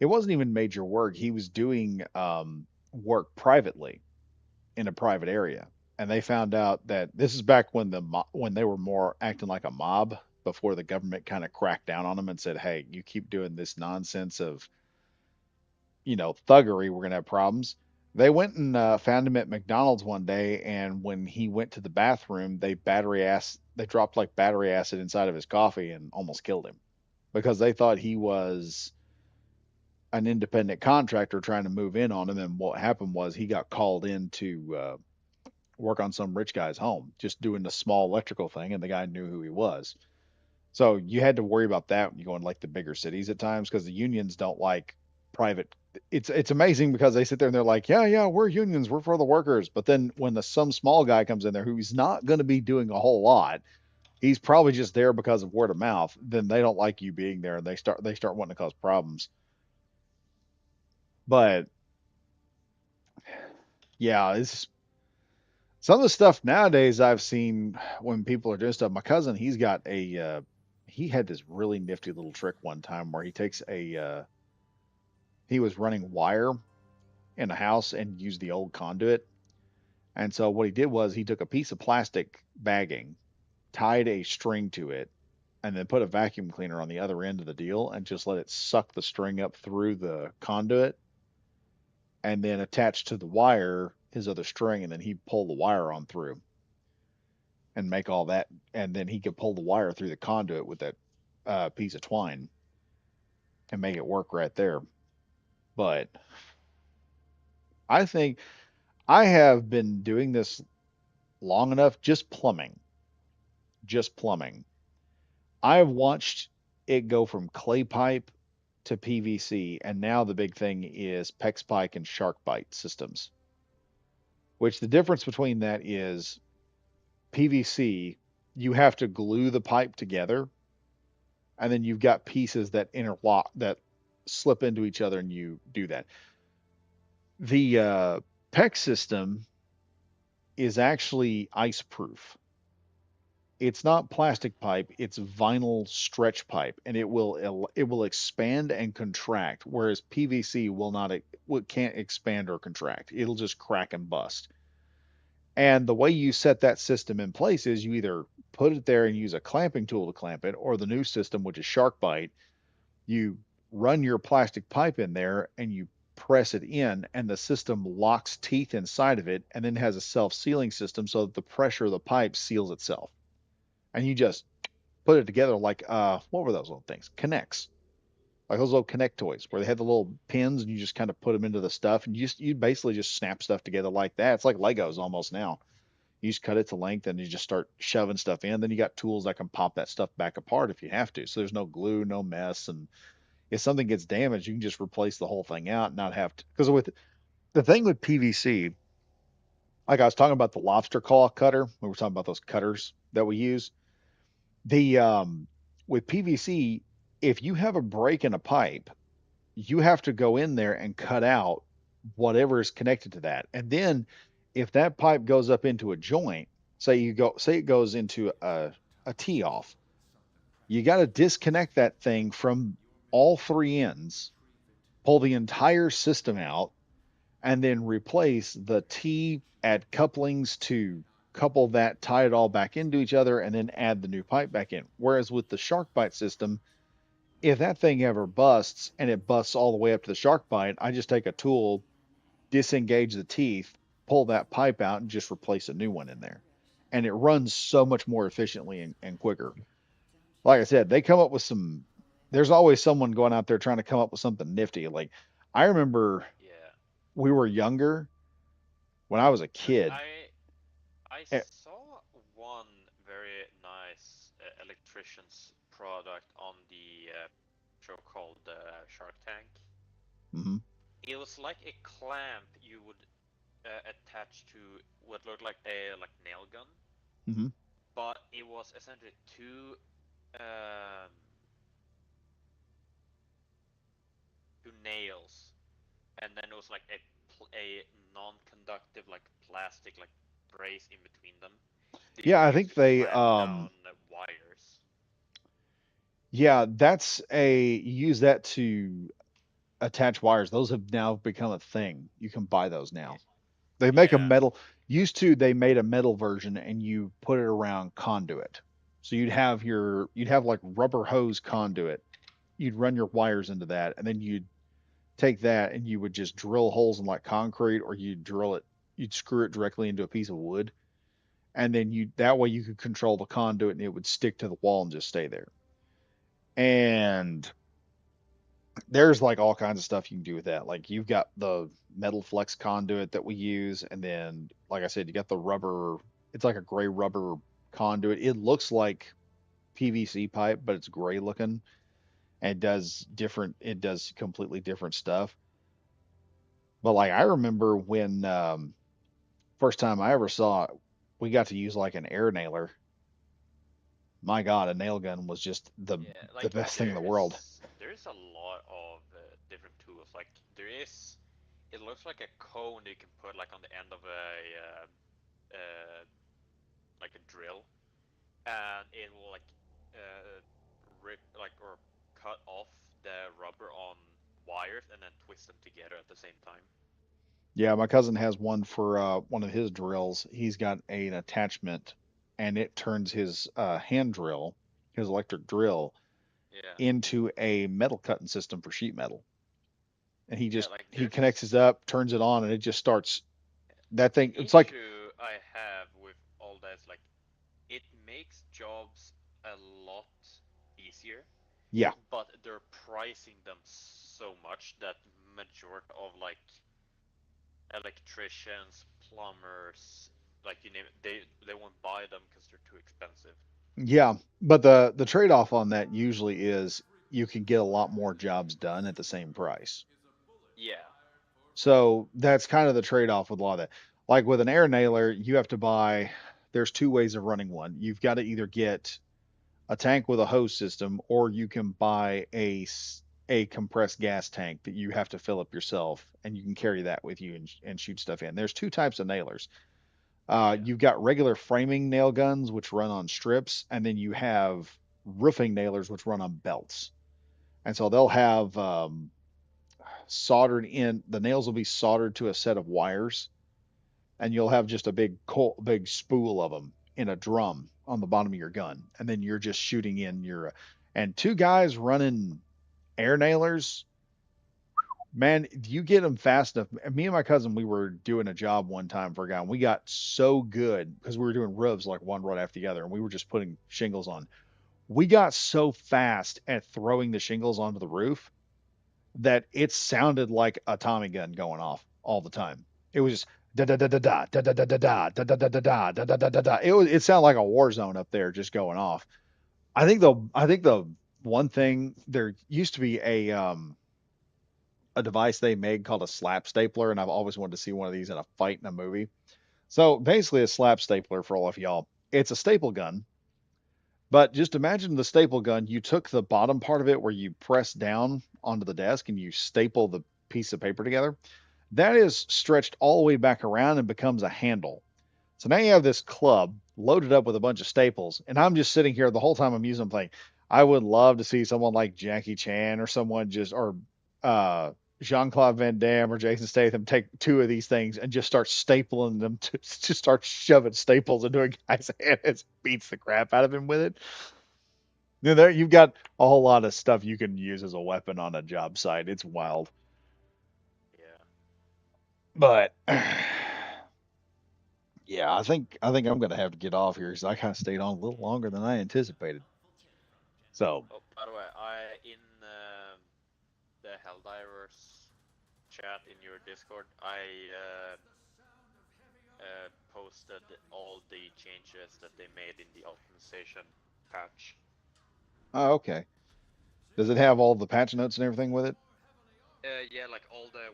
It wasn't even major work. He was doing work privately in a private area, and they found out that this is back when when they were more acting like a mob before the government kind of cracked down on them and said, "Hey, you keep doing this nonsense of thuggery, we're gonna have problems." They went and found him at McDonald's one day, and when he went to the bathroom, they dropped like battery acid inside of his coffee and almost killed him because they thought he was an independent contractor trying to move in on him. And what happened was he got called in to work on some rich guy's home, just doing a small electrical thing, and the guy knew who he was. So you had to worry about that when you go in like the bigger cities at times because the unions don't like private. It's amazing because they sit there and they're like, yeah, yeah, we're unions, we're for the workers. But then when some small guy comes in there who's not going to be doing a whole lot, he's probably just there because of word of mouth. Then they don't like you being there, and they start wanting to cause problems. But yeah, it's some of the stuff nowadays I've seen when people are doing stuff. My cousin, he had this really nifty little trick one time where he was running wire in a house and used the old conduit. And so what he did was he took a piece of plastic bagging, tied a string to it, and then put a vacuum cleaner on the other end of the deal and just let it suck the string up through the conduit and then attach to the wire his other string, and then he'd pull the wire on through and make all that, and then he could pull the wire through the conduit with that piece of twine and make it work right there. But I think I have been doing this long enough, just plumbing. I've watched it go from clay pipe to PVC, and now the big thing is PEX pipe and shark bite systems. Which the difference between that is PVC, you have to glue the pipe together, and then you've got pieces that interlock that slip into each other, and you do that. The PEX system is actually ice proof. It's not plastic pipe, it's vinyl stretch pipe, and it will expand and contract, whereas PVC can't expand or contract. It'll just crack and bust. And the way you set that system in place is you either put it there and use a clamping tool to clamp it, or the new system, which is SharkBite, you run your plastic pipe in there and you press it in, and the system locks teeth inside of it and then has a self-sealing system so that the pressure of the pipe seals itself. And you just put it together like what were those little things? Connects. Like those little connect toys where they had the little pins and you just kind of put them into the stuff and you basically just snap stuff together like that. It's like Legos almost now. You just cut it to length and you just start shoving stuff in. Then you got tools that can pop that stuff back apart if you have to. So there's no glue, no mess. And if something gets damaged, you can just replace the whole thing out and not have to. Because with the thing with PVC, like I was talking about the lobster claw cutter, we were talking about those cutters that we use. The With PVC, if you have a break in a pipe, you have to go in there and cut out whatever is connected to that. And then if that pipe goes up into a joint, say it goes into a tee off, you got to disconnect that thing from all three ends, pull the entire system out, and then replace the T, add couplings to couple that, tie it all back into each other, and then add the new pipe back in. Whereas with the shark bite system, if that thing ever busts and it busts all the way up to the shark bite, I just take a tool, disengage the teeth, pull that pipe out, and just replace a new one in there. And it runs so much more efficiently and quicker. Like I said, they come up with there's always someone going out there trying to come up with something nifty. Like I remember Yeah. we were younger when I was a Like kid. I Eh, saw one very nice electrician's product on the show called Shark Tank. mhm, It was like a clamp you would attach to what looked like a nail gun, mhm. but it was essentially um, two nails and then it was like a non-conductive like plastic like brace in between them that you Yeah, could I use think to they clamp down wires. yeah, that's a you use that to attach wires. Those have now become a thing. You can buy those Yeah. now. They make a Yeah. metal. Used to, they made a metal version and you put it around conduit. So you'd have like rubber hose conduit. You'd run your wires into that, and then you'd take that and you would just drill holes in like concrete, or you'd screw it directly into a piece of wood, and then you that way you could control the conduit and it would stick to the wall and just stay there. And there's like all kinds of stuff you can do with that. Like you've got the metal flex conduit that we use, and then like I said, you got the rubber. It's like a gray rubber conduit. It looks like PVC pipe, but it's gray looking and does different. It does completely different stuff. But like I remember when first time I ever saw it, we got to use like an air nailer. My God, a nail gun was just Yeah, the like best thing in the world. there's a lot of different tools. Like there is, it looks like a cone you can put like on the end of a like a drill, and it will like rip like or cut off the rubber on wires and then twist them together at the same time. Yeah, my cousin has one for one of his drills. He's got an attachment, and it turns his hand drill, his electric drill, Yeah, into a metal cutting system for sheet metal. And yeah, like he connects there's his up, turns it on, and it just starts that the thing. It's like issue I have with all that is like it makes jobs a lot easier, yeah, but they're pricing them so much that majority of like electricians, plumbers, like you name it, they won't buy them because they're too expensive. yeah. But the trade off on that usually is you can get a lot more jobs done at the same price. Yeah, So that's kind of the trade off with a lot of that. Like with an air nailer, you have to buy. There's two ways of running one. You've got to either get a tank with a hose system, or you can buy a compressed gas tank that you have to fill up yourself, and you can carry that with you and shoot stuff in. There's two types of nailers. yeah, You've got regular framing nail guns, which run on strips, and then you have roofing nailers, which run on belts. And so they'll have soldered in, the nails will be soldered to a set of wires, and you'll have just a big spool of them in a drum on the bottom of your gun, and then you're just shooting in your. And two guys running air nailers, man, you get them fast enough. Me and my cousin, we were doing a job one time for a guy, and we got so good because we were doing roofs like one right after the other, and we were just putting shingles on. We got so fast at throwing the shingles onto the roof that it sounded like a Tommy gun going off all the time. It was just da da da da da da da da da da da da da da da da da da da. It sounded like a war zone up there just going off. I think the one thing there used to be a device they made called a slap stapler, and I've always wanted to see one of these in a fight in a movie. So basically, a slap stapler for all of y'all, it's a staple gun. But just imagine the staple gun. You took the bottom part of it where you press down onto the desk and you staple the piece of paper together. That is stretched all the way back around and becomes a handle. So now you have this club loaded up with a bunch of staples, and I'm just sitting here the whole time I'm using them playing. I would love to see someone like Jackie Chan or someone just or uh, Jean Claude Van Damme or Jason Statham take two of these things and just start stapling them to just start shoving staples into a guy's hand and beats the crap out of him with it. There you've got a whole lot of stuff you can use as a weapon on a job site. It's wild, yeah. but yeah, I think I'm gonna have to get off here because I kind of stayed on a little longer than I anticipated. So, Oh, by the way, I in the Helldivers chat in your Discord, I posted all the changes that they made in the optimization patch. oh, okay. Does it have all the patch notes and everything with it? Yeah, like all the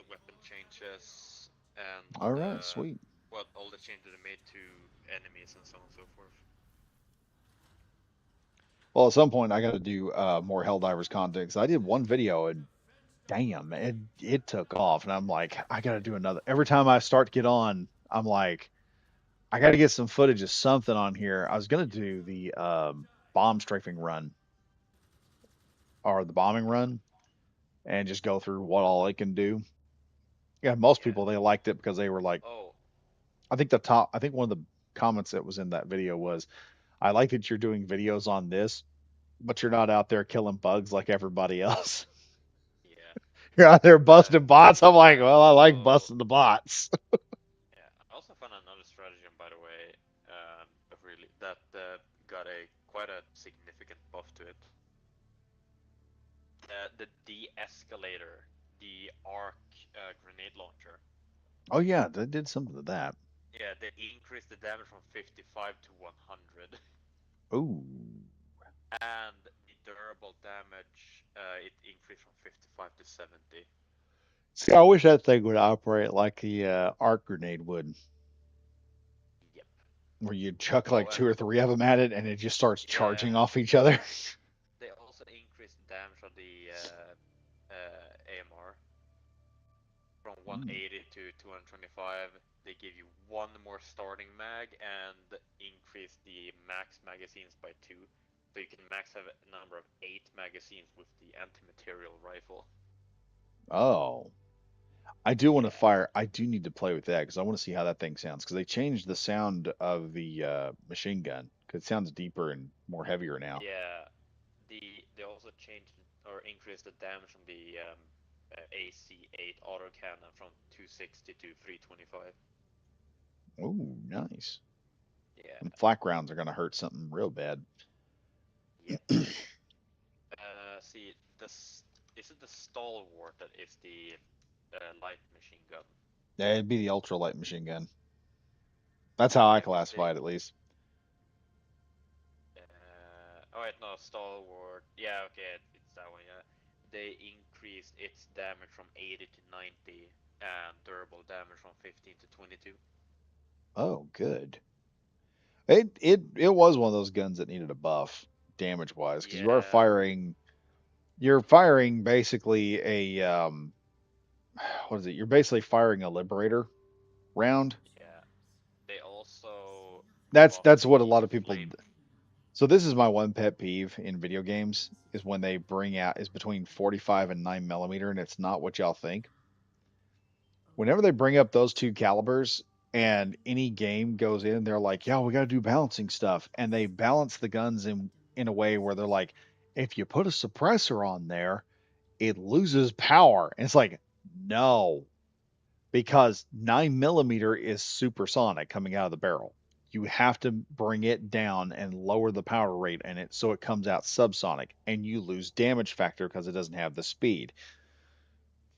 weapon changes and All right, sweet. what all the changes they made to enemies and so on and so forth. Well, at some point I got to do more Helldivers content 'cause I did one video and damn, it took off, and I'm like, I gotta do another. Every time I start to get on, I'm like, I gotta get some footage of something on here. I was gonna do the bomb strafing run or the bombing run, and just go through what all it can do. Yeah, most Yeah. people they liked it because they were like, Oh, I think one of the comments that was in that video was, I like that you're doing videos on this, but you're not out there killing bugs like everybody else. yeah. You're out there Uh, busting bots. I'm like, well, I like oh, busting the bots. yeah. I also found another stratagem, by the way, really that got a quite a significant buff to it. The de-escalator, the arc grenade launcher. Oh yeah, they did something to that. Yeah, they increased the damage from 55 to 100, Ooh. and the durable damage it increased from 55 to 70. See, I wish that thing would operate like the arc grenade would, Yep. where you chuck Oh, like and two or three of them at it, and it just starts charging yeah, off each other. they also increased the damage of the AMR from Mm. 180 to 225. They give you one more starting mag and increase the max magazines by 2. So you can max have a number of 8 magazines with the anti-material rifle. Oh, I do want to Yeah. fire. I do need to play with that because I want to see how that thing sounds. Because they changed the sound of the machine gun. Because it sounds deeper and more heavier now. Yeah. They also changed or increased the damage from the AC8 autocannon from 260 to 325. Ooh, nice. Yeah. And flak rounds are gonna hurt something real bad. Yep. See, is it the stalwart that is the light machine gun? Yeah, it'd be the ultralight machine gun. That's how I Yeah, because classify it, at least. oh wait, no, stalwart. Yeah, okay, it's that one. Yeah, they increased its damage from 80 to 90 and durable damage from 15 to 22. Oh, good. It was one of those guns that needed a buff damage wise because Yeah, you're firing basically a what is it? You're basically firing a liberator round. yeah. They also buffed That's what a the lot of people. flame. So this is my one pet peeve in video games is when they bring out is between 45 and 9 millimeter, and it's not what y'all think. Whenever they bring up those two calibers and any game goes in, they're like, "Yeah, we got to do balancing stuff," and they balance the guns in a way where they're like, "If you put a suppressor on there, it loses power." And it's like, no, because 9 millimeter is supersonic coming out of the barrel. You have to bring it down and lower the power rate in it so it comes out subsonic, and you lose damage factor because it doesn't have the speed.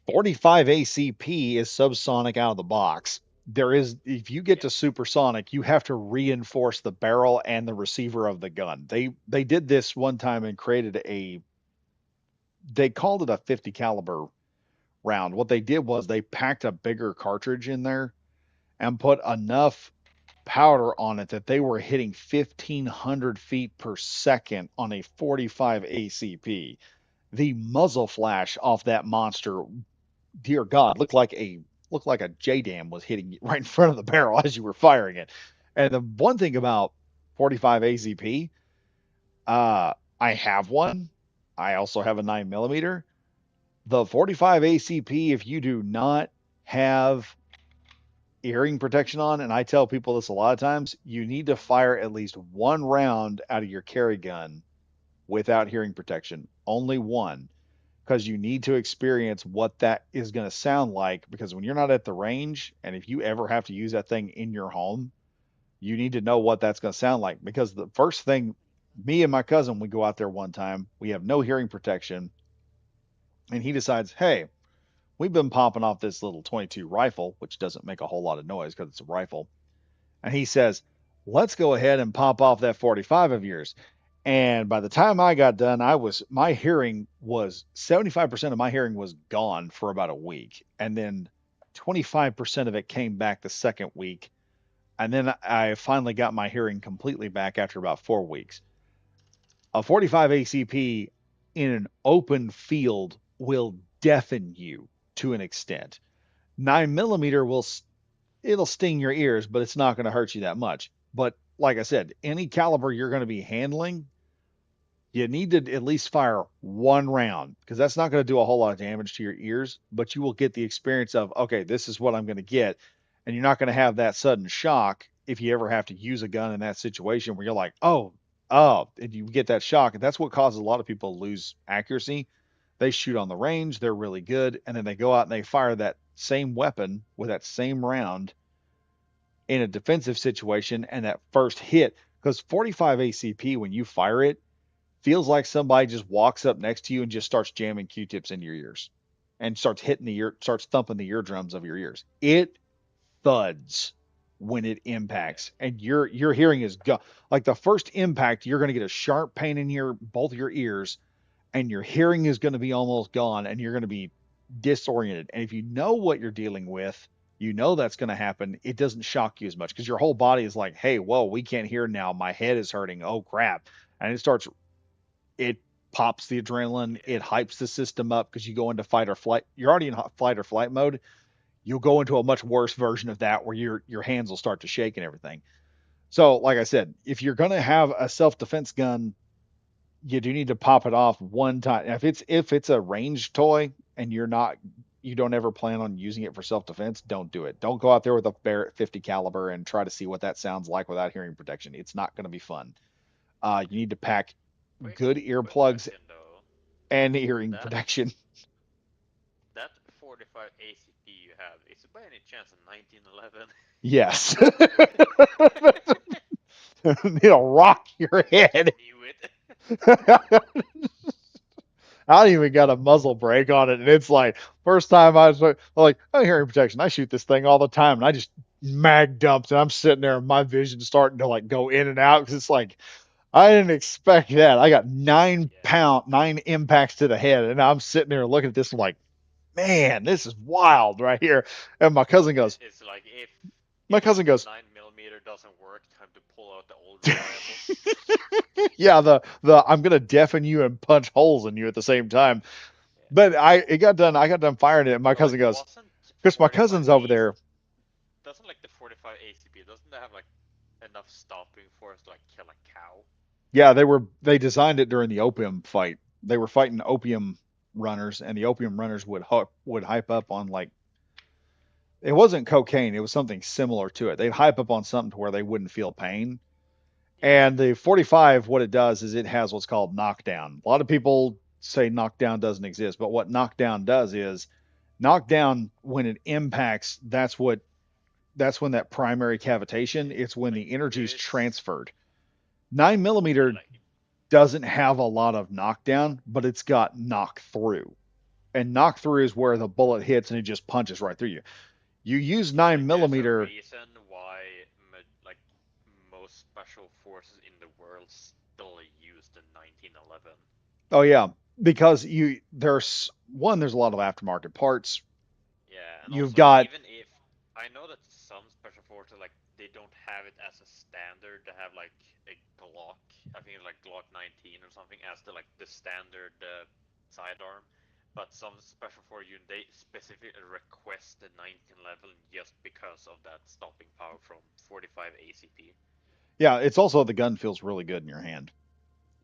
45 ACP is subsonic out of the box. There is, if you get Yep. to supersonic, you have to reinforce the barrel and the receiver of the gun. They did this one time and created they called it a 50 caliber round. What they did was they packed a bigger cartridge in there and put enough powder on it that they were hitting 1,500 feet per second on a 45 ACP. The muzzle flash off that monster, dear God, looked like a JDAM was hitting you right in front of the barrel as you were firing it. And the one thing about 45 ACP, I have one. I also have a 9 millimeter. The 45 ACP, if you do not have hearing protection on, and I tell people this a lot of times, you need to fire at least one round out of your carry gun without hearing protection. Only one, because you need to experience what that is going to sound like. Because when you're not at the range, and if you ever have to use that thing in your home, you need to know what that's going to sound like. Because the first thing, me and my cousin, we go out there one time, we have no hearing protection, and he decides, hey, we've been popping off this little 22 rifle, which doesn't make a whole lot of noise because it's a rifle. And he says, let's go ahead and pop off that 45 of yours. And by the time I got done, my hearing was 75% of my hearing was gone for about a week. And then 25% of it came back the second week. And then I finally got my hearing completely back after about 4 weeks. A 45 ACP in an open field will deafen you to an extent. 9 millimeter it'll sting your ears, but it's not going to hurt you that much. But like I said, any caliber you're going to be handling, you need to at least fire one round because that's not going to do a whole lot of damage to your ears, but you will get the experience of, okay, this is what I'm going to get. And you're not going to have that sudden shock if you ever have to use a gun in that situation where you're like, oh, and you get that shock. And that's what causes a lot of people to lose accuracy. They shoot on the range, they're really good, and then they go out and they fire that same weapon with that same round in a defensive situation, and that first hit, because 45 ACP, when you fire it, feels like somebody just walks up next to you and just starts jamming Q-tips into your ears and starts thumping the eardrums of your ears. It thuds when it impacts, and your hearing is like the first impact, you're going to get a sharp pain in both your ears, and your hearing is going to be almost gone, and you're going to be disoriented. And if you know what you're dealing with, you know that's going to happen. It doesn't shock you as much because your whole body is like, hey, whoa, we can't hear now. My head is hurting. Oh crap. And it pops the adrenaline. It hypes the system up because you go into fight or flight. You're already in fight or flight mode. You'll go into a much worse version of that where your hands will start to shake and everything. So, like I said, if you're going to have a self-defense gun, you do need to pop it off one time. If it's a ranged toy and you don't ever plan on using it for self-defense, don't do it. Don't go out there with a Barrett 50 caliber and try to see what that sounds like without hearing protection. It's not going to be fun. You need to pack good earplugs and hearing protection. That 45 ACP you have, is it by any chance a 1911? Yes. It'll rock your head. Knew it. I don't even got a muzzle brake on it, and it's like first time I was like, oh, hearing protection. I shoot this thing all the time, and I just mag dumped, and I'm sitting there, and my vision's starting to like go in and out because it's like I didn't expect that. I got 9 impacts to the head, and I'm sitting there looking at this and like, man, this is wild right here. And my cousin goes, It's like if my cousin goes, 9mm doesn't work, time to pull out the old reliable. yeah, the I'm gonna deafen you and punch holes in you at the same time. But I got done firing it, and my cousin goes, Chris, my cousin's over there. Doesn't like the 45 ACP, doesn't that have like enough stopping force to like kill a cow? Yeah, they designed it during the opium fight. They were fighting opium runners, and the opium runners would hype up on like, it wasn't cocaine, it was something similar to it. They'd hype up on something to where they wouldn't feel pain. And the 45, what it does is it has what's called knockdown. A lot of people say knockdown doesn't exist, but what knockdown does is knockdown, when it impacts, that's when that primary cavitation, it's when the energy is transferred. 9mm doesn't have a lot of knockdown, but it's got knock through. And knock through is where the bullet hits and it just punches right through you. You use 9mm. There's a reason why like most special forces in the world still use the 1911. Oh yeah, because there's a lot of aftermarket parts. Yeah, and You've also, got, even if I know that some special forces like they don't have it as a standard to have like a Glock, I think it's like Glock 19 or something as the standard sidearm. But some special force unit, they specifically request the 1911 just because of that stopping power from 45 ACP. yeah, it's also the gun feels really good in your hand.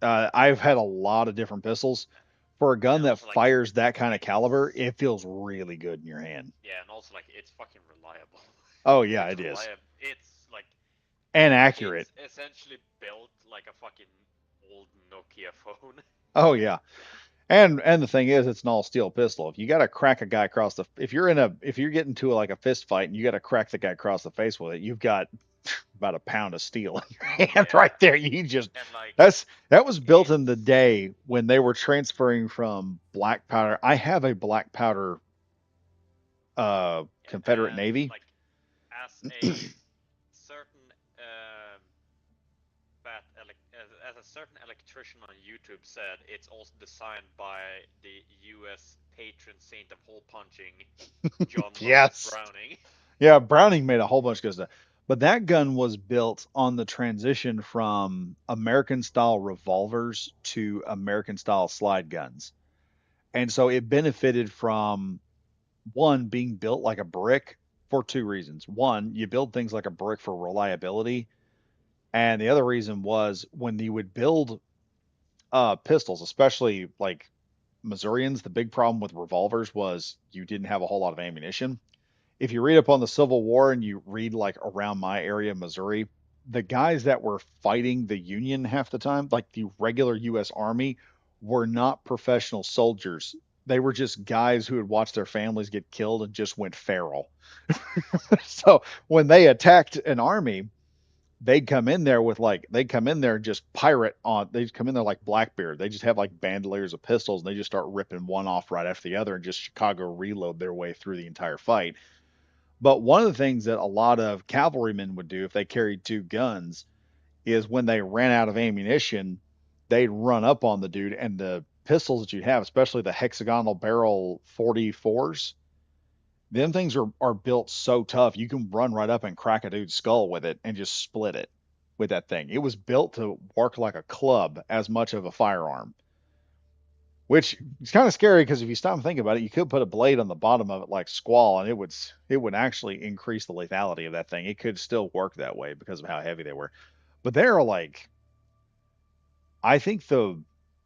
I've had a lot of different pistols. For a gun And that also, like, fires that kind of caliber, it feels really good in your hand. Yeah, and also like it's fucking reliable. Oh yeah, It's it is. It's like And accurate. It's essentially built like a fucking old Nokia phone. Oh yeah. And the thing is, it's an all steel pistol. If you got to crack a guy across if you're getting to like a fist fight and you got to crack the guy across the face with it, you've got about a pound of steel in your hand Yeah. right there. You just And like that was built in the day when they were transferring from black powder. I have a black powder Confederate and, Navy. Like as a certain as a certain electrician on YouTube said, it's also designed by the U.S. patron saint of hole punching, John Yes. Browning. Yeah, Browning made a whole bunch of good stuff. But that gun was built on the transition from American style revolvers to American style slide guns. And so it benefited from one being built like a brick for two reasons. One, you build things like a brick for reliability, and the other reason was when you would build pistols, especially like Missourians, the big problem with revolvers was you didn't have a whole lot of ammunition. If you read up on the Civil War and you read like around my area, Missouri, the guys that were fighting the Union half the time, like the regular U.S. Army, were not professional soldiers. They were just guys who had watched their families get killed and just went feral. So when they attacked an army, they'd come in there just pirate on they'd come in there like Blackbeard. They just have like bandoliers of pistols and they just start ripping one off right after the other and just Chicago reload their way through the entire fight. But one of the things that a lot of cavalrymen would do if they carried two guns is when they ran out of ammunition, they'd run up on the dude and the pistols that you'd have, especially the hexagonal barrel 44s, them things are built so tough you can run right up and crack a dude's skull with it and just split it with that thing. It was built to work like a club as much of a firearm, which is kind of scary because if you stop and think about it, you could put a blade on the bottom of it like Squall, and it would actually increase the lethality of that thing. It could still work that way because of how heavy they were. But they're like, I think the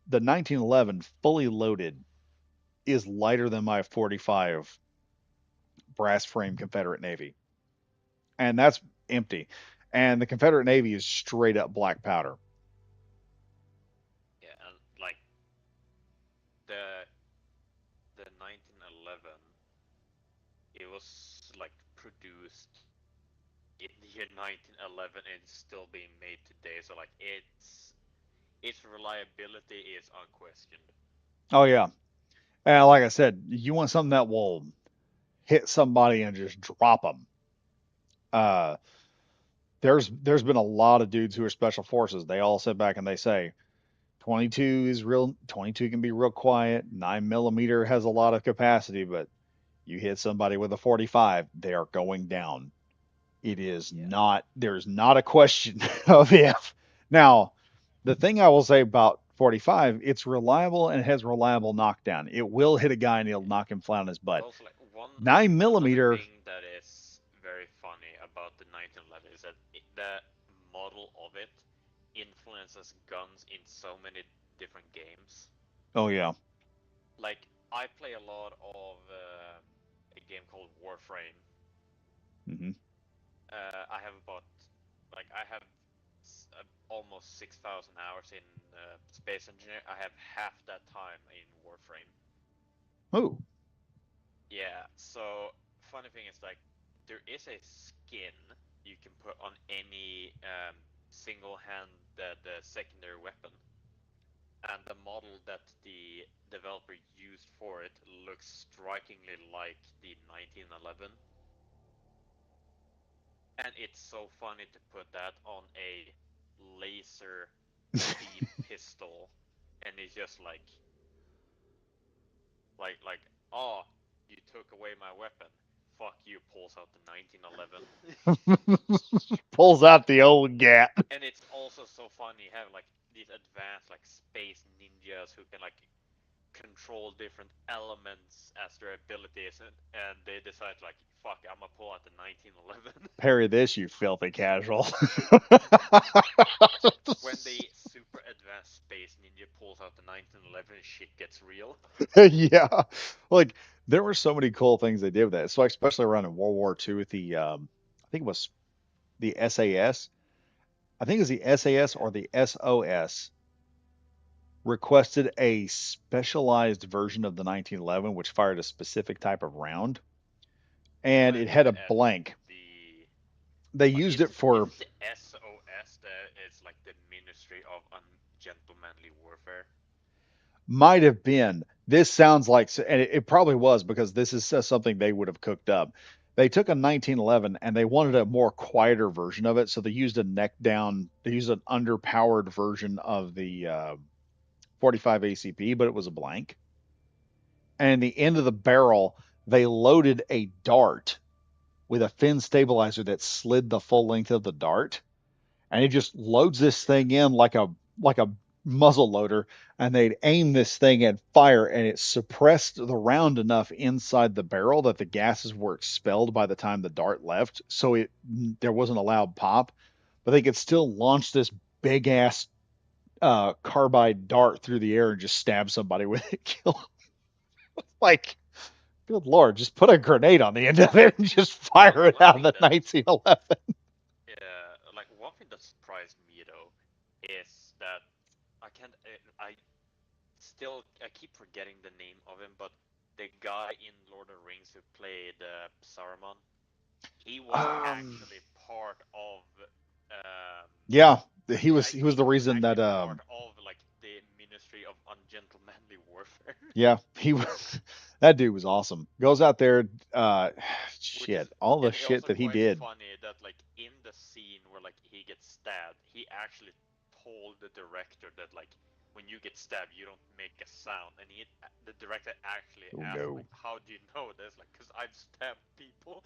1911 fully loaded is lighter than my 45 brass frame Confederate Navy, and that's empty. And the Confederate Navy is straight up black powder. Yeah, and like the 1911, it was like produced in the year 1911 and it's still being made today. So like its reliability is unquestioned. Oh yeah, and like I said, you want something that will hit somebody and just drop them. Uh, there's been a lot of dudes who are special forces. They all sit back and they say 22 is real. 22 can be real quiet. 9 millimeter has a lot of capacity, but you hit somebody with a 45, they are going down. It is Yeah. not. There's not a question of if. Now, the thing I will say about 45, it's reliable and it has reliable knockdown. It will hit a guy and it'll knock him flat on his butt. Also, like one 9 millimeter. thing that is very funny about the 1911 is that the model of it influences guns in so many different games. Oh yeah. Like I play a lot of a game called Warframe. Hmm. I have about I have almost 6,000 hours in Space Engineer. I have half that time in Warframe. Oh. Yeah, so funny thing is like there is a skin you can put on any single-handed secondary weapon, and the model that the developer used for it looks strikingly like the 1911. And it's so funny to put that on a laser beam pistol, and it's just oh, you took away my weapon. Fuck you, pulls out the 1911. Pulls out the old gat. And it's also so funny having like these advanced like space ninjas who can like control different elements as their abilities, and they decide like, fuck, I'm gonna pull out the 1911. Parry this, you filthy casual. When the super advanced space ninja pulls out the 1911, shit gets real. Yeah, like there were so many cool things they did with that. So especially around in World War II with the, I think it was the SAS. I think it was the SAS or the SOS requested a specialized version of the 1911, which fired a specific type of round, and it had a blank. They used it for. Is the SOS it's like the Ministry of Ungentlemanly Warfare. Might have been. This sounds like, and it probably was because this is something they would have cooked up. They took a 1911 and they wanted a more quieter version of it, so they used a neck down. They used an underpowered version of the 45 ACP, but it was a blank. And the end of the barrel, they loaded a dart with a fin stabilizer that slid the full length of the dart, and it just loads this thing in like a muzzle loader, and they'd aim this thing and fire, and it suppressed the round enough inside the barrel that the gases were expelled by the time the dart left, so there wasn't a loud pop, but they could still launch this big ass carbide dart through the air and just stab somebody with it, kill 'em. Like, good lord, just put a grenade on the end of it and just fire it One out thing of the that 1911. like one thing that surprised me though is that I keep forgetting the name of him, but the guy in Lord of the Rings who played Saruman, he was Um, actually part of. yeah, I he was think the he was reason that actually part of like the Ministry of Ungentlemanly Warfare, yeah, he was that dude was awesome. Goes out there, which is shit, all the and shit also that he quite did. funny that like in the scene where like he gets stabbed, he actually told the director that like when you get stabbed you don't make a sound, and the director actually Oh asked no. like how do you know this, like because I've stabbed people.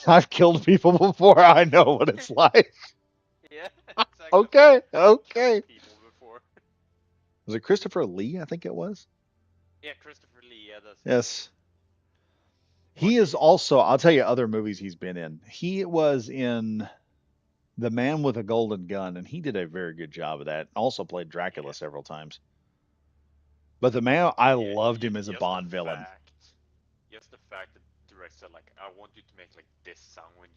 I've killed people before. I know what it's like. Yeah, exactly, like Okay, I've killed okay. people before. Was it Christopher Lee? I think it was. Yeah, Christopher Lee, yeah, that's his name. Yes. But He is also, I'll tell you other movies he's been in. He was in The Man with a Golden Gun, and he did a very good job of that. Also played Dracula yeah, several times. But the man, I yeah, loved him as a just the Bond villain. fact, just the fact that the director said like, I want you to make like this sound when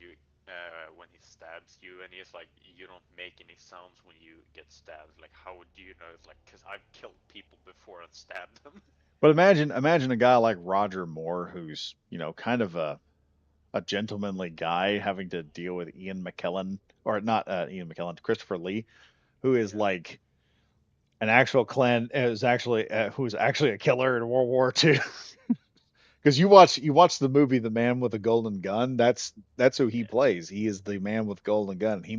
he stabs you, and he's like, you don't make any sounds when you get stabbed. Like, how would you know? It's like, cause I've killed people before and stabbed them. But imagine a guy like Roger Moore, who's kind of a gentlemanly guy, having to deal with Ian McKellen, or not Ian McKellen, Christopher Lee, who is Yeah, like an actual clan, is actually who's actually a killer in World War II. Because you watch the movie The Man with a Golden Gun. That's who he yeah, plays. He is the man with golden gun. He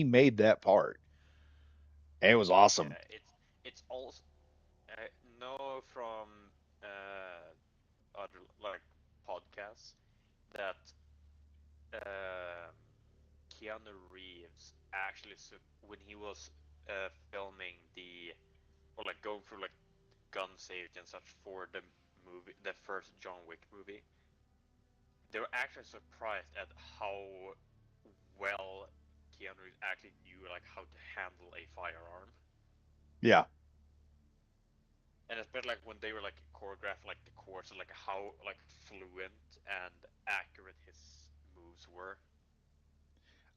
made that part. It was awesome. yeah. It's also know from other like podcasts that um, Keanu Reeves actually when he was filming or like going through like gun safety and such for the first John Wick movie, they were actually surprised at how well Keanu Reeves actually knew like how to handle a firearm. Yeah, And especially like when they were like choreographing like the course and like how like fluent and accurate his moves were.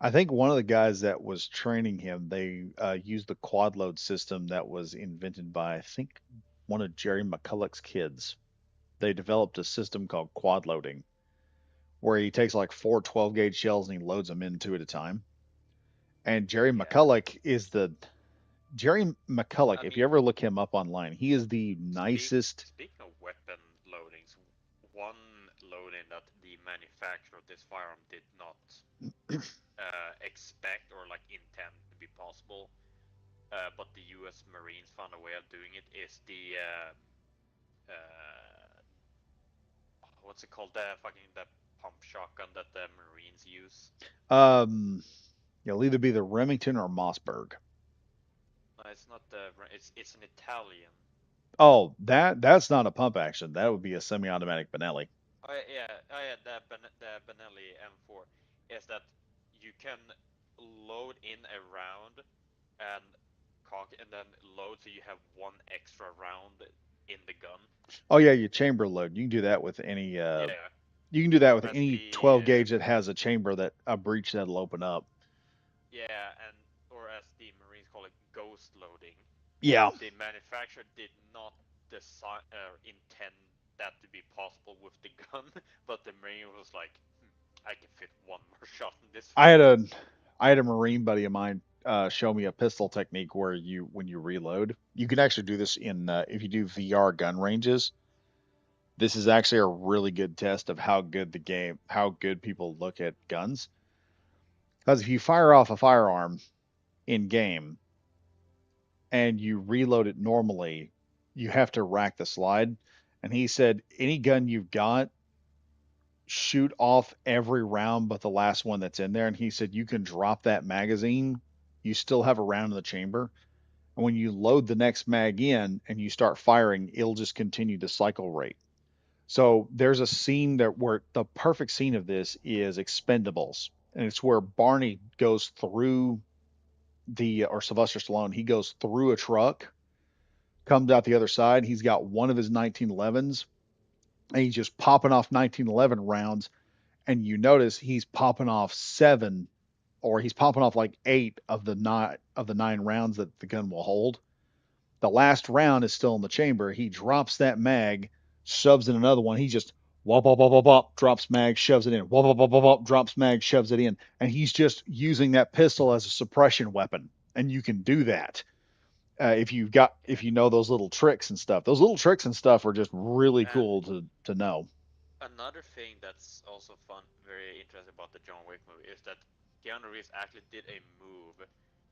I think one of the guys that was training him, they used the quad load system that was invented by, I think, one of Jerry McCulloch's kids. They developed a system called quad loading, where he takes like four 12 gauge shells and he loads them in two at a time. And Yeah. Jerry McCulloch, I if you mean, ever look him up online, he is the nicest. speaking of weapon loadings, one loading that the manufacturer of this firearm did not expect or like intend to be possible, but the U.S. Marines found a way of doing it, is the uh, what's it called? The pump shotgun that the Marines use. Um, It'll either be the Remington or Mossberg. No, it's not the. It's an Italian. Oh, that's not a pump action. That would be a semi-automatic Benelli. Oh yeah. The Benelli M4 is that you can load in a round and cock it, and then load so you have one extra round in the gun. Oh yeah, you chamber load. You can do that with any. Yeah. You can do that with Whereas any 12 gauge that has a breech that'll open up. and or as the Marines call it, ghost loading. Yeah, The manufacturer did not design intend that to be possible with the gun, but the Marine was like, I can fit one more shot in this I had thing. a I had a Marine buddy of mine show me a pistol technique where when you reload, you can actually do this in if you do VR gun ranges. This is actually a really good test of how good people look at guns. Because if you fire off a firearm in game and you reload it normally, you have to rack the slide. And he said, any gun you've got, shoot off every round but the last one that's in there. And he said, you can drop that magazine, you still have a round in the chamber, And when you load the next mag in and you start firing, it'll just continue the cycle rate. So there's a scene that where the perfect scene of this is Expendables, and it's where Barney goes through or Sylvester Stallone, he goes through a truck, comes out the other side. He's got one of his 1911s, and he's just popping off 1911 rounds. And you notice he's popping off seven, or he's popping off like eight of the nine rounds that the gun will hold. The last round is still in the chamber. He drops that mag, shoves in another one. He just wop wop wop wop wop, drops mag, shoves it in. Wop wop wop wop wop, drops mag, shoves it in, and he's just using that pistol as a suppression weapon. And you can do that if you know those little tricks and stuff. Those little tricks and stuff are just really And cool to know. another thing that's also fun, very interesting about the John Wick movie is that Keanu Reeves actually did a move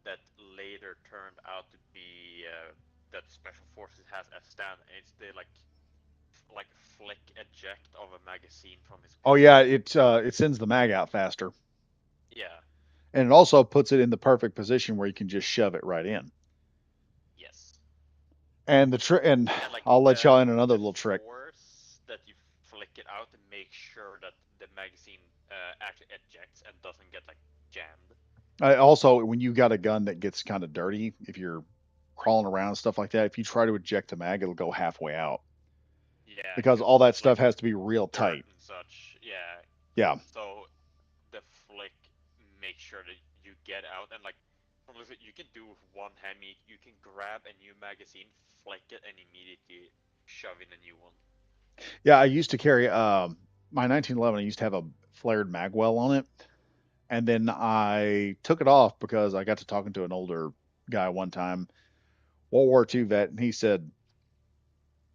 that later turned out to be that Special Forces has as standard. It's the like flick eject of a magazine from his Oh pistol. yeah, it sends the mag out faster, Yeah. and it also puts it in the perfect position where you can just shove it right in. Yes. And the trick, and And like I'll let y'all in another little trick. force that you flick it out to make sure that the magazine actually ejects and doesn't get like jammed. Also, when you got a gun that gets kind of dirty, if you're crawling around and stuff like that, if you try to eject the mag, it'll go halfway out Yeah, because because all that it's like stuff has to be real dirt tight. and such. Yeah. Yeah, So the flick makes sure that you get out and like you can do with one hand. You can grab a new magazine, flick it, and immediately shove in a new one. yeah. I used to carry my 1911. I used to have a flared magwell on it, and then I took it off because I got to talking to an older guy one time, World War II vet, and he said,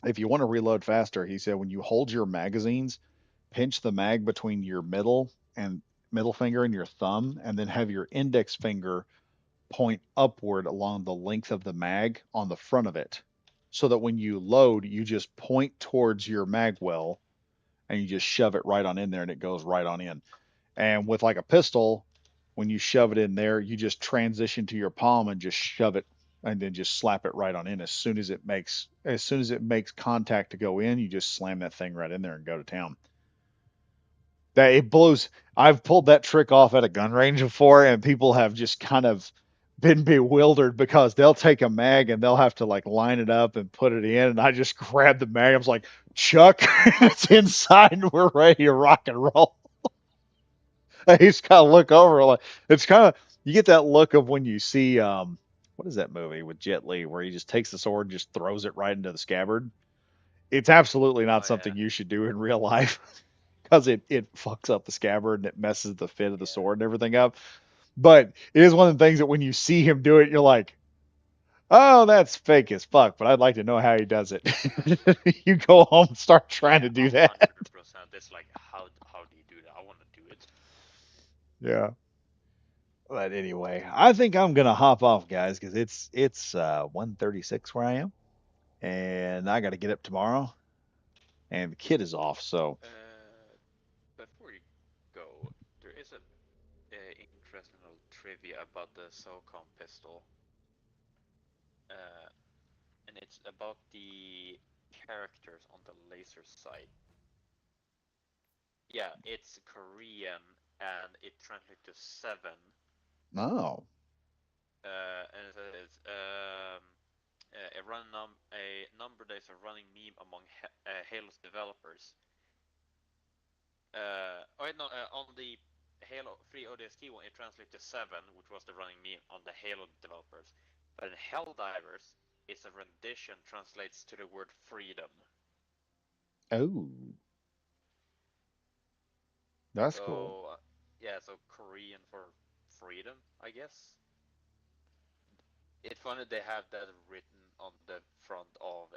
if you want to reload faster, he said, when you hold your magazines, pinch the mag between your middle finger and your thumb, and then have your index finger point upward along the length of the mag on the front of it. So that when you load, you just point towards your mag well and you just shove it right on in there and it goes right on in. And with like a pistol, when you shove it in there, you just transition to your palm and just shove it and then just slap it right on in. As soon as it makes contact to go in, you just slam that thing right in there and go to town. That it blows. I've pulled that trick off at a gun range before, and people have just kind of been bewildered because they'll take a mag and they'll have to like line it up and put it in, and I just grab the mag. I was like, Chuck, it's inside, and we're ready to rock and roll. I just kind of look over like it's kind of you get that look of when you see what is that movie with Jet Li where he just takes the sword and just throws it right into the scabbard. It's absolutely not Oh yeah, something you should do in real life because it fucks up the scabbard and it messes the fit of the yeah. sword and everything up. But it is one of the things that when you see him do it, you're like, oh, that's fake as fuck. But I'd like to know how he does it. You go home and start trying Yeah, to do that. 100%. It's like how do you do that? I want to do it. Yeah. But anyway, I think I'm gonna hop off, guys, because it's 1:36 where I am, and I got to get up tomorrow, and the kid is off. So, Before you go, there is a interesting little trivia about the SOCOM pistol, uh, and it's about the characters on the laser sight. Yeah, it's Korean, and it translates to seven. no, And it says a number that is a running meme among Halo's developers. No, on the Halo 3 ODST one, it translates to 7, which was the running meme on the Halo developers. But in Helldivers, it's a rendition translates to the word freedom. oh, that's cool. So, yeah, so Korean for freedom, I guess. It's funny they have that written on the front of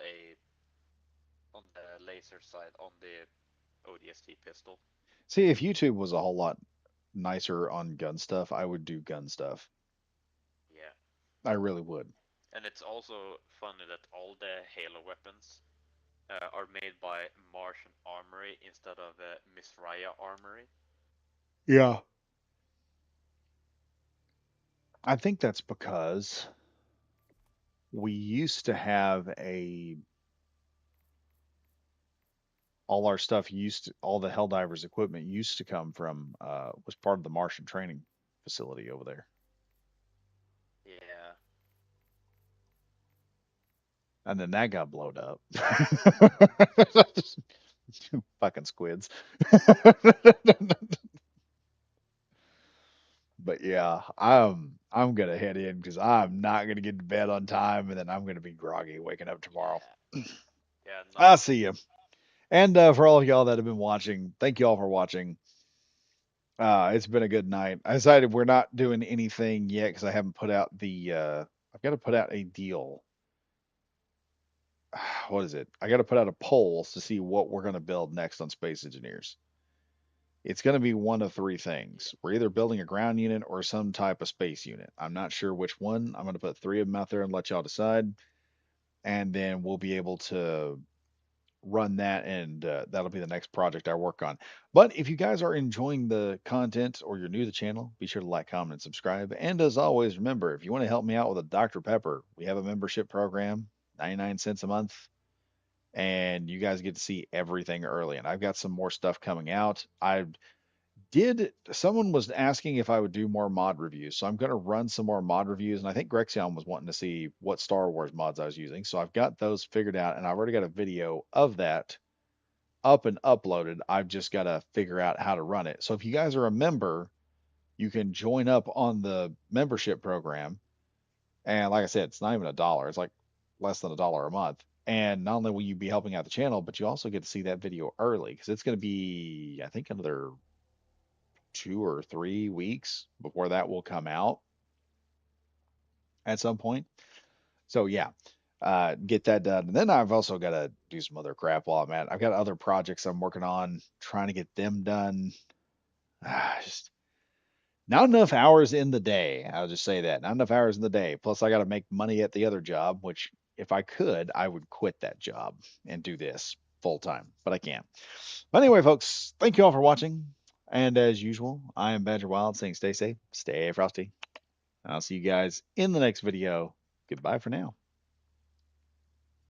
on the laser sight on the ODST pistol. See, if YouTube was a whole lot nicer on gun stuff, I would do gun stuff. Yeah. I really would. And it's also funny that all the Halo weapons are made by Martian Armory instead of Miss Raya Armory. Yeah. I think that's because we used to have all our stuff all the Helldivers equipment used to come from was part of the Martian training facility over there. Yeah. And then that got blowed up. Fucking squids. But yeah, I'm gonna head in because I'm not gonna get to bed on time, and then I'm gonna be groggy waking up tomorrow. Yeah. Yeah. I'll No. see you. And for all of y'all that have been watching, thank you all for watching. It's been a good night. I decided we're not doing anything yet because I haven't put out the. I've got to put out a deal. What is it? I got to put out a poll to see what we're going to build next on Space Engineers. It's going to be one of three things. We're either building a ground unit or some type of space unit. I'm not sure which one. I'm going to put three of them out there and let y'all decide. And then we'll be able to run that, and that'll be the next project I work on. But if you guys are enjoying the content or you're new to the channel, be sure to like, comment, and subscribe. And as always, remember, if you want to help me out with a Dr. Pepper, we have a membership program, 99 cents a month, and you guys get to see everything early. And I've got some more stuff coming out. Someone was asking if I would do more mod reviews, so I'm going to run some more mod reviews, and I think Grexion was wanting to see what Star Wars mods I was using, so I've got those figured out, and I've already got a video of that up and uploaded. I've just got to figure out how to run it. So if you guys are a member, you can join up on the membership program. And like I said, it's not even $1. It's like less than $1 a month. And not only will you be helping out the channel, but you also get to see that video early because it's going to be, I think, another 2 or 3 weeks before that will come out at some point. So yeah, get that done. And then I've also got to do some other crap while I'm at it. I've got other projects I'm working on, trying to get them done. Just not enough hours in the day. I'll just say that. Not enough hours in the day. Plus, I got to make money at the other job, which if I could, I would quit that job and do this full time, but I can't. But anyway, folks, thank you all for watching. And as usual, I am Badger Wild saying stay safe, stay frosty. I'll see you guys in the next video. Goodbye for now.